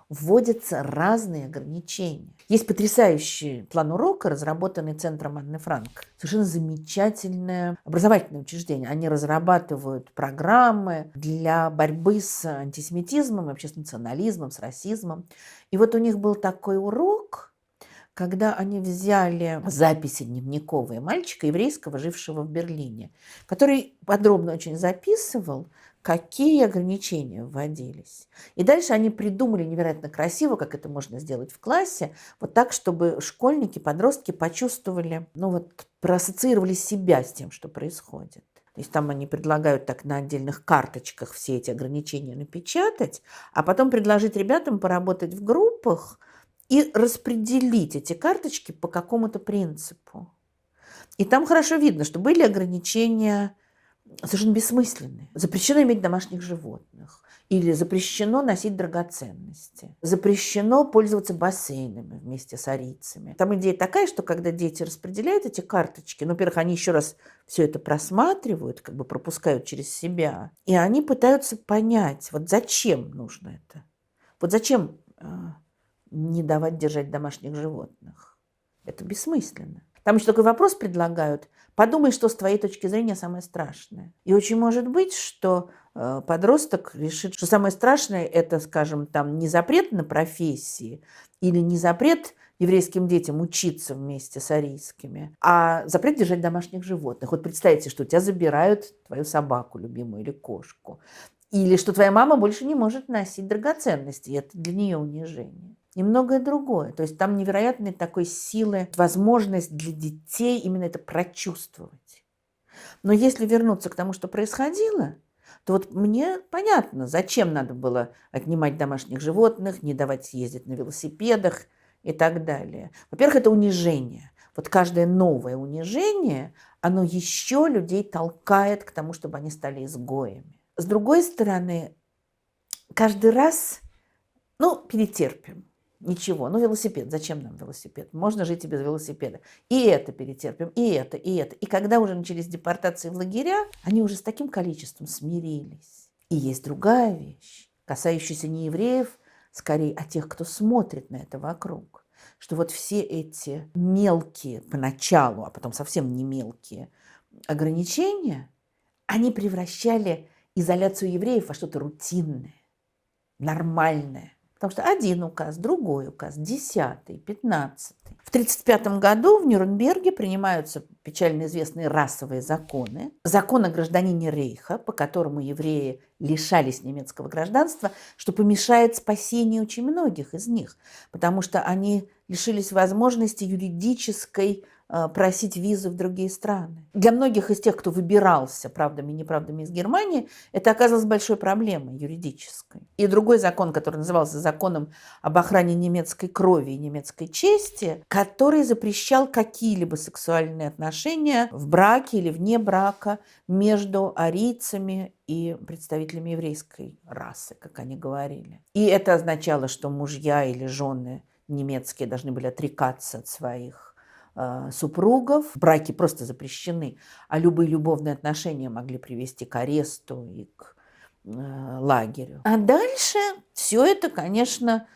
Speaker 1: вводятся разные ограничения. Есть потрясающий план урока, разработанный Центром Анны Франк. Совершенно замечательное образовательное учреждение. Они разрабатывают программы для борьбы с антисемитизмом, вообще с национализмом, с расизмом. И вот у них был такой урок, когда они взяли записи дневниковые мальчика еврейского, жившего в Берлине, который подробно очень записывал, какие ограничения вводились. И дальше они придумали невероятно красиво, как это можно сделать в классе, вот так, чтобы школьники, подростки почувствовали, ну вот, проассоциировали себя с тем, что происходит. То есть там они предлагают так на отдельных карточках все эти ограничения напечатать, а потом предложить ребятам поработать в группах и распределить эти карточки по какому-то принципу. И там хорошо видно, что были ограничения совершенно бессмысленные. Запрещено иметь домашних животных. Или запрещено носить драгоценности. Запрещено пользоваться бассейнами вместе с арийцами. Там идея такая, что когда дети распределяют эти карточки, ну, во-первых, они еще раз все это просматривают, как бы пропускают через себя, и они пытаются понять, вот зачем нужно это. Вот зачем не давать держать домашних животных. Это бессмысленно. Там еще такой вопрос предлагают. Подумай, что с твоей точки зрения самое страшное. И очень может быть, что подросток решит, что самое страшное – это, скажем, там, не запрет на профессии или не запрет еврейским детям учиться вместе с арийскими, а запрет держать домашних животных. Вот представьте, что у тебя забирают твою собаку любимую или кошку. Или что твоя мама больше не может носить драгоценности, и это для нее унижение. И многое другое. То есть там невероятной такой силы, возможность для детей именно это прочувствовать. Но если вернуться к тому, что происходило, то вот мне понятно, зачем надо было отнимать домашних животных, не давать ездить на велосипедах и так далее. Во-первых, это унижение. Вот каждое новое унижение, оно еще людей толкает к тому, чтобы они стали изгоями. С другой стороны, каждый раз, перетерпим. Ничего, велосипед, зачем нам велосипед? Можно жить и без велосипеда. И это перетерпим, и это, и это. И когда уже начались депортации в лагеря, они уже с таким количеством смирились. И есть другая вещь, касающаяся не евреев, скорее, а тех, кто смотрит на это вокруг. Что вот все эти мелкие поначалу, а потом совсем не мелкие ограничения, они превращали изоляцию евреев во что-то рутинное, нормальное. Потому что один указ, другой указ, 10-й, 15-й. В 1935 году в Нюрнберге принимаются печально известные расовые законы. Закон о гражданине Рейха, по которому евреи лишались немецкого гражданства, что помешает спасению очень многих из них, потому что они лишились возможности юридической просить визы в другие страны. Для многих из тех, кто выбирался правдами и неправдами из Германии, это оказалось большой проблемой юридической. И другой закон, который назывался законом об охране немецкой крови и немецкой чести, который запрещал какие-либо сексуальные отношения в браке или вне брака между арийцами и представителями еврейской расы, как они говорили. И это означало, что мужья или жены немецкие должны были отрекаться от своих супругов. Браки просто запрещены, а любые любовные отношения могли привести к аресту и к лагерю. А дальше все это, конечно,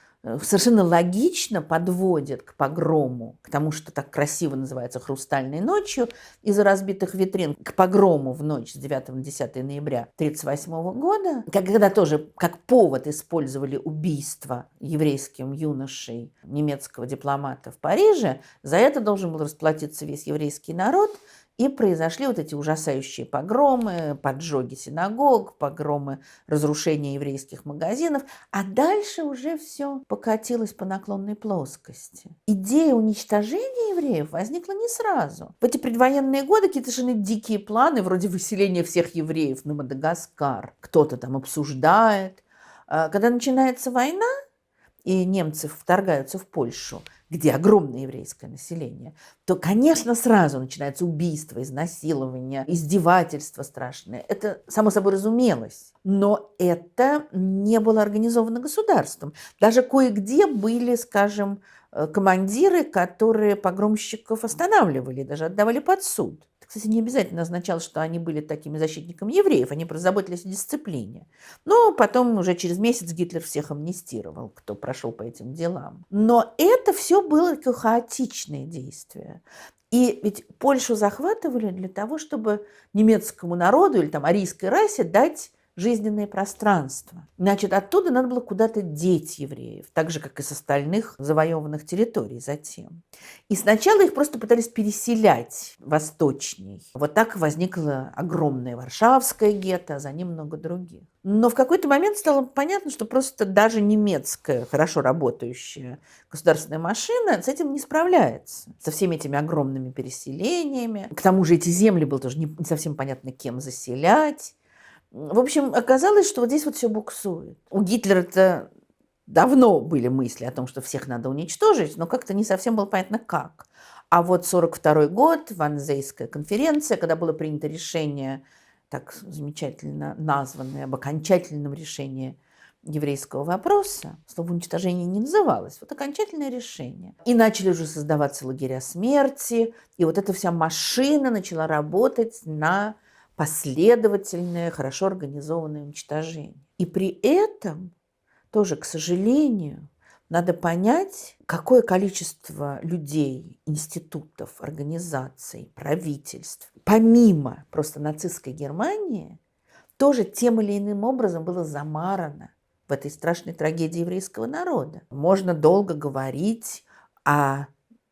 Speaker 1: совершенно логично подводит к погрому, к тому, что так красиво называется «Хрустальной ночью» из-за разбитых витрин, к погрому в ночь с 9 на 10 ноября 1938 года, когда тоже как повод использовали убийство еврейским юношей немецкого дипломата в Париже. За это должен был расплатиться весь еврейский народ. И произошли вот эти ужасающие погромы, поджоги синагог, погромы, разрушения еврейских магазинов. А дальше уже все покатилось по наклонной плоскости. Идея уничтожения евреев возникла не сразу. В эти предвоенные годы какие-то совершенно дикие планы, вроде выселения всех евреев на Мадагаскар. Кто-то там обсуждает. Когда начинается война, и немцы вторгаются в Польшу, где огромное еврейское население, то, конечно, сразу начинается убийство, изнасилование, издевательство страшное. Это, само собой, разумелось. Но это не было организовано государством. Даже кое-где были, скажем, командиры, которые погромщиков останавливали, даже отдавали под суд. Это, кстати, не обязательно означало, что они были такими защитниками евреев, они просто заботились о дисциплине. Но потом уже через месяц Гитлер всех амнистировал, кто прошел по этим делам. Но это все было такое хаотичное действие. И ведь Польшу захватывали для того, чтобы немецкому народу или там арийской расе дать жизненное пространство. Значит, оттуда надо было куда-то деть евреев, так же, как и с остальных завоеванных территорий затем. И сначала их просто пытались переселять восточней. Вот так возникло огромное Варшавское гетто, а за ним много других. Но в какой-то момент стало понятно, что просто даже немецкая, хорошо работающая государственная машина с этим не справляется. Со всеми этими огромными переселениями. К тому же эти земли было тоже не совсем понятно, кем заселять. В общем, оказалось, что вот здесь вот все буксует. У Гитлера-то давно были мысли о том, что всех надо уничтожить, но как-то не совсем было понятно, как. А вот 1942 год, Ванзейская конференция, когда было принято решение, так замечательно названное, об окончательном решении еврейского вопроса, слово уничтожение не называлось, вот окончательное решение. И начали уже создаваться лагеря смерти, и вот эта вся машина начала работать на последовательное, хорошо организованное уничтожение. И при этом тоже, к сожалению, надо понять, какое количество людей, институтов, организаций, правительств, помимо просто нацистской Германии, тоже тем или иным образом было замарано в этой страшной трагедии еврейского народа. Можно долго говорить о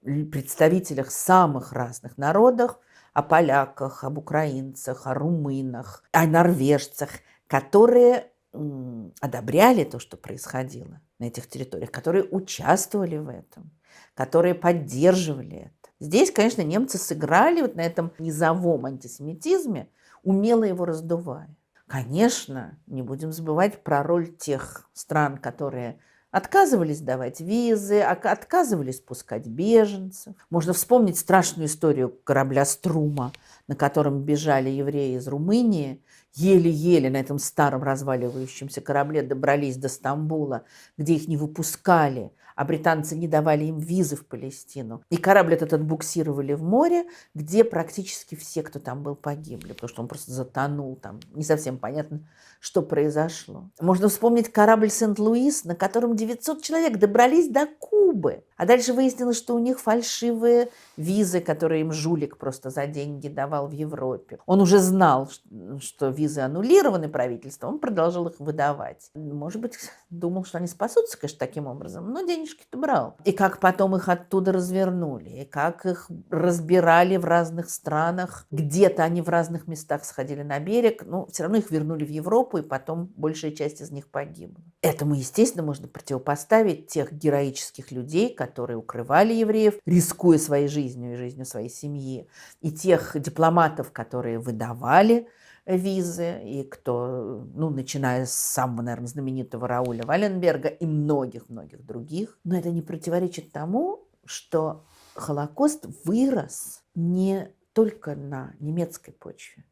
Speaker 1: представителях самых разных народов, о поляках, об украинцах, о румынах, о норвежцах, которые одобряли то, что происходило на этих территориях, которые участвовали в этом, которые поддерживали это. Здесь, конечно, немцы сыграли вот на этом низовом антисемитизме, умело его раздувая. Конечно, не будем забывать про роль тех стран, которые отказывались давать визы, отказывались пускать беженцев. Можно вспомнить страшную историю корабля «Струма», на котором бежали евреи из Румынии. Еле-еле на этом старом разваливающемся корабле добрались до Стамбула, где их не выпускали, а британцы не давали им визы в Палестину. И корабль этот отбуксировали в море, где практически все, кто там был, погибли, потому что он просто затонул, там не совсем понятно, что произошло. Можно вспомнить корабль «Сент-Луис», на котором 900 человек добрались до Кубы. А дальше выяснилось, что у них фальшивые визы, которые им жулик просто за деньги давал в Европе. Он уже знал, что визы аннулированы правительством, он продолжал их выдавать. Может быть, думал, что они спасутся, конечно, таким образом, но денежки-то брал. И как потом их оттуда развернули, и как их разбирали в разных странах. Где-то они в разных местах сходили на берег, но все равно их вернули в Европу, и потом большая часть из них погибла. Этому, естественно, можно противопоставить тех героических людей, которые укрывали евреев, рискуя своей жизнью и жизнью своей семьи, и тех дипломатов, которые выдавали визы, и кто, начиная с самого, наверное, знаменитого Рауля Валенберга и многих-многих других. Но это не противоречит тому, что Холокост вырос не только на немецкой почве,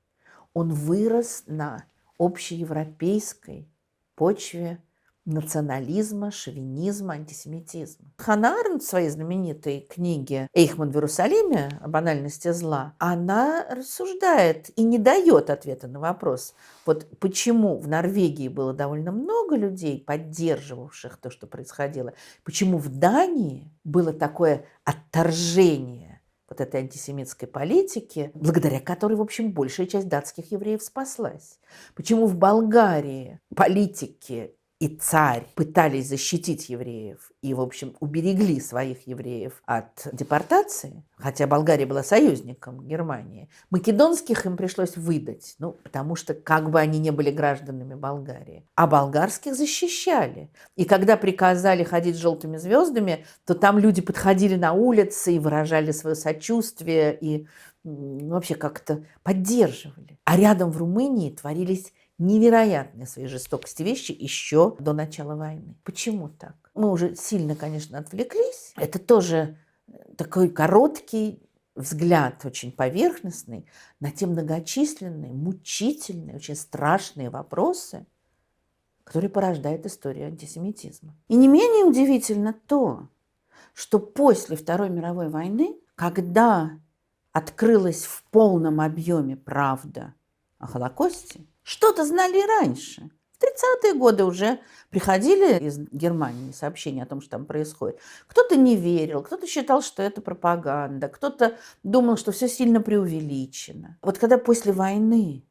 Speaker 1: он вырос на общеевропейской почве национализма, шовинизма, антисемитизма. Ханна Аренд в своей знаменитой книге «Эйхман в Иерусалиме. О банальности зла» она рассуждает и не дает ответа на вопрос, вот почему в Норвегии было довольно много людей, поддерживавших то, что происходило, почему в Дании было такое отторжение вот этой антисемитской политики, благодаря которой, в общем, большая часть датских евреев спаслась. Почему в Болгарии политики и царь пытались защитить евреев и, в общем, уберегли своих евреев от депортации, хотя Болгария была союзником Германии. Македонских им пришлось выдать, потому что как бы они не были гражданами Болгарии. А болгарских защищали. И когда приказали ходить с желтыми звездами, то там люди подходили на улицы и выражали свое сочувствие и вообще как-то поддерживали. А рядом в Румынии творились невероятные своей жестокости вещи еще до начала войны. Почему так? мы уже сильно, конечно, отвлеклись. Это тоже такой короткий взгляд, очень поверхностный, на те многочисленные, мучительные, очень страшные вопросы, которые порождает история антисемитизма. И не менее удивительно то, что после Второй мировой войны, когда открылась в полном объеме правда о Холокосте, что-то знали и раньше. В 30-е годы уже приходили из Германии сообщения о том, что там происходит. Кто-то не верил, кто-то считал, что это пропаганда, кто-то думал, что все сильно преувеличено. Вот когда после войны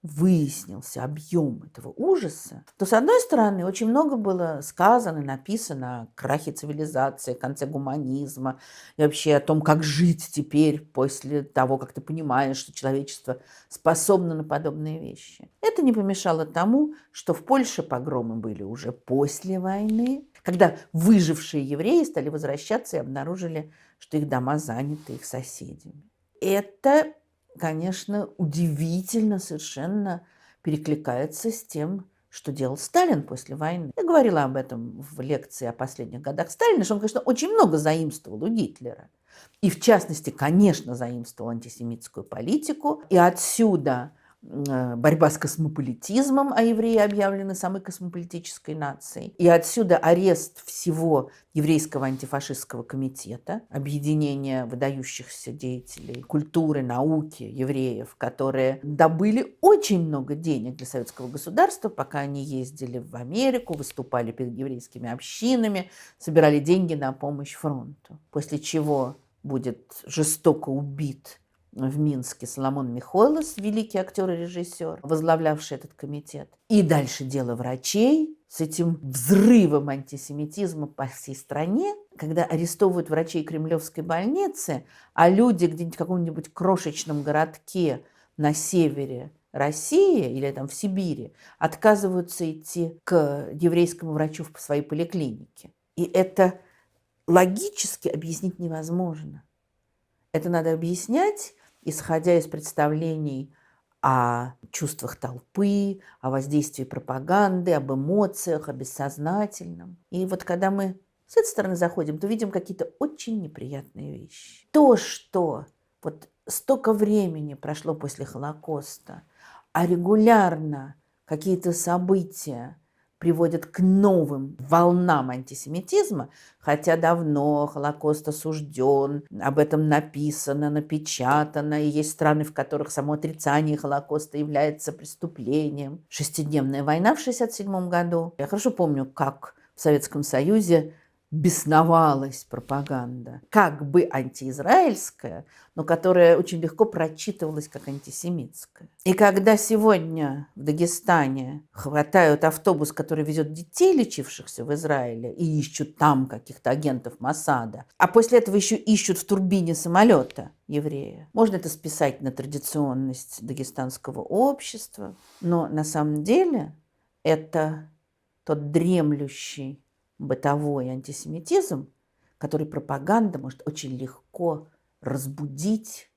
Speaker 1: выяснился объем этого ужаса, то, с одной стороны, очень много было сказано, написано о крахе цивилизации, конце гуманизма и вообще о том, как жить теперь после того, как ты понимаешь, что человечество способно на подобные вещи. Это не помешало тому, что в Польше погромы были уже после войны, когда выжившие евреи стали возвращаться и обнаружили, что их дома заняты их соседями. Это, конечно, удивительно совершенно перекликается с тем, что делал Сталин после войны. Я говорила об этом в лекции о последних годах Сталина, что он, конечно, очень много заимствовал у Гитлера. И, в частности, конечно, заимствовал антисемитскую политику. И отсюда борьба с космополитизмом, а евреи объявлены самой космополитической нацией. И отсюда арест всего еврейского антифашистского комитета, объединение выдающихся деятелей культуры, науки, евреев, которые добыли очень много денег для советского государства, пока они ездили в Америку, выступали перед еврейскими общинами, собирали деньги на помощь фронту. После чего будет жестоко убит в Минске Соломон Михойлос, великий актер и режиссер, возглавлявший этот комитет. И дальше дело врачей с этим взрывом антисемитизма по всей стране, когда арестовывают врачей Кремлевской больницы, а люди где-нибудь в каком-нибудь крошечном городке на севере России или там в Сибири отказываются идти к еврейскому врачу в своей поликлинике. И это логически объяснить невозможно. Это надо объяснять, исходя из представлений о чувствах толпы, о воздействии пропаганды, об эмоциях, о бессознательном. И вот когда мы с этой стороны заходим, то видим какие-то очень неприятные вещи. То, что вот столько времени прошло после Холокоста, а регулярно какие-то события приводят к новым волнам антисемитизма, хотя давно Холокост осужден, об этом написано, напечатано, и есть страны, в которых само отрицание Холокоста является преступлением. Шестидневная война в 1967 году. Я хорошо помню, как в Советском Союзе бесновалась пропаганда, как бы антиизраильская, но которая очень легко прочитывалась как антисемитская. И когда сегодня в Дагестане хватают автобус, который везет детей, лечившихся в Израиле, и ищут там каких-то агентов Моссада, а после этого еще ищут в турбине самолета еврея, можно это списать на традиционность дагестанского общества, но на самом деле это тот дремлющий бытовой антисемитизм, который пропаганда может очень легко разбудить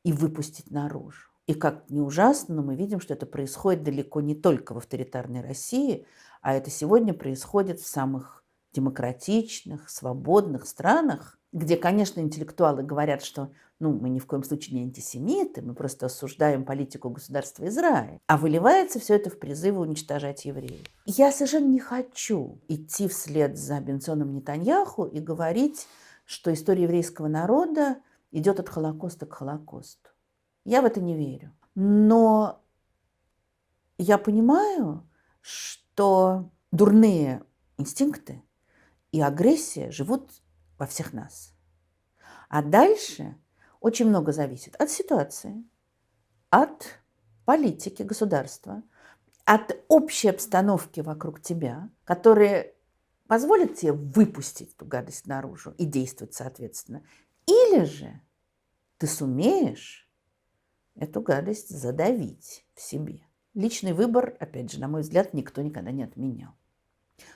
Speaker 1: и выпустить наружу. И как ни ужасно, но мы видим, что это происходит далеко не только в авторитарной России, а это сегодня происходит в самых демократичных, свободных странах, где, конечно, интеллектуалы говорят, что мы ни в коем случае не антисемиты, мы просто осуждаем политику государства Израиль. А выливается все это в призывы уничтожать евреев. Я совершенно не хочу идти вслед за Бенсоном Нетаньяху и говорить, что история еврейского народа идет от Холокоста к Холокосту. Я в это не верю. Но я понимаю, что дурные инстинкты и агрессия живут во всех нас. А дальше очень много зависит от ситуации, от политики государства, от общей обстановки вокруг тебя, которые позволят тебе выпустить эту гадость наружу и действовать соответственно. Или же ты сумеешь эту гадость задавить в себе. Личный выбор, опять же, на мой взгляд, никто никогда не отменял.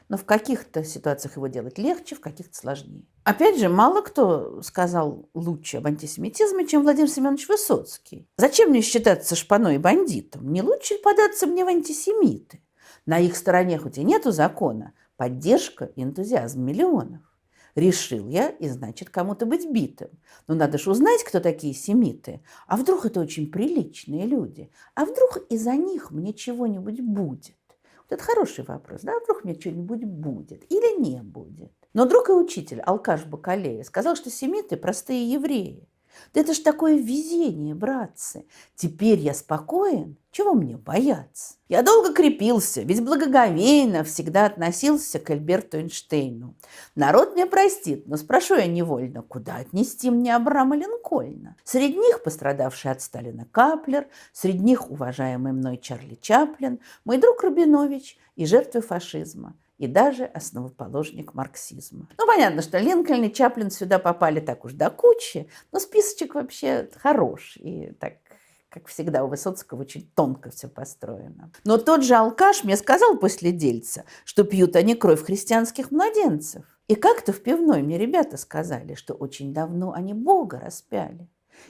Speaker 1: Но в каких-то ситуациях его делать легче, в каких-то сложнее. Опять же, мало кто сказал лучше об антисемитизме, чем Владимир Семенович Высоцкий. Зачем мне считаться шпаной и бандитом? Не лучше податься мне в антисемиты. На их стороне хоть и нету закона, поддержка и энтузиазм миллионов. Решил я, и значит, кому-то быть битым. Но надо же узнать, кто такие семиты. А вдруг это очень приличные люди? А вдруг из-за них мне чего-нибудь будет? Вот это хороший вопрос, да? А вдруг мне что-нибудь будет или не будет? Но друг и учитель, алкаш Бакалея, сказал, что семиты – простые евреи. Да это ж такое везение, братцы. Теперь я спокоен, чего мне бояться? Я долго крепился, ведь благоговейно всегда относился к Альберту Эйнштейну. Народ мне простит, но спрошу я невольно, куда отнести мне Абрама Линкольна? Среди них пострадавший от Сталина Каплер, среди них уважаемый мной Чарли Чаплин, мой друг Рабинович и жертвы фашизма, и даже основоположник марксизма. Ну, понятно, что Линкольн и Чаплин сюда попали так уж до кучи, но списочек вообще хорош. И так, как всегда, у Высоцкого очень тонко все построено. Но тот же алкаш мне сказал после дельца, что пьют они кровь христианских младенцев. И как-то в пивной мне ребята сказали, что очень давно они Бога распяли.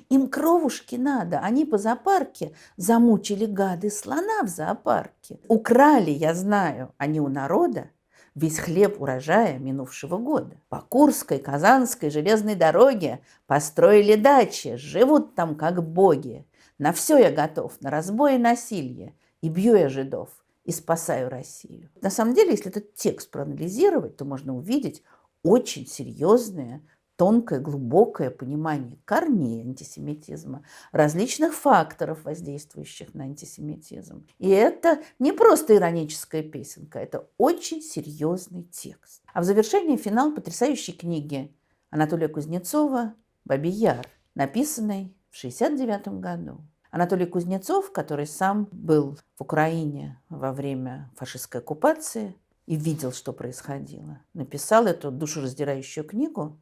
Speaker 1: Им кровушки надо, они по зоопарке замучили гады слона в зоопарке. Украли, я знаю, они у народа весь хлеб урожая минувшего года. По Курской, Казанской железной дороге построили дачи, живут там как боги. На все я готов, на разбой и насилие. И бью я жидов, и спасаю Россию. На самом деле, если этот текст проанализировать, то можно увидеть очень серьезное, тонкое, глубокое понимание корней антисемитизма, различных факторов, воздействующих на антисемитизм. И это не просто ироническая песенка, это очень серьезный текст. А в завершении финал потрясающей книги Анатолия Кузнецова «Бабий Яр», написанной в 1969 году. Анатолий Кузнецов, который сам был в Украине во время фашистской оккупации и видел, что происходило, написал эту душераздирающую книгу,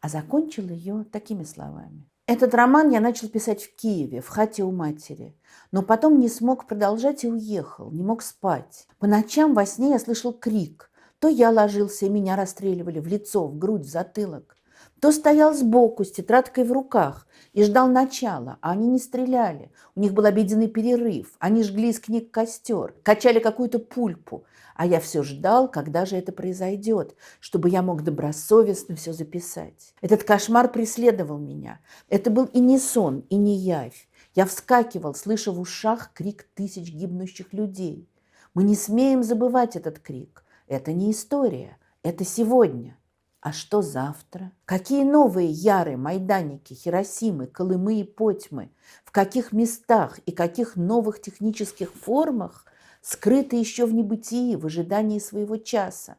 Speaker 1: а закончил ее такими словами. Этот роман я начал писать в Киеве, в хате у матери, но потом не смог продолжать и уехал, не мог спать. По ночам во сне я слышал крик. То я ложился, и меня расстреливали в лицо, в грудь, в затылок. То стоял сбоку с тетрадкой в руках и ждал начала, а они не стреляли. У них был обеденный перерыв, они жгли из книг костер, качали какую-то пульпу. А я все ждал, когда же это произойдет, чтобы я мог добросовестно все записать. Этот кошмар преследовал меня. Это был и не сон, и не явь. Я вскакивал, слыша в ушах крик тысяч гибнущих людей. Мы не смеем забывать этот крик. Это не история, это сегодня. А что завтра? Какие новые Яры, Майданики, Хиросимы, Колымы и Потьмы? В каких местах и каких новых технических формах скрыты еще в небытии, в ожидании своего часа?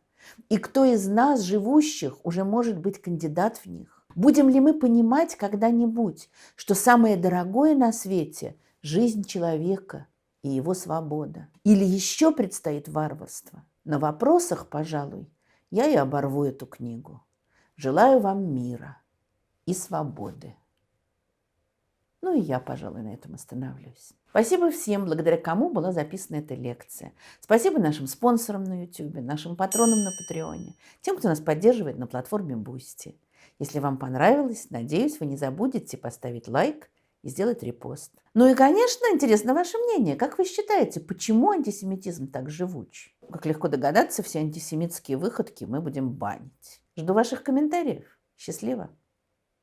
Speaker 1: И кто из нас, живущих, уже может быть кандидат в них? Будем ли мы понимать когда-нибудь, что самое дорогое на свете – жизнь человека и его свобода? Или еще предстоит варварство? На вопросах, пожалуй, я и оборву эту книгу. Желаю вам мира и свободы. Ну и я, пожалуй, на этом остановлюсь. Спасибо всем, благодаря кому была записана эта лекция. Спасибо нашим спонсорам на YouTube, нашим патронам на Патреоне, тем, кто нас поддерживает на платформе Boosty. Если вам понравилось, надеюсь, вы не забудете поставить лайк и сделать репост. Ну и, конечно, интересно ваше мнение. Как вы считаете, почему антисемитизм так живуч? Как легко догадаться, все антисемитские выходки мы будем банить. Жду ваших комментариев. Счастливо!